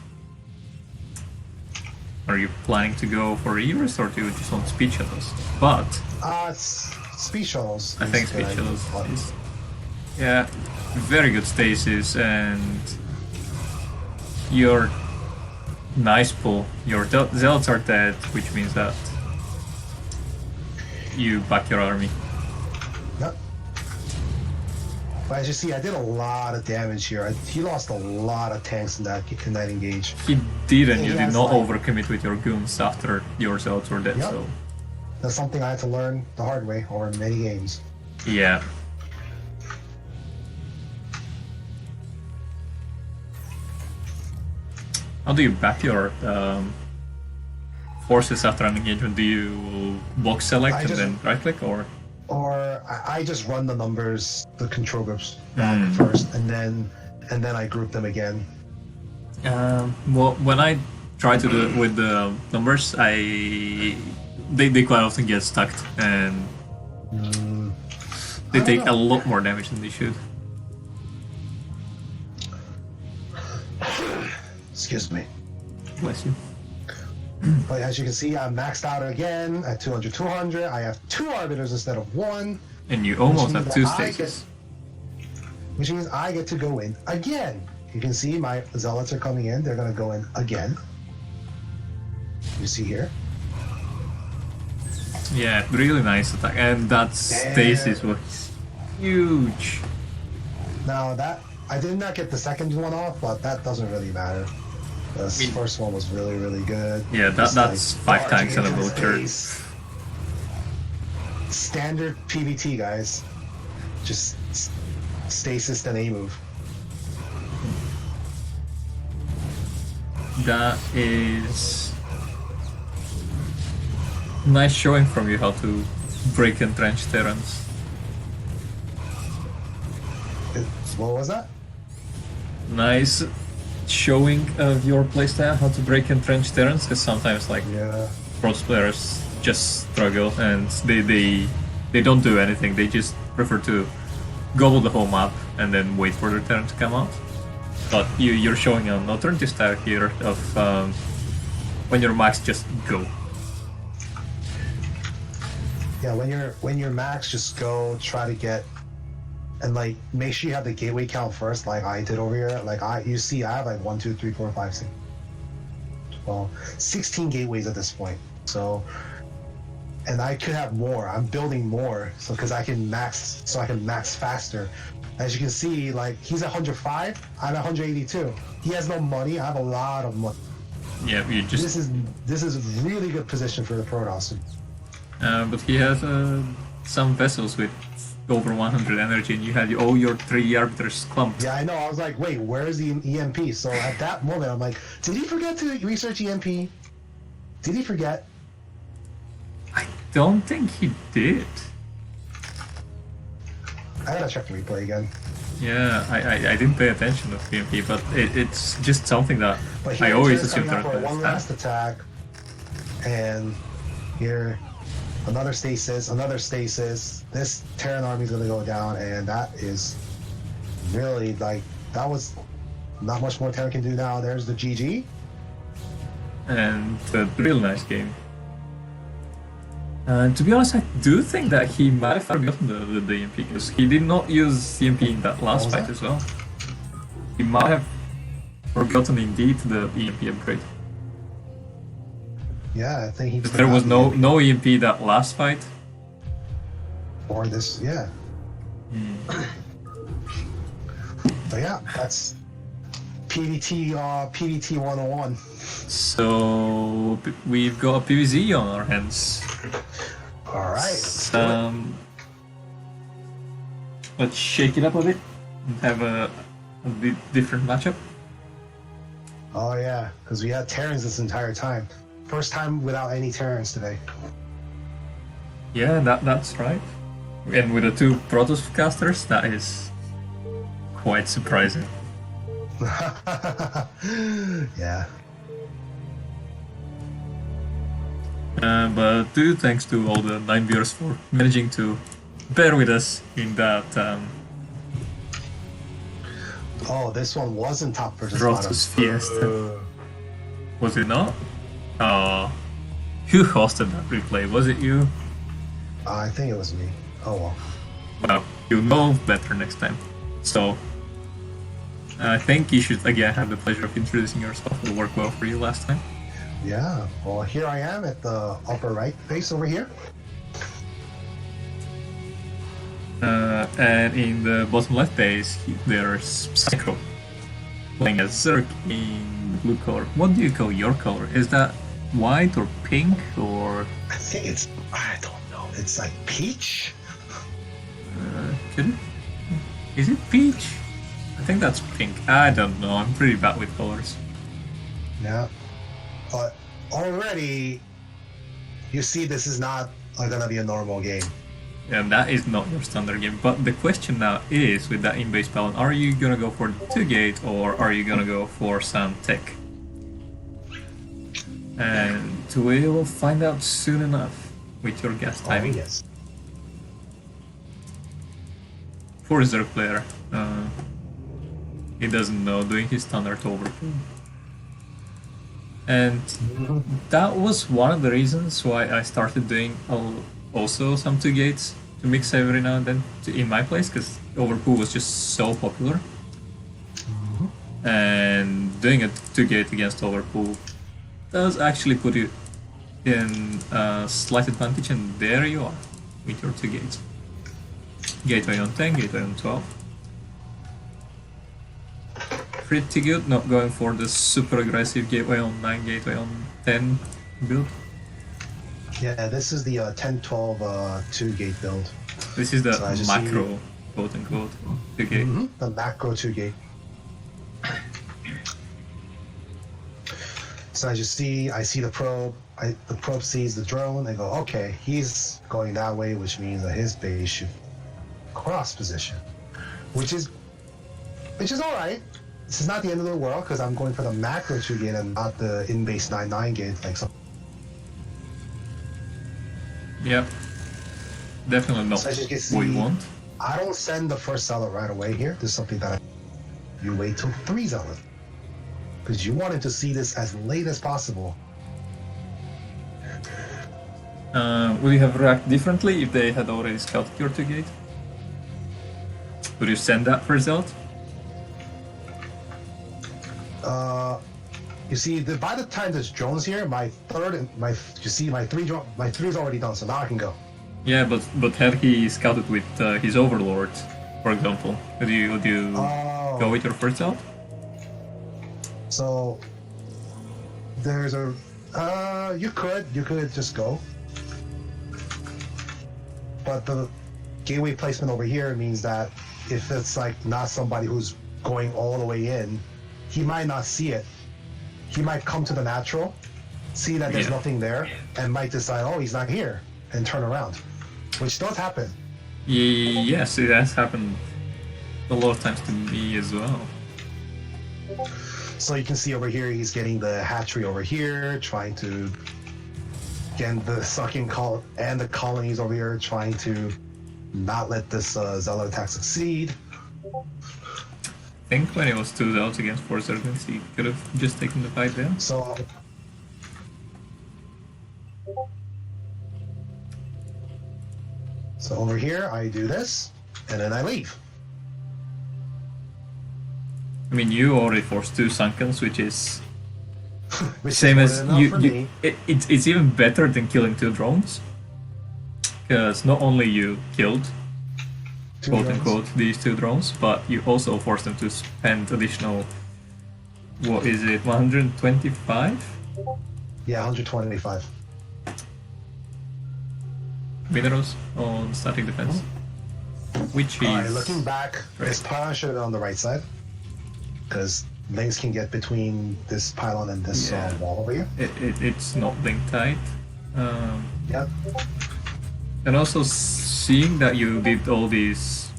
Are you planning to go for Everest or do you just want speed shuttles? But Speed shuttles. I think speed shuttles is, yeah, very good stasis, and your nice pull. Your zealots are dead, which means that you back your army. Yep. But as you see, I did a lot of damage here. He lost a lot of tanks in that engage. He did, and He you did has, not like, overcommit with your goons after your zealots were dead. Yep. So That's something I had to learn the hard way over many games. yeah. How do you back your forces after an engagement? Do you box select and then right click, or? Or I just run the numbers, the control groups back first, and then I group them again. Well, when I try to do it with the numbers, they quite often get stuck, and they take a lot more damage than they should. Excuse me. Bless you. But as you can see, I'm maxed out again at 200, 200. I have 2 arbiters instead of 1. And you almost Which have means 2 that stasis. Which means I get to go in again. You can see my zealots are coming in. They're going to go in again. You see here? Yeah, really nice attack. And that stasis was huge. Now that I did not get the second one off, but that doesn't really matter. The first one was really, really good. Yeah, that's 5 tanks and a vulture. Standard PvT, guys. Just stasis then A move. That is nice showing from you how to break entrenched Terrans. What was that? Nice showing of your playstyle, how to break entrenched Terrans, because sometimes like pro players just struggle and they don't do anything. They just prefer to gobble the whole map and then wait for their turn to come out. But you're showing an alternative style here of when you're max, just go. Yeah, when you're max, just go try to get, and like make sure you have the gateway count first, like I did over here. Like you see, I have like 1, 2, 3, 4, 5, 6, 12, 16 gateways at this point. So, and I could have more. I'm building more, so because I can max faster. As you can see, like he's at 105, I'm at 182. He has no money. I have a lot of money. Yeah, you just. This is a really good position for the Protoss. But he has some vessels with over 100 energy, and you had all your 3 arbiters clumped. Yeah, I know. I was like, wait, where's the EMP? So at that moment, I'm like, did he forget to research EMP? Did he forget? I don't think he did. I gotta check the replay again. Yeah, I didn't pay attention to PMP, but it's just something that But I here always Terran's assume coming out they're for one gonna last attack, and here another stasis. This Terran army is gonna go down, and that is really like that was not much more Terran can do now. There's the GG. and a real nice game. And to be honest, I do think that he might have forgotten the EMP because he did not use EMP in that last fight as well. He might have forgotten indeed the EMP upgrade. Yeah, I think he. There was no EMP that last fight. Or this, yeah. But yeah, that's PvT 101. So we've got a PvZ on our hands. All right. Let's shake it up a bit and have a bit different matchup. Oh yeah, because we had Terrans this entire time. First time without any Terrans today. Yeah, that's right. And with the two Protoss casters, that is quite surprising. Yeah. But thanks to all the 9 viewers for managing to bear with us in that Oh, this one wasn't top versus Protoss bottom. Fiesta. Was it not? Who hosted that replay? Was it you? I think it was me. Oh well. Well, you'll know better next time. So, I think you should again have the pleasure of introducing yourself. It'll work well for you last time. Yeah. Well, here I am at the upper right face over here. And in the bottom left base, there's Psycho playing as Zerg in blue color. What do you call your color? Is that white or pink or? I think it's. I don't know. It's like peach. Could it? Is it peach? I think that's pink. I don't know. I'm pretty bad with colors. Yeah. But already, you see, this is not gonna be a normal game. And that is not your standard game. But the question now is, with that in-base balance, are you gonna go for the 2-gate or are you gonna go for some tech? And we will find out soon enough with your gas timing. Oh, yes. For a Zerg player, he doesn't know, doing his standard overkill. And that was one of the reasons why I started doing also some 2-gates to mix every now and then in my place, because Overpool was just so popular. And doing a 2-gate against Overpool does actually put you in a slight advantage, and there you are with your 2 gates. Gateway on 10, gateway on 12. Pretty good, not going for the super aggressive gateway on 9, gateway on 10 build. Yeah, this is the 10-12 2-gate build. This is the macro, quote unquote, 2-gate. The macro 2-gate. So as you see, I see the probe. The probe sees the drone. I go, okay, he's going that way, which means that his base should cross position, which is all right. This is not the end of the world because I'm going for the macro 2-gate and not the in-base 9-9 gate like some. Yep. Definitely not So as you can see, what you want. I don't send the first zealot right away here. This is something that you wait till 3 zealots. Because you wanted to see this as late as possible. Would you have reacted differently if they had already scouted your 2-gate? Would you send that result? You see, by the time there's drones here, my 3 is already done, so now I can go. Yeah, but had he scouted with his overlord, for example, would you go with your first out? So there's a you could just go, but the gateway placement over here means that if it's like not somebody who's going all the way in, he might not see it. He might come to the natural, see that there's nothing there, and might decide, oh, he's not here, and turn around, which does happen. Yes, it has happened a lot of times to me as well. So you can see over here, he's getting the hatchery over here, trying to get the sucking and the colonies over here, trying to not let this zealot attack succeed. I think when it was 2 zealots against 4 servants, he could have just taken the fight there. So over here, I do this, and then I leave. I mean, you already forced 2 Sunkens, which is Which same is as more than enough for you. me. It's even better than killing 2 drones, because not only you killed, Two quote drones. unquote, these 2 drones, but you also forced them to spend additional, what is it, 125 Yeah, 125. minerals on static defense, which is Alright, looking back, great. this pylon should have been on the right side, because lanes can get between this pylon and this Yeah. wall over here. It's not linked tight. Yep. And also seeing that you did all these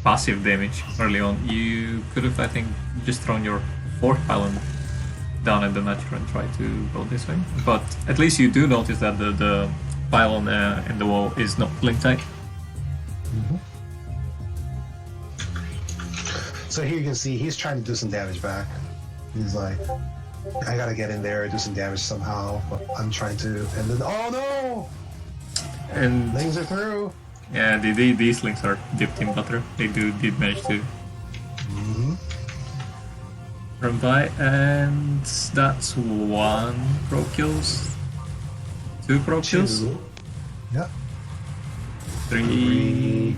passive damage early on, you could have, I think, just thrown your 4th pylon down at the natural and tried to go this way. But at least you do notice that the pylon in the wall is not link tight. So here you can see he's trying to do some damage back. He's like, I gotta get in there, do some damage somehow. But I'm trying to, and then, oh no! And Lanes are through. yeah, these links are dipped in butter. They did manage to run by, and that's 1 pro kills, 2 pro kills, Two. Yep. 3.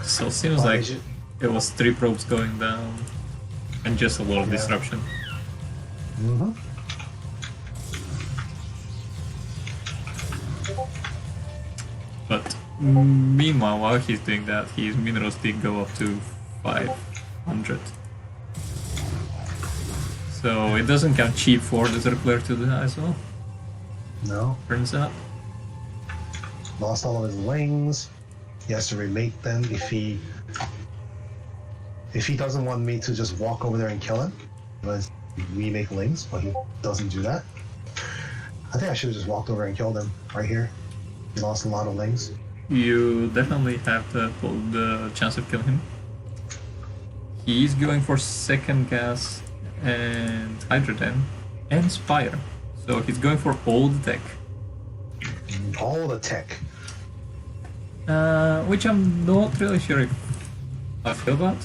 So it seems Why like did you- it was 3 probes going down, and just a lot of Yeah. disruption. But meanwhile, while he's doing that, his minerals did go up to 500. So it doesn't count cheap for the circular to do that as well, No. turns out. Lost all of his wings. He has to remake them if he doesn't want me to just walk over there and kill him. Let's remake lings, but he doesn't do that. I think I should have just walked over and killed him right here. He lost a lot of lings. You definitely have the chance of killing him. He's going for second gas and hydrogen and spire. So he's going for all the tech. All the tech. Which I'm not really sure if I feel about.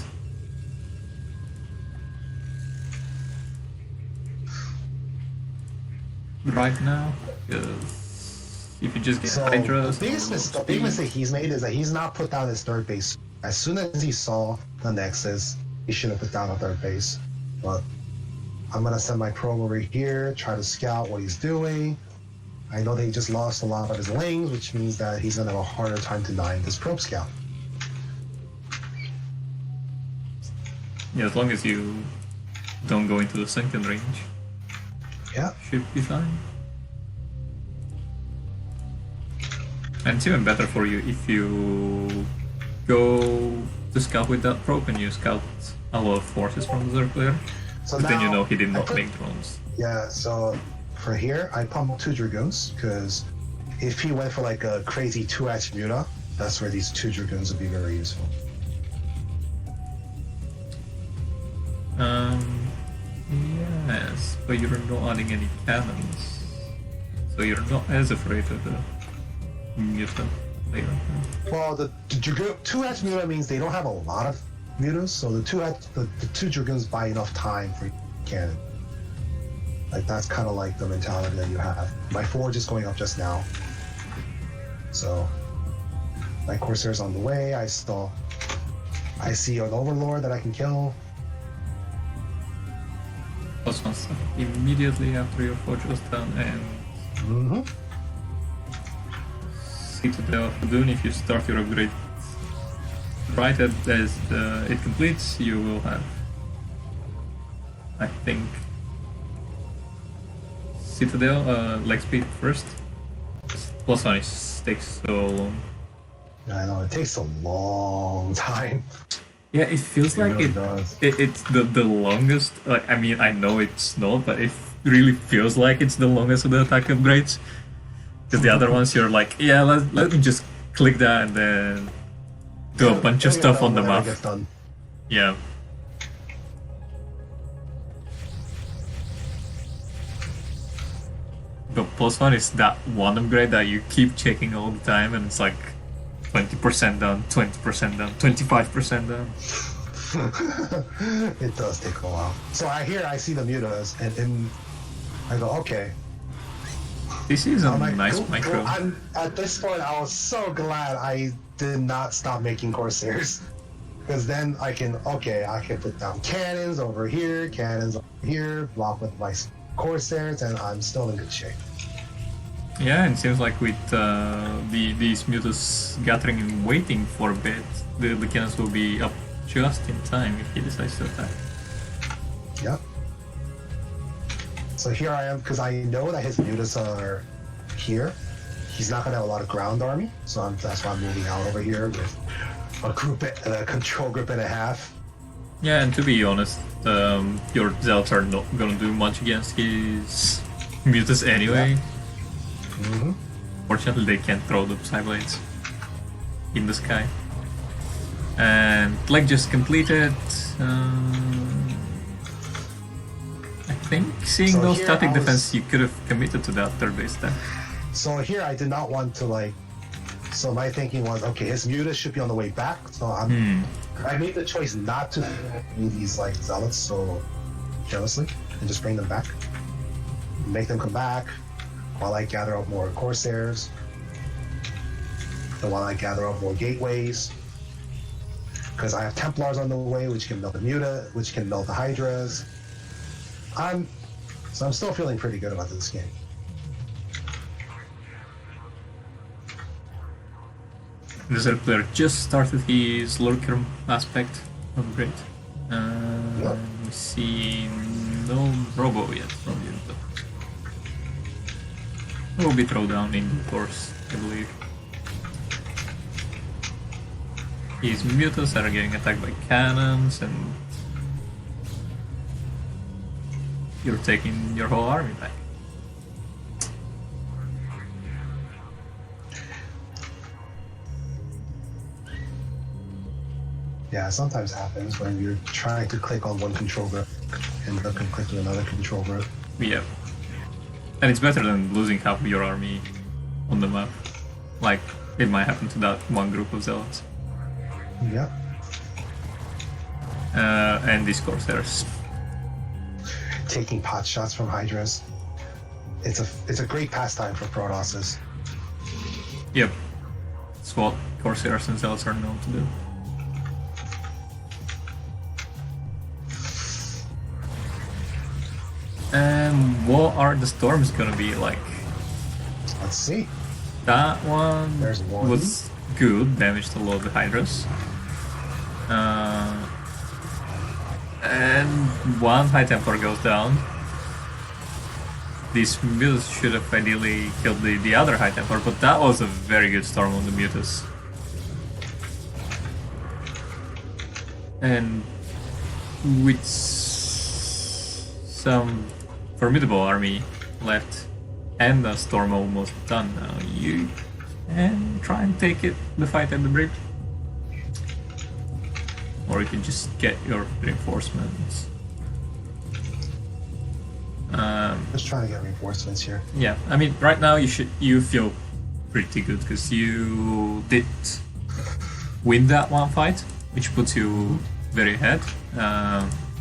Right now, because if you just get So Hydras, the big mistake he's made is that he's not put down his third base. As soon as he saw the Nexus, he should have put down a third base. But I'm gonna send my probe over here, try to scout what he's doing. I know that he just lost a lot of his lings, which means that he's gonna have a harder time denying this probe scout. yeah, as long as you don't go into the second range, Yeah. should be fine. And it's even better for you if you go to scout with that probe and you scout a lot of forces from the circular. So But then you now know he did I not put- make drones. Yeah, so for here, I pumped 2 Dragoons, because if he went for like a crazy 2H Muta, that's where these 2 Dragoons would be very useful. Yes, but you're not adding any cannons, so you're not as afraid of the mutant later. Well, the 2H Muta means they don't have a lot of Mutas, so the 2 Dragoons buy enough time for cannon. Like, that's kind of like the mentality that you have. My Forge is going up just now. So, my Corsair's on the way. I see an Overlord that I can kill. Plus one stuff immediately after your forge was done, and Mm-hmm. Citadel of Dune, if you start your upgrade right as it completes, you will have, I think, Citadel, leg speed first, Plus one takes so long. I know, it takes a long time. Yeah, it feels like really does. it's the longest. Like, I mean, I know it's not, but it really feels like it's the longest of the attack upgrades. Because the other ones, you're like, yeah, let me just click that and then do a bunch of stuff on the map. Yeah. But plus one is that one upgrade that you keep checking all the time, and it's like 20% done, 20% done, 25% done. It does take a while. So I see the mutas, and I go, okay. This is a nice micro. At this point, I was so glad I did not stop making Corsairs. Because then I can put down cannons over here, block with my Corsairs, and I'm still in good shape. Yeah, and it seems like with these mutas gathering and waiting for a bit, the cannons will be up just in time if he decides to attack. Yep. So here I am, because I know that his mutas are here. He's not going to have a lot of ground army, so that's why I'm moving out over here with a control group and a half. Yeah, and to be honest, your zealots are not gonna do much against his mutas anyway. Yeah. Fortunately, they can't throw the Psyblades in the sky. And like just completed. I think seeing those static defense, you could have committed to that third base then. So here I did not want to So my thinking was, okay, his mutas should be on the way back. So I made the choice not to do these zealots so carelessly and just bring them back, make them come back while I gather up more Corsairs, and while I gather up more gateways, because I have Templars on the way, which can melt the muta, which can melt the Hydras. I'm still feeling pretty good about this game. The Zerg player just started his lurker aspect upgrade. Yep. We see no robo yet from you, but it will be thrown down in due course, I believe. His mutas are getting attacked by cannons, and you're taking your whole army back. Yeah, sometimes happens when you're trying to click on one control group and then can click to another control group. Yeah. And it's better than losing half of your army on the map. Like, it might happen to that one group of zealots. Yeah. And these Corsairs. Taking pot shots from Hydras. It's a great pastime for Protosses. Yep. It's what Corsairs and zealots are known to do. And what are the storms gonna be like? Let's see. That one, There's one. Was good, damaged a lot of the Hydras. And one High Templar goes down. These mutas should have ideally killed the other High Templar, but that was a very good storm on the mutas. And with some formidable army left and a storm almost done now, you can try and take the fight at the bridge. Or you can just get your reinforcements. Just trying to get reinforcements here. Yeah, I mean, right now you feel pretty good because you did win that one fight, which puts you very ahead.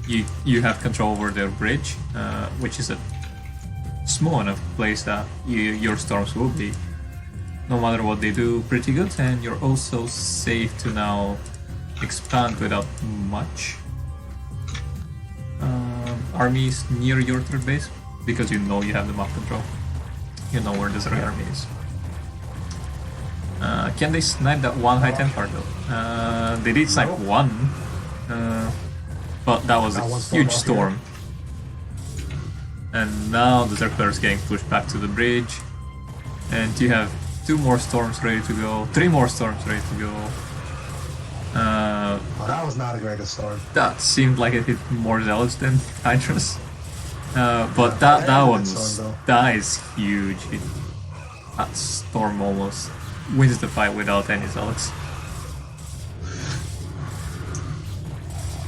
You have control over their bridge, which is a small enough place that your storms will be, no matter what they do, pretty good, and you're also safe to now expand without much armies near your third base, because you know you have the map control. You know where the Zerg army is. Can they snipe that one High Templar though? They did snipe one, but that was a huge storm. And now the Zerg player is getting pushed back to the bridge, and you have 2 more storms ready to go, 3 more storms ready to go. Oh, that was not a great storm. That seemed like it hit more zealots than Hydras. But that one was, that is huge. That storm almost wins the fight without any zealots.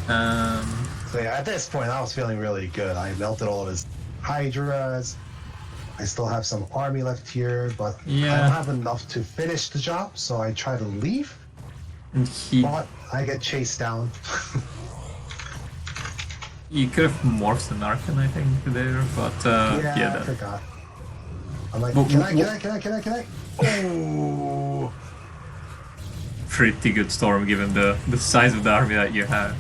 So yeah, at this point I was feeling really good. I melted all of his Hydras. I still have some army left here, but yeah. I don't have enough to finish the job, so I try to leave. But I get chased down. You could have morphed an Archon, I think, there, but yeah, I forgot. I'm like, can I? Oh! Pretty good storm given the size of the army that you had.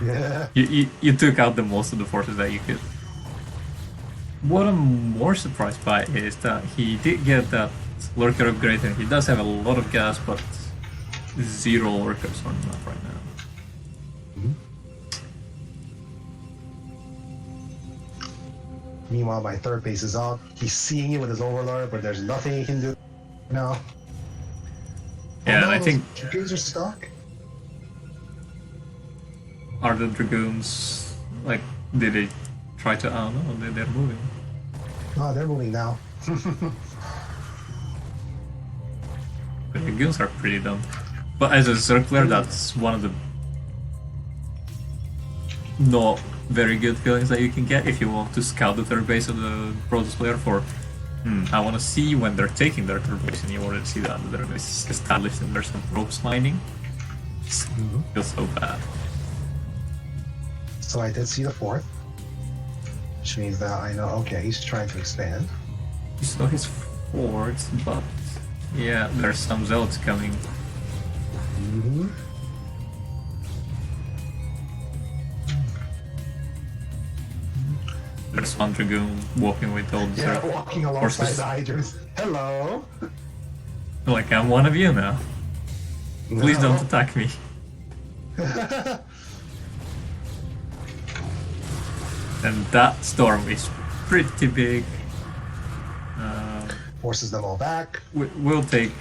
Yeah. You took out the most of the forces that you could. What I'm more surprised by is that he did get that lurker upgrade and he does have a lot of gas, but 0 lurkers on the map right now. Meanwhile, my third base is up. He's seeing it with his overlord, but there's nothing he can do now. Yeah, and no, I think dragoons are stuck. Are the dragoons like? Did they try to? Oh no, they're moving. Oh, they're moving now. The dragoons are pretty dumb. But as a circler, that's one of the not very good feelings that you can get if you want to scout the third base of the Protoss player for I want to see when they're taking their third base and you already see that the third base is established and there's some ropes mining. It feels so bad. So I did see the fourth, which means that I know, okay, he's trying to expand. You saw his forts, but yeah, there's some zealots coming. There's one dragoon walking with all the walking alongside the Hydras. Hello. Like, I'm one of you now. Please don't attack me. And that storm is pretty big. Forces them all back. We'll take...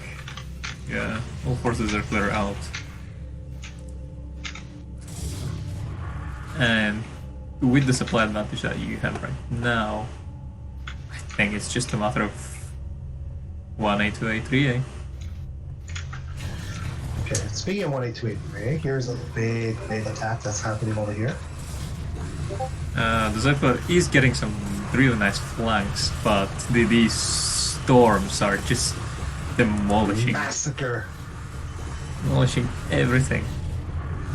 Yeah, all forces are clear out. And with the supply advantage that you have right now, I think it's just a matter of 1A to A3A. Okay, speaking of 1A to A3A, here's a big attack that's happening over here. The Zephyr is getting some really nice flanks, but these storms are just demolishing. Massacre. Demolishing everything.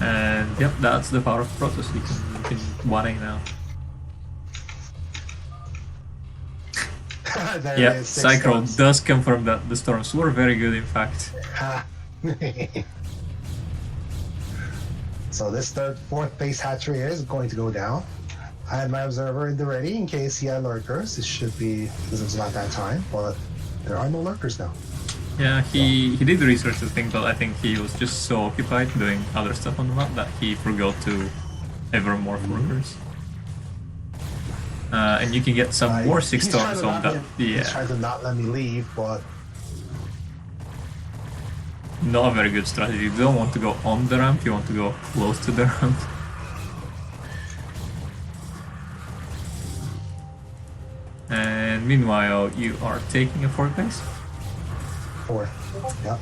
And yep, that's the power of Protoss. You can 1A now. Yep, Cycro does confirm that the storms were very good, in fact. So this fourth base hatchery is going to go down. I had my observer in the ready in case he had lurkers. It should be, because it's not that time, but there are no lurkers now. Yeah, he did research the thing, but I think he was just so occupied doing other stuff on the map that he forgot to ever morph lurkers. And you can get some more 6 storms on that. He's trying to not let me leave, but not a very good strategy. You don't want to go on the ramp, you want to go close to the ramp. And meanwhile, you are taking a 4th base? 4th, yep.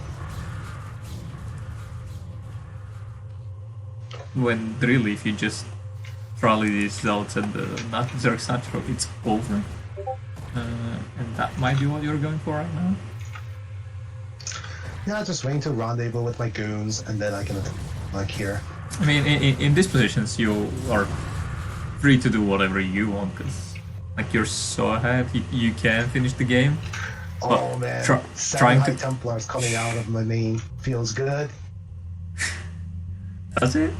When really, if you just trolley these zealots at the Zerg Satchel, it's over. And that might be what you're going for right now. Yeah, just waiting to rendezvous with my goons, and then I can, like, here. I mean, in these positions, you are free to do whatever you want, because, like, you're so ahead, you can finish the game. Oh man, trying High to Templars coming out of my main feels good. Does it?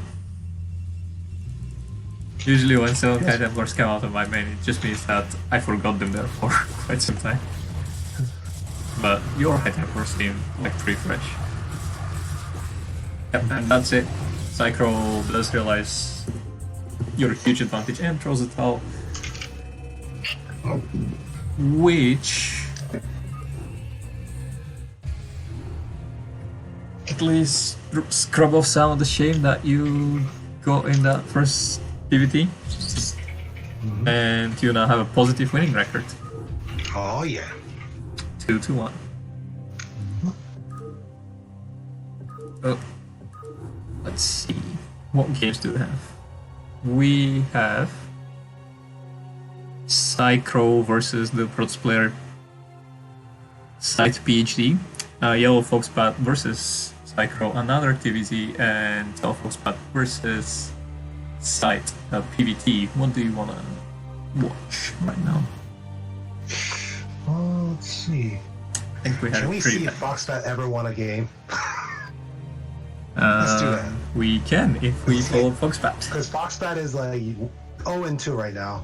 Usually when 7 High Templars come out of my main, it just means that I forgot them there for quite some time. But your High Templars seem like pretty fresh. Yep, and that's it. Cycro does realize your huge advantage and throws it out. Which least scrub off some of the shame that you got in that first PVT. And you now have a positive winning record. Oh yeah. 2-1. Oh, let's see. What games do we have? We have Psychro versus the Protoss player Site PhD, Yellow Foxbat versus Psychro, another TVZ, and Yellow Foxbat versus Site PVT. What do you want to watch right now? Let's see. I think we have. Can we see if Foxbat ever won a game? Let's do that. We can if we follow Foxbat. Because Foxbat is like 0-2 right now.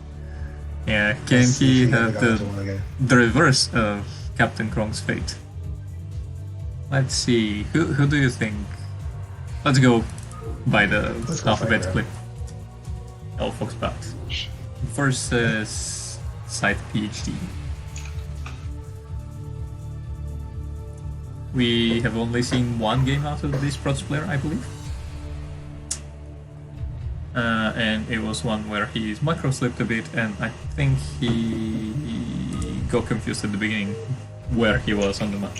Yeah, can he have the reverse of Captain Krong's fate? Let's see. Who do you think? Let's go by the alphabetically. L Foxbat versus Site PhD. We have only seen one game out of this Protoss player, I believe. And it was one where he micro slipped a bit, and I think he got confused at the beginning where he was on the map.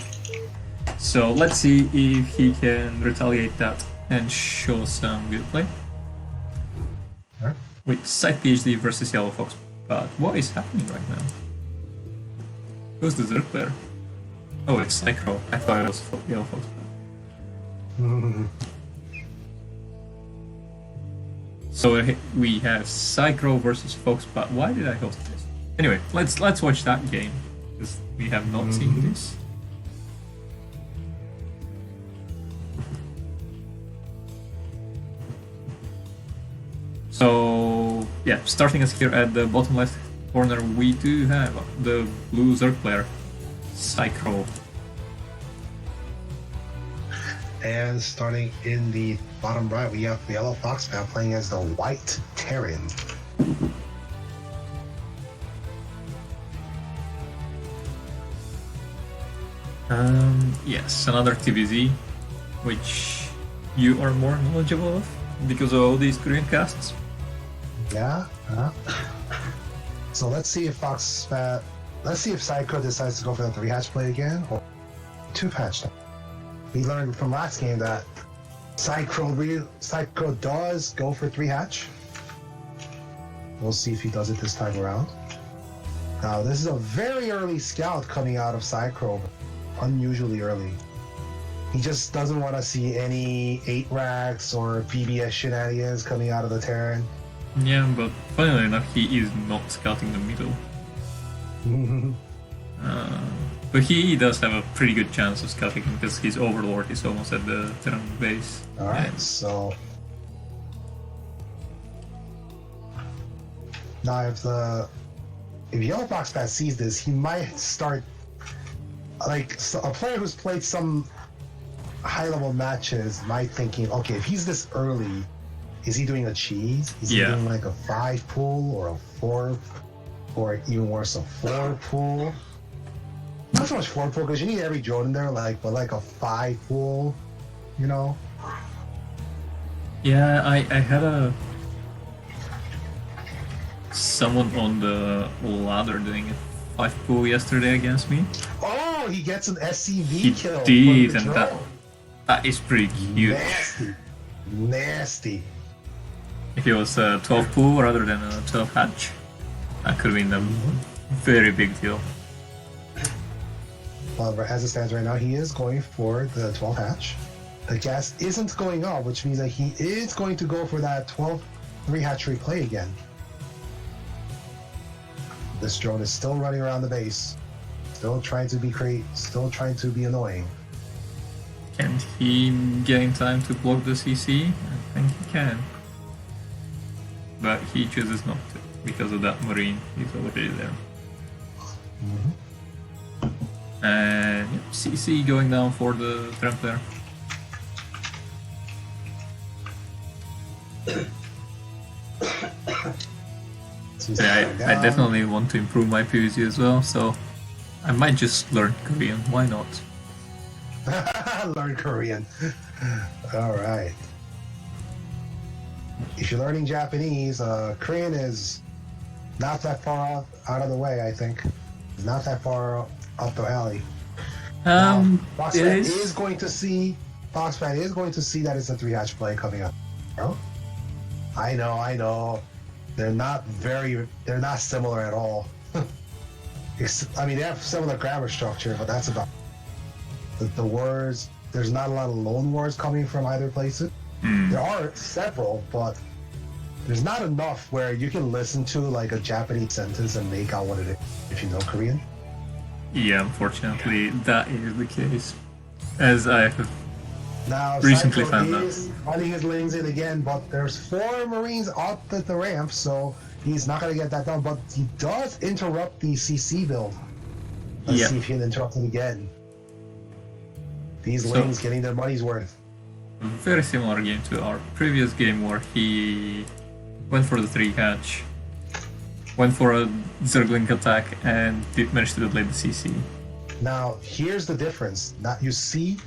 So let's see if he can retaliate that and show some good play. Right. With Site PhD versus Yellow Fox. But what is happening right now? Who's the Zerg player? Oh, it's Psychro. I thought it was Yellow Fox. So we have Psychro versus Fox, but why did I host this? Anyway, let's watch that game, because we have not seen this. So yeah, starting us here at the bottom left corner, we do have the blue Zerg player, Psychro. And starting in the bottom right, we have the Yellow Foxbat playing as the White Terran. Yes, another TVZ, which you are more knowledgeable of because of all these Korean casts. Yeah. So let's see if Psycho decides to go for the 3-hatch play again or 2-hatch. We learned from last game that Psycho does go for 3-hatch. We'll see if he does it this time around. Now this is a very early scout coming out of Psycho, unusually early. He just doesn't want to see any 8 racks or PBS shenanigans coming out of the Terran. Yeah, but funnily enough, he is not scouting the middle. But he does have a pretty good chance of scouting because his Overlord is almost at the Terran base. Alright, so now if Yellow Foxbat sees this, he might start like a player who's played some high-level matches might thinking, okay, if he's this early, is he doing a cheese? Is he doing like a 5 pool or a 4, or even worse, a 4 pool? Not so much 4 pool because you need every drone in there, but like a 5 pool, you know? Yeah, I had someone on the ladder doing a 5 pool yesterday against me. Oh, he gets an SCV kill. He did, and that is pretty cute. Nasty. If it was a 12 pool rather than a 12 hatch, that could have been a very big deal. However, as it stands right now, he is going for the 12 hatch. The gas isn't going up, which means that he is going to go for that 12 3-hatchery play again. This drone is still running around the base, still trying to be still trying to be annoying. Can he get in time to block the CC? I think he can. But he chooses not to because of that Marine. He's already there. And CC going down for the Trampler. Yeah, I definitely want to improve my PvZ as well, so I might just learn Korean. Why not? Learn Korean. All right. If you're learning Japanese, Korean is not that far out of the way, I think. It's not that far up the alley. Foxbat is going to see that it's a 3-hatch play coming up. Oh, I know. They're not similar at all. I mean, they have similar grammar structure, but that's about the words. There's not a lot of loan words coming from either places. There are several, but there's not enough where you can listen to like a Japanese sentence and make out what it is if you know Korean. Yeah, unfortunately, that is the case. As I have now, recently Cyclone found out. is running his lanes in again, but there's 4 Marines up at the ramp, so he's not going to get that done. But he does interrupt the CC build. Let's see if he can interrupt him again. These lanes getting their money's worth. Very similar game to our previous game where he went for the 3-hatch, went for a Zergling attack, and did manage to delay the CC. Now, here's the difference. Now, you see,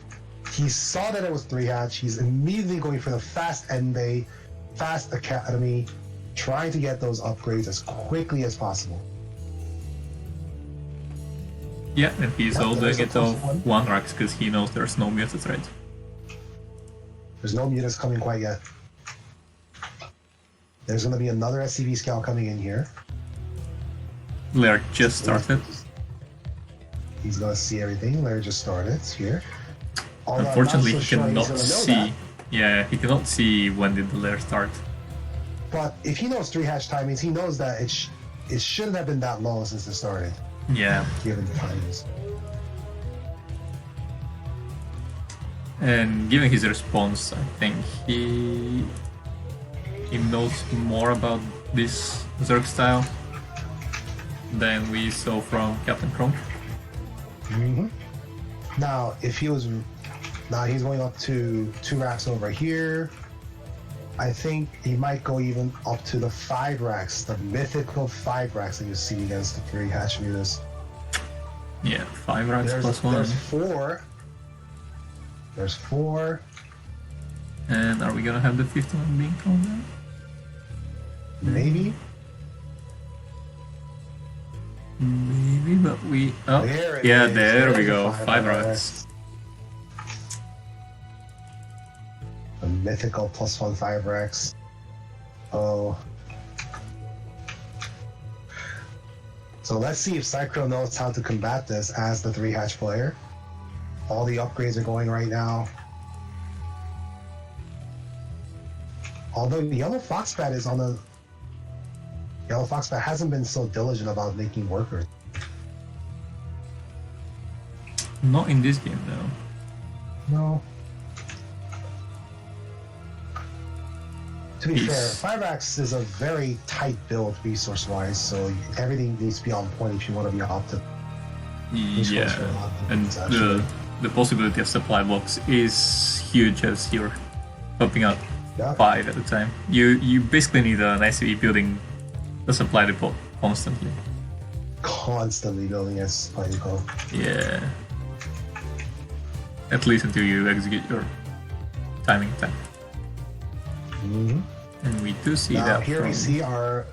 he saw that it was 3-hatch. He's immediately going for the fast end bay, fast academy, trying to get those upgrades as quickly as possible. Yeah, and he's all doing it off 1 racks because he knows there's no muted threat. There's no mutas coming quite yet. There's going to be another SCV scout coming in here. Lair just started. He's going to see everything. Lair just started here. Although Unfortunately, I'm not so he cannot sure see. that. Yeah, he cannot see when did the lair start. But if he knows 3-hatch timings, he knows that it shouldn't have been that long since it started. Yeah. Given the timings. And given his response, I think he knows more about this Zerg style than we saw from Captain Chrome. Now, if he was... Now he's going up to 2 racks over here. I think he might go even up to the 5 racks, the mythical 5 racks that you see against the 3-hatch mutas. Yeah, 5 racks plus 1. There's 4. There's 4. And are we gonna have the 5th one being called out? Maybe. Maybe, but we... Oh, There it yeah, is. there we There's go. the 5 racks. The mythical +1 5 racks. Oh. So let's see if Cycro knows how to combat this as the 3-hatch player. All the upgrades are going right now. Although Yellow Foxbat is on the... Yellow Foxbat hasn't been so diligent about making workers. Not in this game, though. No. To be fair, 5-racks is a very tight build resource-wise, so everything needs to be on point if you want to be optimal. Yeah, and the possibility of supply blocks is huge as you're popping up 5 at a time. You basically need an ICV building a supply depot constantly. Constantly building a supply depot. Yeah. At least until you execute your timing attack. And we do see now, that. Here we see our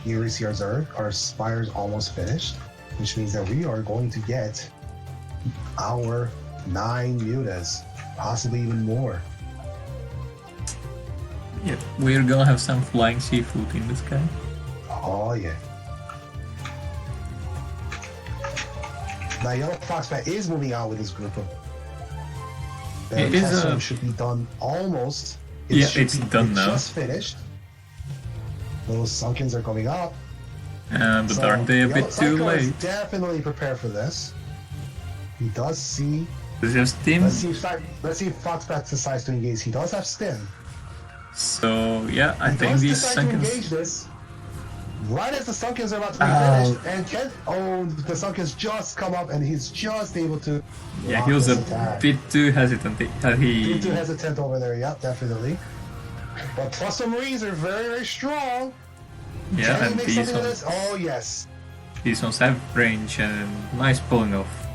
Zerg. Our Spire's almost finished, which means that we are going to get our 9 mutas, possibly even more. Yeah, we're gonna have some flying seafood in the sky. Oh yeah. Now Yellow Foxbat is moving out with this group of... It is should be done almost. It's done now. Just finished. Those Sunkens are coming up. But aren't they a bit too late? Definitely prepare for this. He does see... Does he have Steam? Let's see if Foxbat decides to engage. He does have Stim. So yeah, I think does these decide to engage Sunkens... this. Right as the Sunkens are about to be finished, and Kent, the Sunkens just come up, and he's just able to. Yeah, he was a bit too hesitant. Bit too hesitant over there. Yep, definitely. But plus some Marines are very, very strong. Yeah, Can and he make something of this? Oh yes. These ones have range and nice pulling off.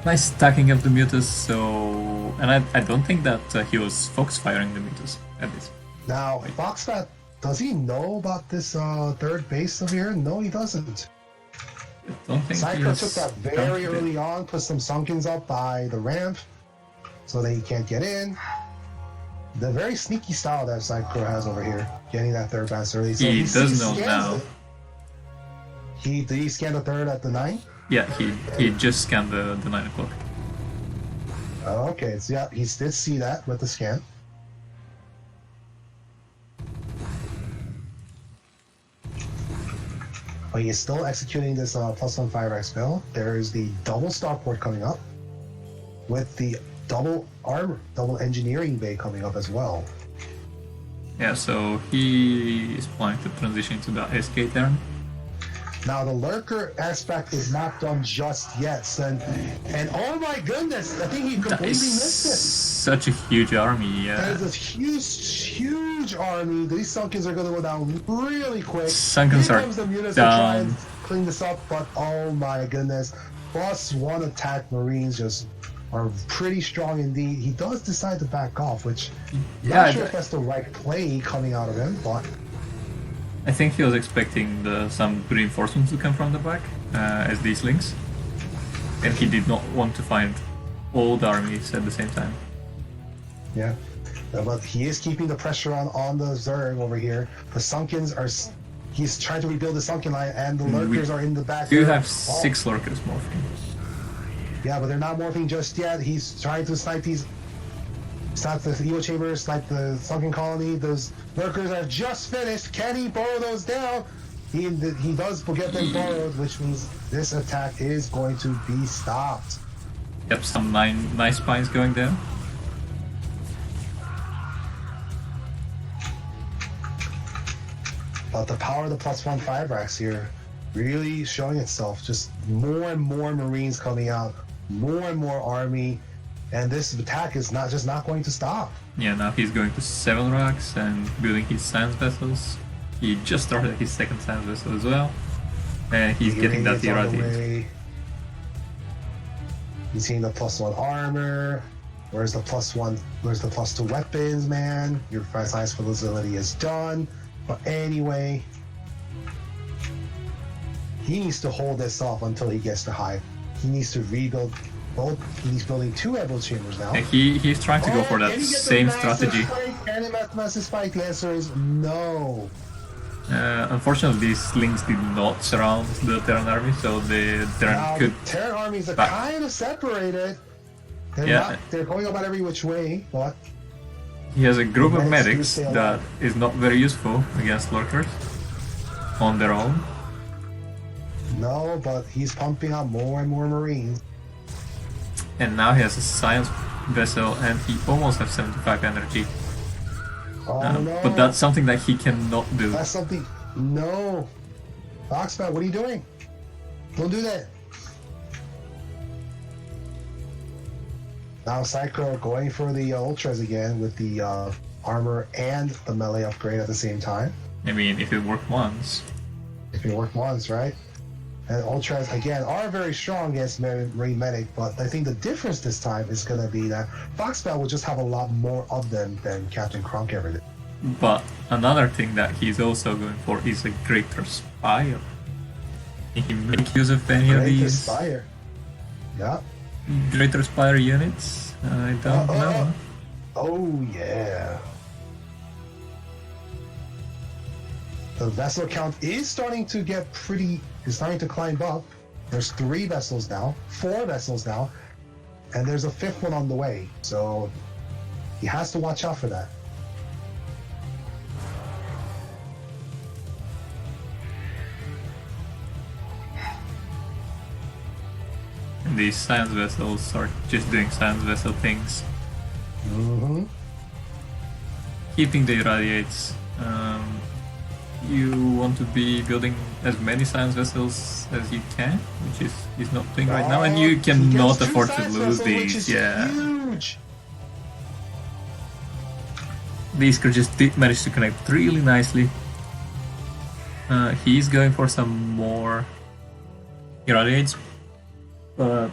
Nice stacking of the mutas, so... And I don't think that he was focus firing the mutas, at least. Now, Foxfat, does he know about this third base over here? No, he doesn't. I don't think Psycho took that very early on, put some Sunkens up by the ramp, so that he can't get in. The very sneaky style that Psycho has over here, getting that third base early. So he does know now. Did he scan the third at the 9? Yeah, he just scanned the 9 o'clock. Okay, so yeah, he did see that with the scan. But he is still executing this +1 5x build. There is the double starport coming up, with the double engineering bay coming up as well. Yeah, so he is planning to transition to the SK turn. Now the lurker aspect is not done just yet, and oh my goodness, I think he completely missed it. Such a huge army, yeah. There's this huge army. These Sunkens are going to go down really quick. Sunkens Here are comes the units down. to try and clean this up, but oh my goodness, +1 attack Marines just are pretty strong indeed. He does decide to back off, which not sure if that's the right play coming out of him, but I think he was expecting some reinforcements to come from the back as these links, and he did not want to find all the armies at the same time. Yeah, but he is keeping the pressure on the Zerg over here. The Sunkens are... He's trying to rebuild the Sunken line, and the Lurkers are in the back. You have 6 Lurkers morphing. Yeah, but they're not morphing just yet. He's trying to snipe these... Snipe the Evo Chambers, snipe the Sunken Colony. Those Lurkers are just finished. Can he borrow those down? He does get them borrowed, which means this attack is going to be stopped. Yep, some nice spines going down. But the power of the +1 5-racks here really showing itself. Just more and more Marines coming out, more and more army, and this attack is not going to stop. Yeah, now he's going to 7 racks and building his science vessels. He just started his second science vessel as well, and he's getting that irradiate. He's seeing the +1 armor. Where's the +1? Where's the +2 weapons, man? Your science facility is done. But anyway, he needs to hold this off until he gets to Hive. He needs to rebuild both. He's building 2 Evo Chambers now. And he's trying to go for that same strategy. Can he massive spike? The answer is no. Unfortunately, these links did not surround the Terran army, so the Terran could... The Terran armies are kind of separated. They're going about every which way, but... He has a group of medics that is not very useful against lurkers on their own. No, but he's pumping out more and more Marines. And now he has a science vessel and he almost has 75 energy. Oh no. But that's something that he cannot do. That's something... No. Foxbat, what are you doing? Don't do that. Now Psycho going for the Ultras again with the armor and the melee upgrade at the same time. I mean, if it worked once. If it worked once, right? And Ultras, again, are very strong against Marine Medic, but I think the difference this time is going to be that Foxbat will just have a lot more of them than Captain Kronk ever did. But another thing that he's also going for is a Greater Spire. Can he make use of any of these? Greater Spire. Yeah. Greater Spire units? I don't know. Oh yeah. The vessel count is starting to get pretty... Is starting to climb up. There's 3 vessels now, 4 vessels now, and there's a 5th one on the way. So he has to watch out for that. And these science vessels are just doing science vessel things. Mm-hmm. Keeping the irradiates. You want to be building as many science vessels as you can, which he's not doing right now, and you cannot afford to lose these. Yeah. Huge. These just did manage to connect really nicely. He's going for some more irradiates, but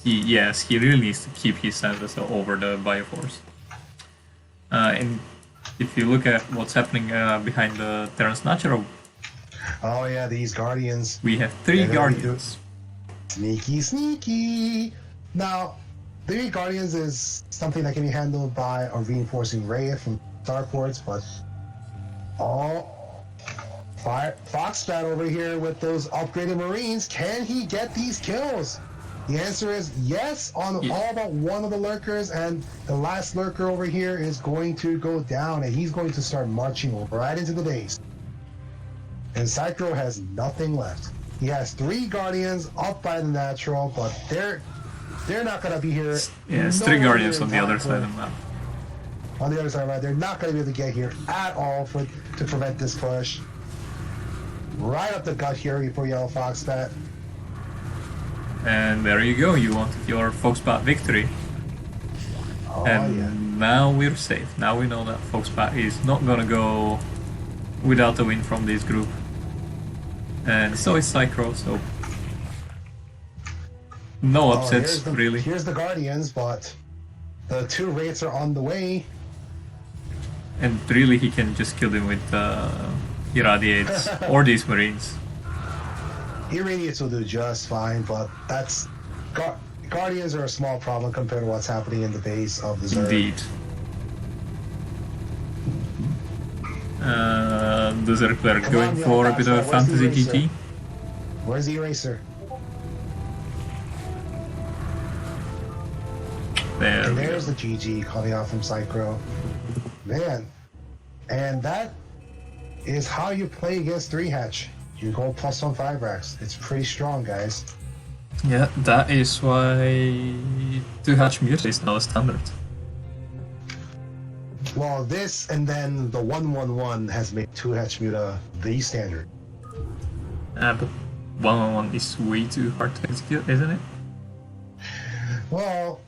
Yes, he really needs to keep his senses over the Bioforce. And if you look at what's happening behind the Terrence Natural, Oh yeah, these Guardians. we have 3 Guardians. Sneaky, sneaky. Now, 3 Guardians is something that can be handled by a reinforcing ray from starports, but Foxbat over here with those upgraded Marines, can he get these kills? The answer is yes on all but one of the lurkers, and the last lurker over here is going to go down, and he's going to start marching right into the base. And Psycho has nothing left. He has 3 Guardians up by the natural, but they're not going to be here. Yeah, it's 3 Guardians on the other side of the map. On the other side, right? They're not going to be able to get here at all to prevent this push. Right up the gut here for Yellow Foxbat. And there you go, you wanted your Foxbat victory. Oh, and yeah. now we're safe. Now we know that Foxbat is not gonna go without a win from this group. And so is Psycho, so no upsets, really. Here's the Guardians, but the 2 Wraiths are on the way. And really he can just kill them with Irradiates or these Marines. Irradiates will do just fine, but that's... Guardians are a small problem compared to what's happening in the base of the Zerg. Indeed. The Zerg player going for a bit of a fantasy GT. Where's the Eraser? And there's the GG coming out from Psycho. Man. And that is how you play against 3-hatch. You go +1 5 racks. It's pretty strong, guys. Yeah, that is why 2-hatch Muta is now a standard. Well, this and then the 1-1-1 has made 2-hatch Muta the standard. But 1-1-1 is way too hard to execute, isn't it? Well,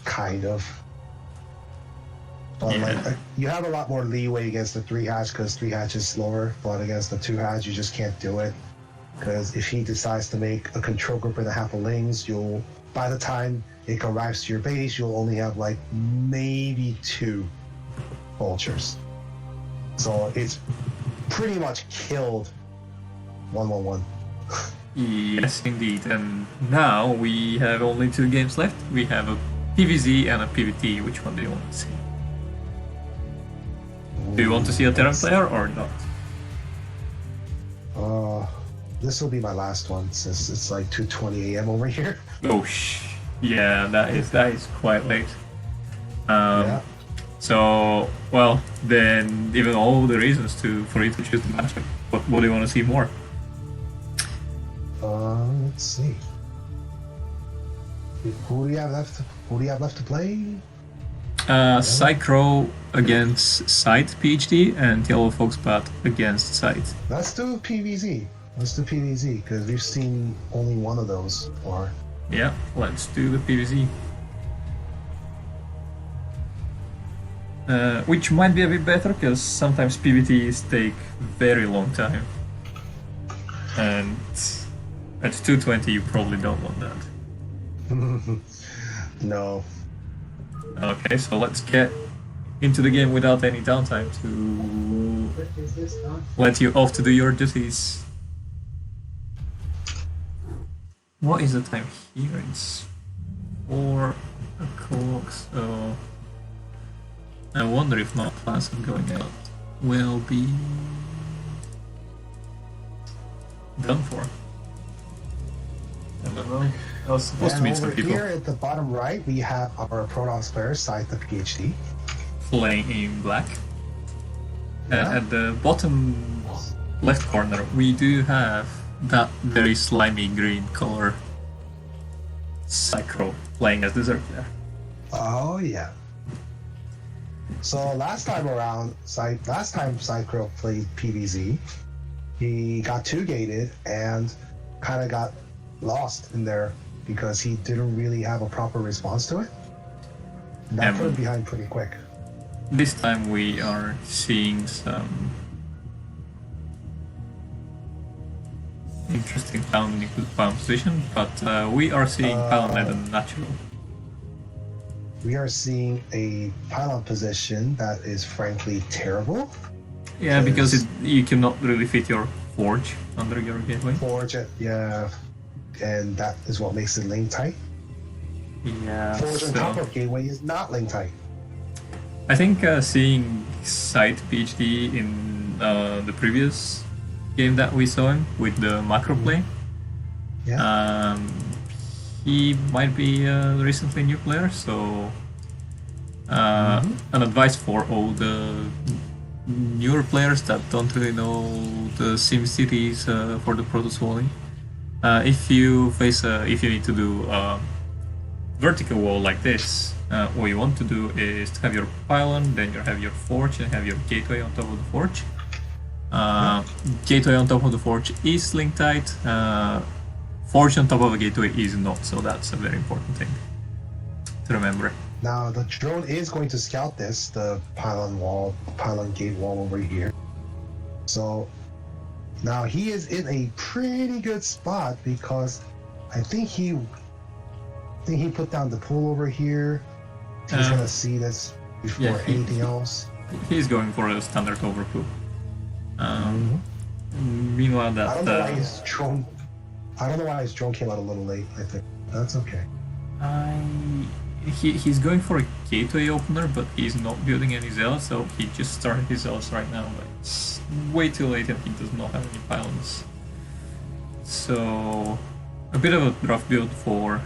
kind of. But Yeah. like, you have a lot more leeway against the 3-hatch because 3-hatch is slower, but against the 2-hatch, you just can't do it. Because if he decides to make a control group and a half of lings, by the time it arrives to your base, you'll only have like maybe 2 vultures. So it's pretty much killed 1-1-1. Yes, indeed. And now we have only 2 games left. We have a PvZ and a PvT. Which one do you want to see? Do you want to see a Terran player or not? This will be my last one since it's like 2:20 a.m. over here. Oh, yeah, that is quite late. Yeah. So, well, then even all the reasons for you to choose the matchup. What do you want to see more? Let's see. Who do you have left? Who do you have left to play? Psycho against Sight PhD and Yellow Foxbat against Sight. Let's do PvZ. Let's do PvZ because we've seen only one of those before. Yeah, let's do the PvZ. Which might be a bit better because sometimes PvTs take very long time. And at 220 you probably don't want that. No. Okay, so let's get into the game without any downtime to let you off to do your duties. What is the time here? It's 4 o'clock, so I wonder if my plans of going out will be done for. I don't know. I was supposed to meet some people. Here at the bottom right, we have our Protoss player, Scythe the PhD. Playing in black. Yeah. At the bottom left corner, we do have that very slimy green color Psycho playing as the Zerg player. Oh yeah. So last time Psycho played PvZ, he got 2-gated and kind of got lost in there because he didn't really have a proper response to it. And that put him behind pretty quick. This time we are seeing some interesting pound position, but we are seeing pound at a natural. We are seeing a pylon position that is frankly terrible. Yeah, because you cannot really fit your forge under your gateway. Forge, yeah, and that is what makes it lane tight. Yeah. Forge on top of gateway is not lane tight. I think seeing Scythe PhD in the previous game that we saw him with the macro play, he might be a recently new player, so an advice for all the newer players that don't really know the sim cities for the Protoss Volley. If you need to do a vertical wall like this, what you want to do is to have your pylon, then you have your forge, and have your gateway on top of the forge. Gateway on top of the forge is link tight. Forge on top of a gateway is not, so that's a very important thing to remember. Now the drone is going to scout this, the pylon gate wall over here. So now he is in a pretty good spot because I think he put down the pool over here. He's gonna see this before anything else. He's going for a standard overpool. Meanwhile, that I don't know why his drone came out a little late. I think that's okay. He's going for a gateway opener, but he's not building any zealots, so he just started his zealots right now. But it's way too late, and he does not have any pylons. So a bit of a rough build for.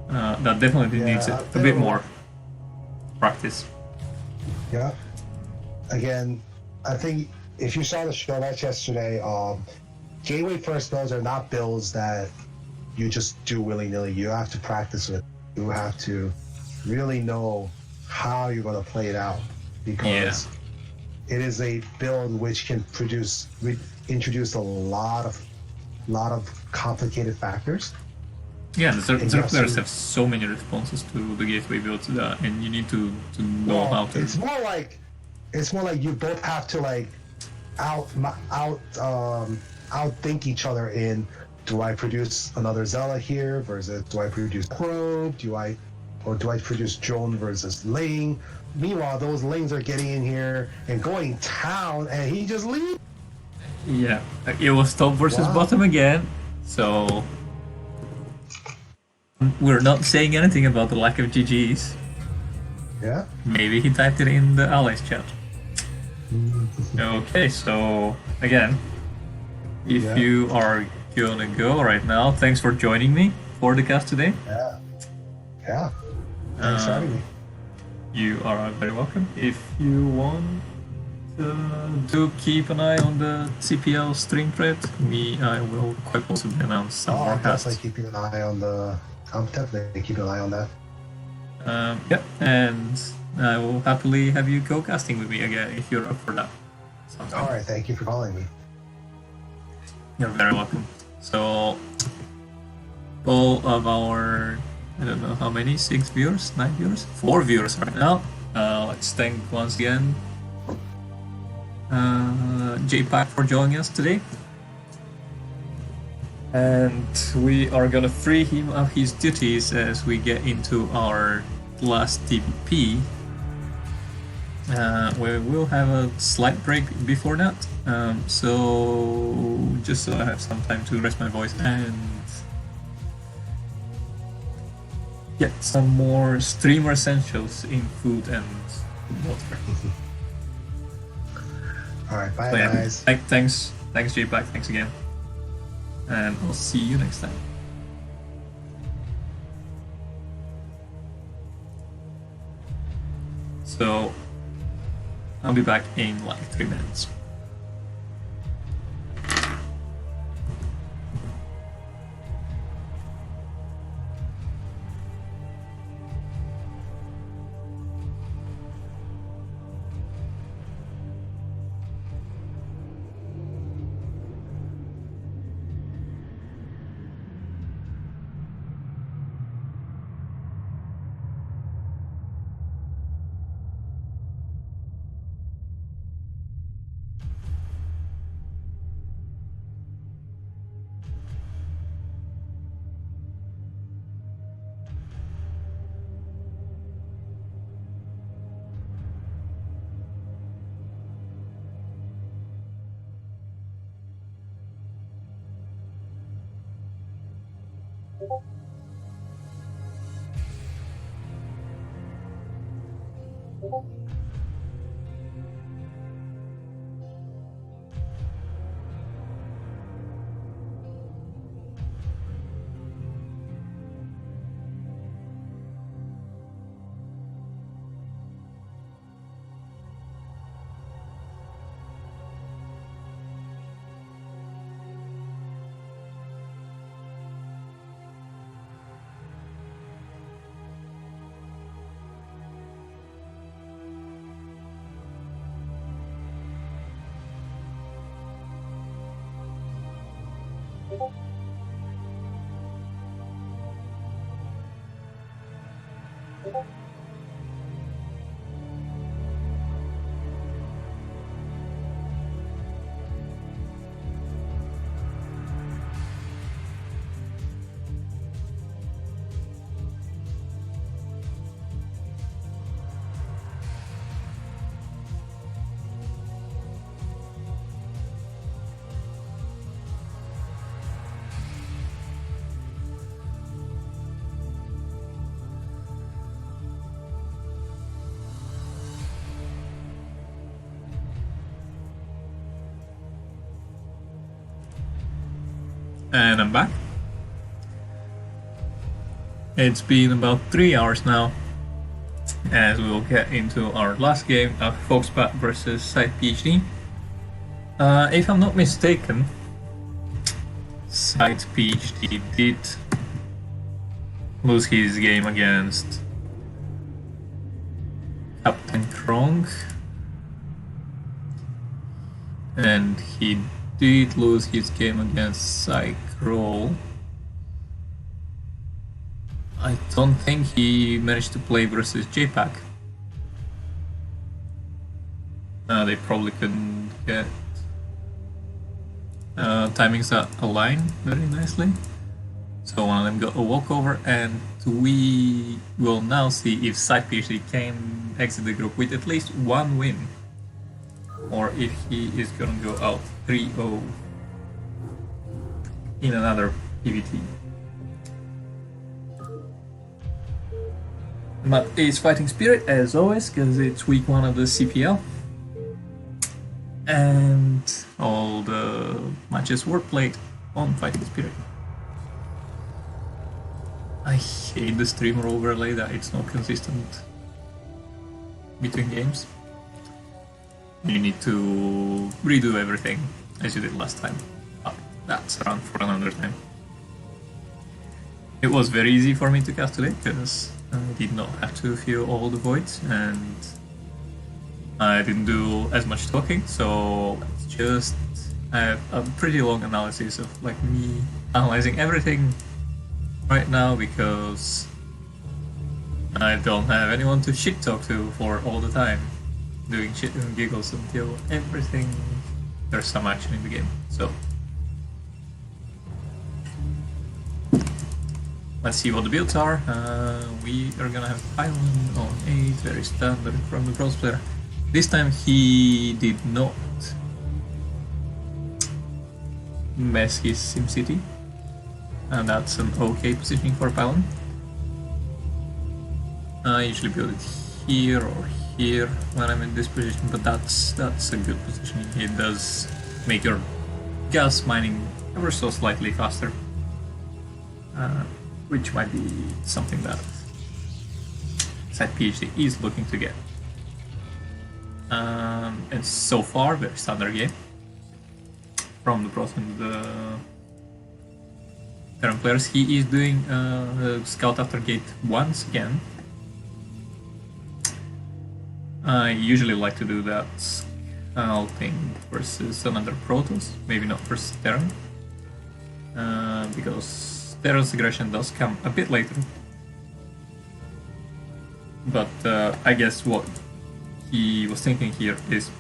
That definitely needs a bit more practice. Yeah. Again, I think if you saw the show match yesterday, gateway first builds are not builds that you just do willy-nilly. You have to practice with. You have to really know how you're going to play it out because it is a build which can introduce a lot of complicated factors. Yeah, the Zerg players have so many responses to the gateway builds, and you need to know how to. It's more like you both have to like outthink each other in. Do I produce another Zella here versus do I produce probe? Do I produce drone versus lane? Meanwhile, those lanes are getting in here and going town, and he just leaves. Yeah, it was top versus bottom again, so we're not saying anything about the lack of GGs. Yeah. Maybe he typed it in the allies chat. Okay, so again, if you are gonna go right now, thanks for joining me for the cast today. Yeah. Thanks for having me. You are very welcome. If you want to keep an eye on the CPL stream thread, I will quite possibly announce some more casts. I'm definitely keeping an eye on I'm definitely keeping an eye on that. And I will happily have you go casting with me again if you're up for that. All right, thank you for calling me. You're very welcome. So, all of our, I don't know how many, 6 viewers, 9 viewers, 4 viewers right now. Let's thank once again JPack for joining us today. And we are gonna free him of his duties as we get into our last TPP. We will have a slight break before that, so just so I have some time to rest my voice and get some more streamer essentials in food and water. Alright, bye guys. Thanks JPack, thanks again. And I'll see you next time. So I'll be back in like 3 minutes. And I'm back. It's been about 3 hours now, as we will get into our last game of Foxbat versus Side PhD. If I'm not mistaken, Side PhD did lose his game against Captain Krong, and he did lose his game against Psycroll. I don't think he managed to play versus JPAC. They probably couldn't get timings that align very nicely. So one of them got a walkover, and we will now see if Side PhD can exit the group with at least one win, or if he is gonna go out 3-0 in another PVT. But it's Fighting Spirit as always, because it's week 1 of the CPL, and all the matches were played on Fighting Spirit. I hate the streamer overlay that it's not consistent between games. You need to redo everything as you did last time. But that's around for another time. It was very easy for me to cast today because I did not have to fill all the voids and I didn't do as much talking, so it's just I have a pretty long analysis of like me analyzing everything right now because I don't have anyone to shit talk to for all the time, doing shit and giggles until everything there's some action in the game. So let's see what the builds are. We are gonna have Pylon on 8, very standard from the bronze player. This time he did not mess his SimCity, and that's an okay positioning for Pylon. I usually build it here or here when I'm in this position, but that's a good positioning. It does make your gas mining ever so slightly faster, which might be something that Side PhD is looking to get. And so far, very standard game from the pros and the Terran players. He is doing Scout after gate once again. I usually like to do that scouting versus another Protoss, maybe not versus Terran, because Terran's aggression does come a bit later. But I guess what he was thinking here is,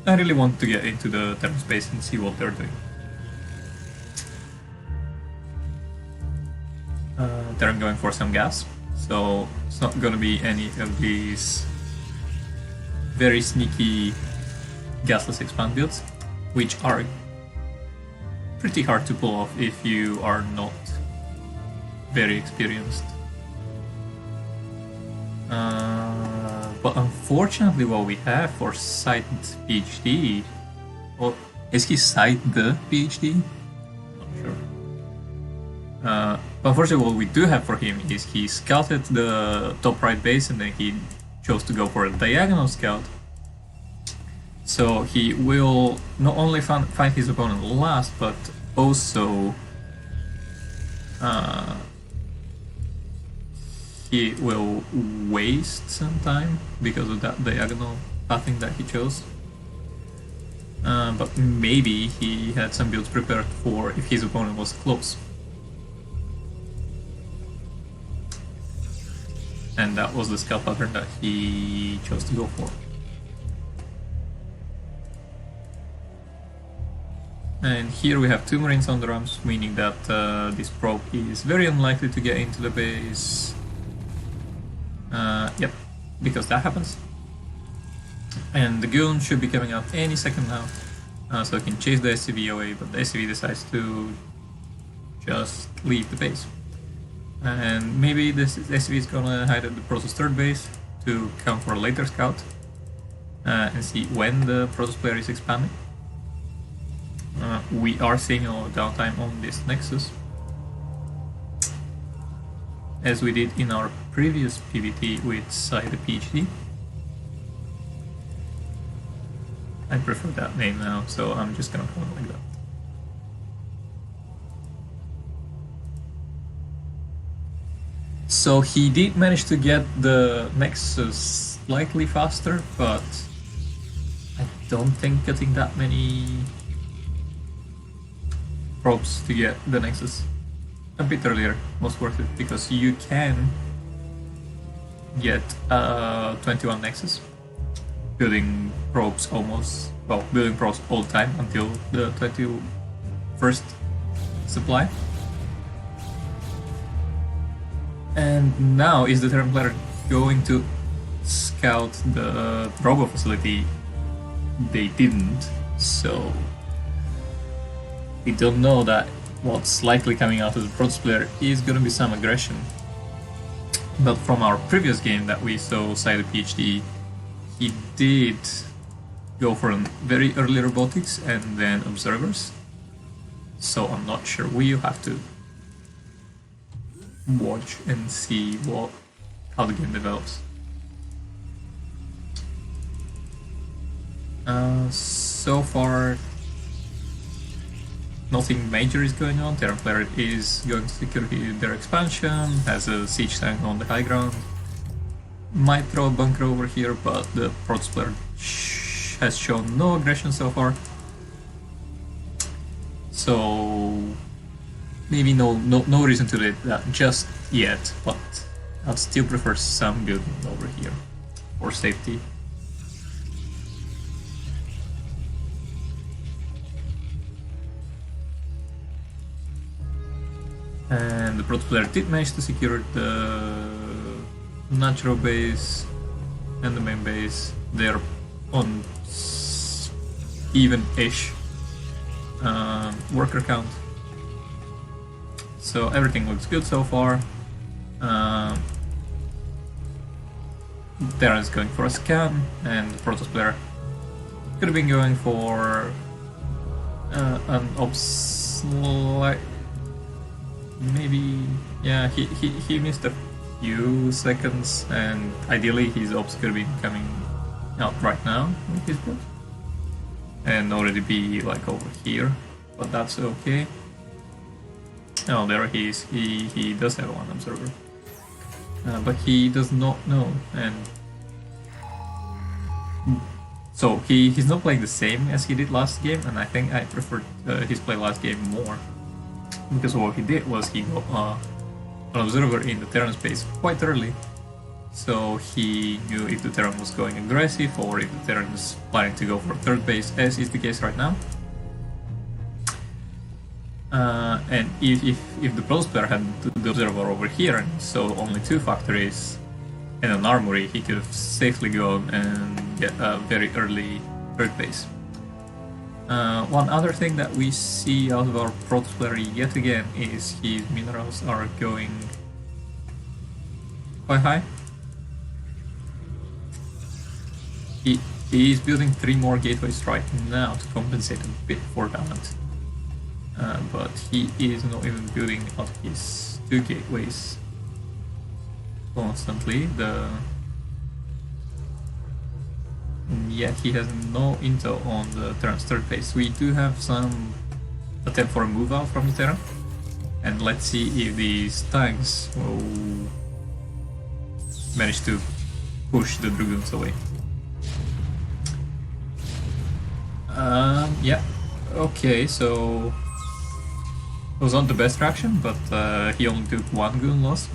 I really want to get into the Terran space and see what they're doing. Terran going for some gas, so it's not gonna be any of these very sneaky gasless expand builds, which are pretty hard to pull off if you are not very experienced. But unfortunately, what we have for Side PhD, or is he Side the PhD? Not sure. But unfortunately, what we do have for him is he scouted the top right base and then he chose to go for a diagonal scout. So he will not only find his opponent last, but also he will waste some time because of that diagonal pathing that he chose. But maybe he had some builds prepared for if his opponent was close. And that was the scout pattern that he chose to go for. And here we have 2 Marines on the ramps, meaning that this probe is very unlikely to get into the base. Yep, because that happens. And the Goon should be coming out any second now, so he can chase the SCV away, but the SCV decides to just leave the base. And maybe this SCV is gonna hide at the Protoss third base to come for a later scout and see when the Protoss player is expanding. We are seeing a downtime on this Nexus, as we did in our previous PvP with Side the PhD. I prefer that name now, so I'm just gonna call it like that. So he did manage to get the Nexus slightly faster, but I don't think getting that many probes to get the Nexus a bit earlier was worth it, because you can get 21 Nexus building probes building probes all the time until the 21st supply. And now, is the Terran player going to scout the Robo facility? They didn't, so we don't know that what's likely coming out of the Protoss player is going to be some aggression. But from our previous game that we saw Side the PhD, he did go for a very early robotics and then observers. So I'm not sure. We'll have to watch and see how the game develops. So far, nothing major is going on. Terran player is going to secure their expansion, has a siege tank on the high ground, might throw a bunker over here, but the Protoss player has shown no aggression so far. So maybe no reason to do that just yet, but I'd still prefer some building over here for safety. And the Protoss player did manage to secure the natural base and the main base. They're on even-ish worker count. So everything looks good so far. Terran's going for a scan, and the Protoss player could have been going for an ops. Maybe, yeah, he missed a few seconds, and ideally his ops could have been coming out right now with his build and already be like over here, but that's okay. Oh, there he is. He does have one observer, but he does not know, and so he's not playing the same as he did last game, and I think I preferred his play last game more, because what he did was he got an observer in the Terran space quite early, so he knew if the Terran was going aggressive or if the Terran was planning to go for third base, as is the case right now. And if the Protoss player had the observer over here and so only 2 factories and an armory, he could have safely gone and get a very early third base. One other thing that we see out of our Protoss player yet again is his minerals are going quite high. He is building 3 more gateways right now to compensate a bit for that. But he is not even building out his 2 gateways constantly. Yet he has no intel on the Terran's third base. We do have some attempt for a move out from the Terran, and let's see if these tanks will manage to push the Dragoons away. Yeah, okay, so it was not the best reaction, but he only took 1 goon loss.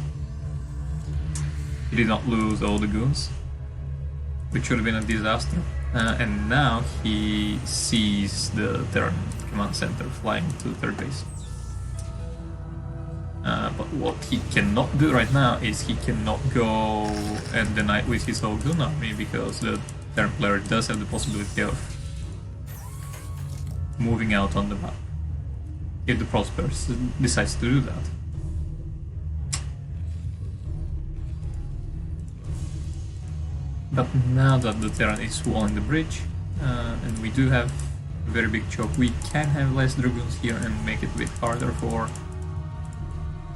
He did not lose all the goons, which would have been a disaster. And now he sees the Terran command center flying to third base. But what he cannot do right now is he cannot go and deny with his whole goon army, because the Terran player does have the possibility of moving out on the map if the Prosper decides to do that. But now that the Terran is walling the bridge, and we do have a very big choke, we can have less Dragoons here and make it a bit harder for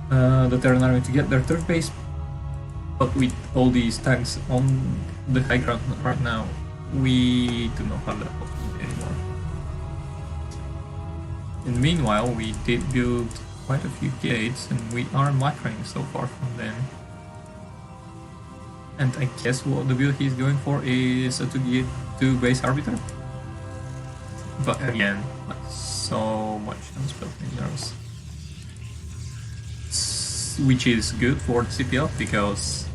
the Terran army to get their third base. But with all these tanks on the high ground right now, we do not have that possibility anymore. And meanwhile, we did build quite a few gates, and we are microing so far from them. And I guess what the build he's going for is a 2 base arbiter. But again, so much unspelled minerals. Which is good for the CPL, because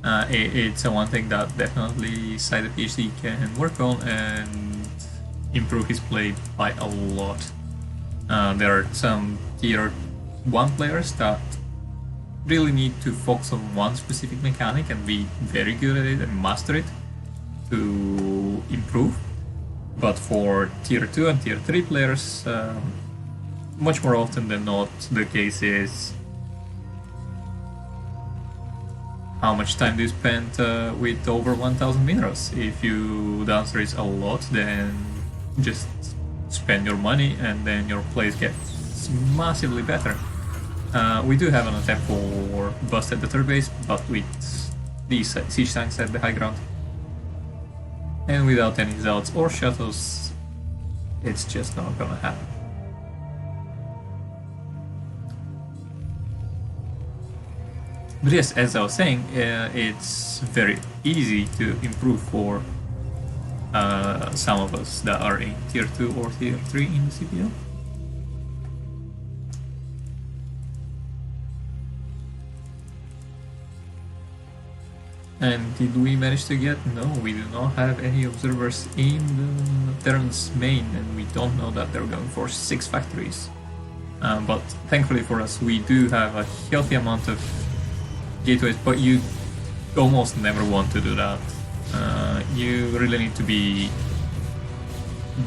it's one thing that definitely Side of PhD can work on and improve his play by a lot. There are some tier 1 players that really need to focus on one specific mechanic and be very good at it and master it to improve. But for tier 2 and tier 3 players, much more often than not, the case is how much time do you spend with over 1000 minerals? If the answer is a lot, then just spend your money and then your plays get massively better. We do have an attempt for bust at the third base, but with these siege tanks at the high ground and without any zealots or shuttles, it's just not gonna happen. But yes, as I was saying, it's very easy to improve for some of us that are in tier 2 or tier 3 in the CPL. And did we manage to get? No, we do not have any observers in the Terran's main, and we don't know that they're going for 6 factories. But thankfully for us, we do have a healthy amount of gateways, but you almost never want to do that. You really need to be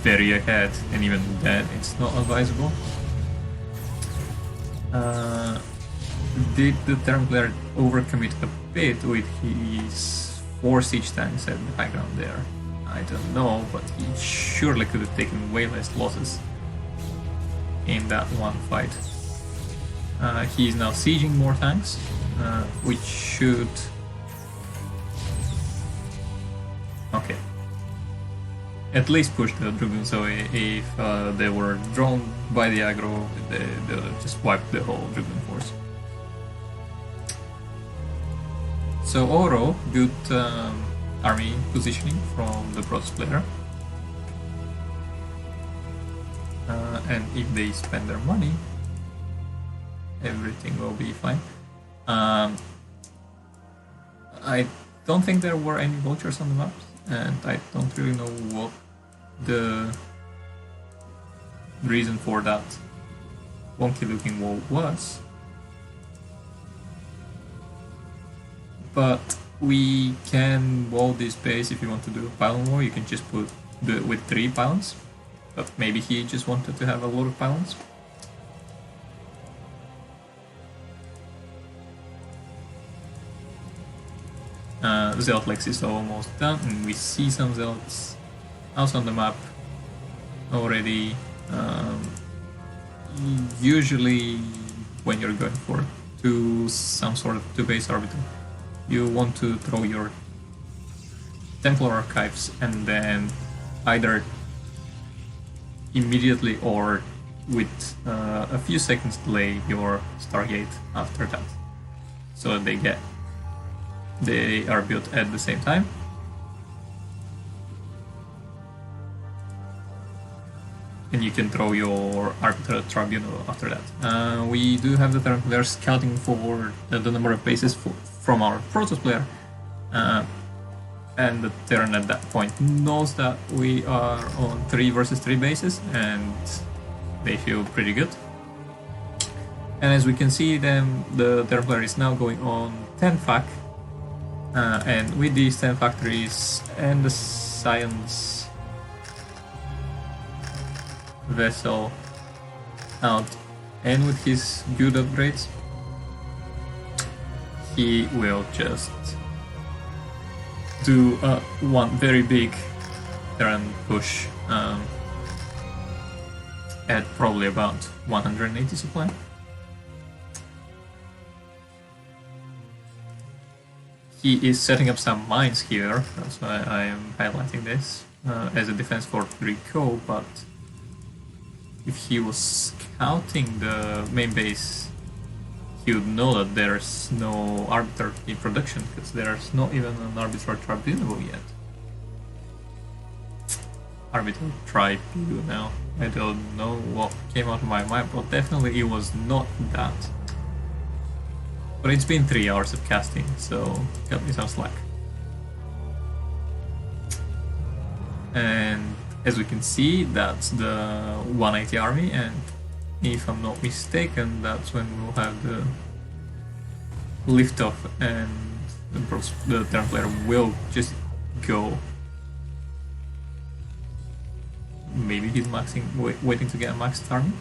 very ahead, and even then it's not advisable. Did the Terran player overcommit a bit with his 4 siege tanks at the high ground there? I don't know, but he surely could have taken way less losses in that one fight. He's now sieging more tanks, which should... okay. At least push the Dragoons away. If they were drawn by the aggro, they'll just wipe the whole Dragoon force. So overall, good army positioning from the Protoss player. And if they spend their money, everything will be fine. I don't think there were any vultures on the map, and I don't really know what the reason for that wonky looking wall was. But we can wall this base if you want to do a pylon wall. You can just do it with 3 pylons, but maybe he just wanted to have a lot of pylons. Zealot Lex is almost done, and we see some Zealots out on the map already. Usually when you're going for some sort of two-base orbital, you want to throw your Templar Archives and then either immediately or with a few seconds delay your Stargate after that, so that they are built at the same time. And you can throw your Arbiter Tribunal after that. We do have the Terran player scouting for the number of bases from our Protoss player. And the Terran at that point knows that we are on 3 versus 3 bases, and they feel pretty good. And as we can see, the Terran player is now going on 10 fac. And with these 10 factories and the Science vessel out, and with his good upgrades, he will just do one very big Terran push at probably about 180 supply. He is setting up some mines here, that's why I am highlighting this as a defense for Rico, but if he was scouting the main base, he would know that there's no Arbiter in production, because there's not even an Arbiter Tribunal yet. Arbiter Tribunal, I don't know what came out of my mind, but definitely it was not that. But it's been 3 hours of casting, so cut me some slack. And as we can see, that's the 180 army, and if I'm not mistaken, that's when we'll have the liftoff, and the Terran player will just go. Maybe he's waiting to get a maxed army.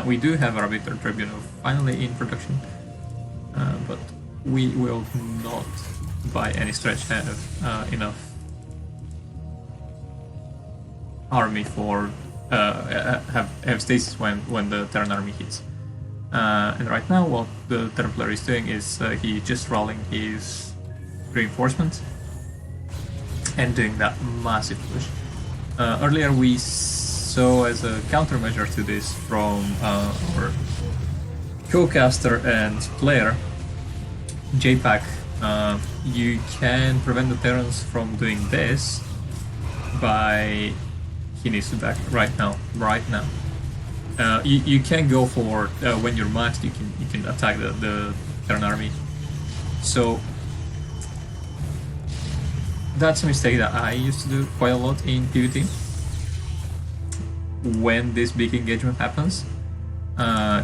We do have Arbiter Tribunal finally in production, but we will not by any stretch have enough army for have stasis when the Terran army hits. And right now what the Terran player is doing is he's just rolling his reinforcements and doing that massive push. Earlier we saw, as a countermeasure to this from our co-caster and player, JPAC, you can prevent the Terrans from doing this by... He needs to back right now. You can go for when you're maxed, you can attack the Terran army. So that's a mistake that I used to do quite a lot in PvT. When this big engagement happens,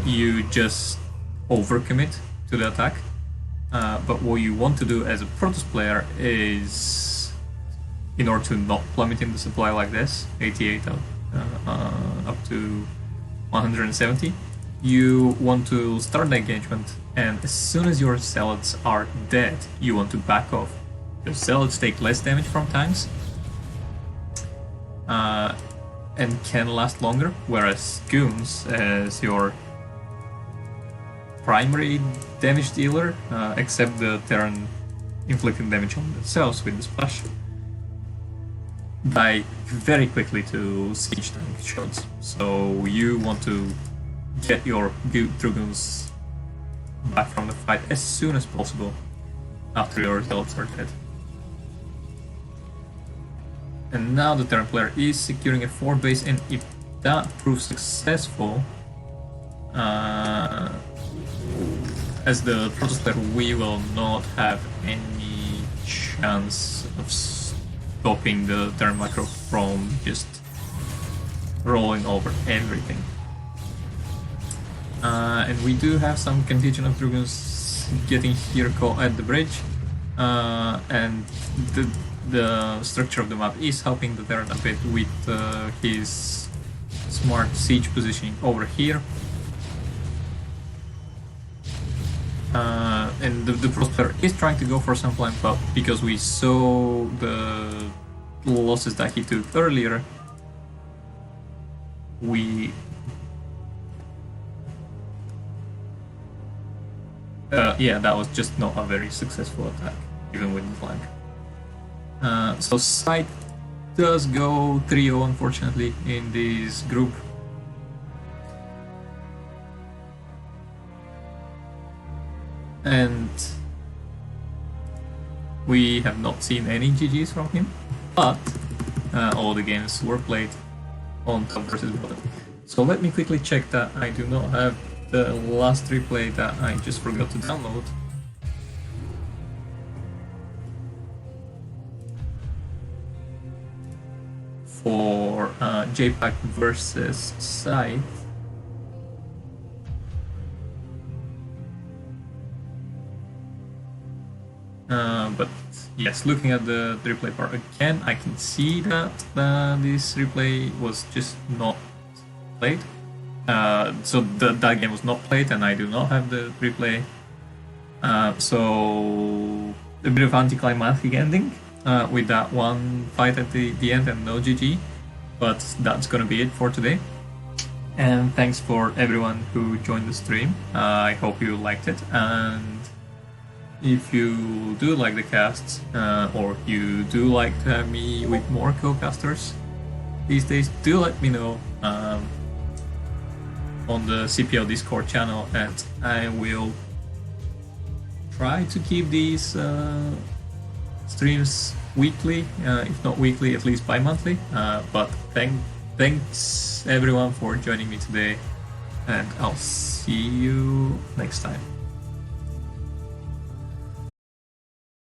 you just overcommit to the attack. But what you want to do as a Protoss player is, in order to not plummet in the supply like this, 88 up to 170, you want to start the engagement, and as soon as your Zealots are dead, you want to back off. Your Zealots take less damage from tanks, and can last longer, whereas Goons, as your primary damage dealer, accept the Terran inflicting damage on themselves with the splash, die very quickly to siege tank shots. So you want to get your Dragoons back from the fight as soon as possible after your Zealots are dead. And now the Terran player is securing a 4 base, and if that proves successful, as the Protoss player, we will not have any chance of stopping the Terran macro from just rolling over everything. And we do have some contingent of Dragoons getting here caught at the bridge, and the structure of the map is helping the Terran a bit with his smart siege positioning over here. And the Prosper is trying to go for some flank, but because we saw the losses that he took earlier, we yeah, that was just not a very successful attack, even with the flank. So side does go 3-0 unfortunately in this group. And we have not seen any GGs from him, but all the games were played on top versus bottom. So let me quickly check that I do not have the last replay that I just forgot to download. For JPAC versus Scythe. But yes, looking at the replay part again, I can see that this replay was just not played. So that game was not played, and I do not have the replay. So a bit of anticlimactic ending with that one fight at the end and no GG. But that's gonna be it for today. And thanks for everyone who joined the stream. I hope you liked it, and if you do like the casts, or you do like to have me with more co-casters these days, do let me know on the CPL Discord channel, and I will try to keep these streams weekly, if not weekly, at least bi-monthly. But thanks everyone for joining me today, and I'll see you next time.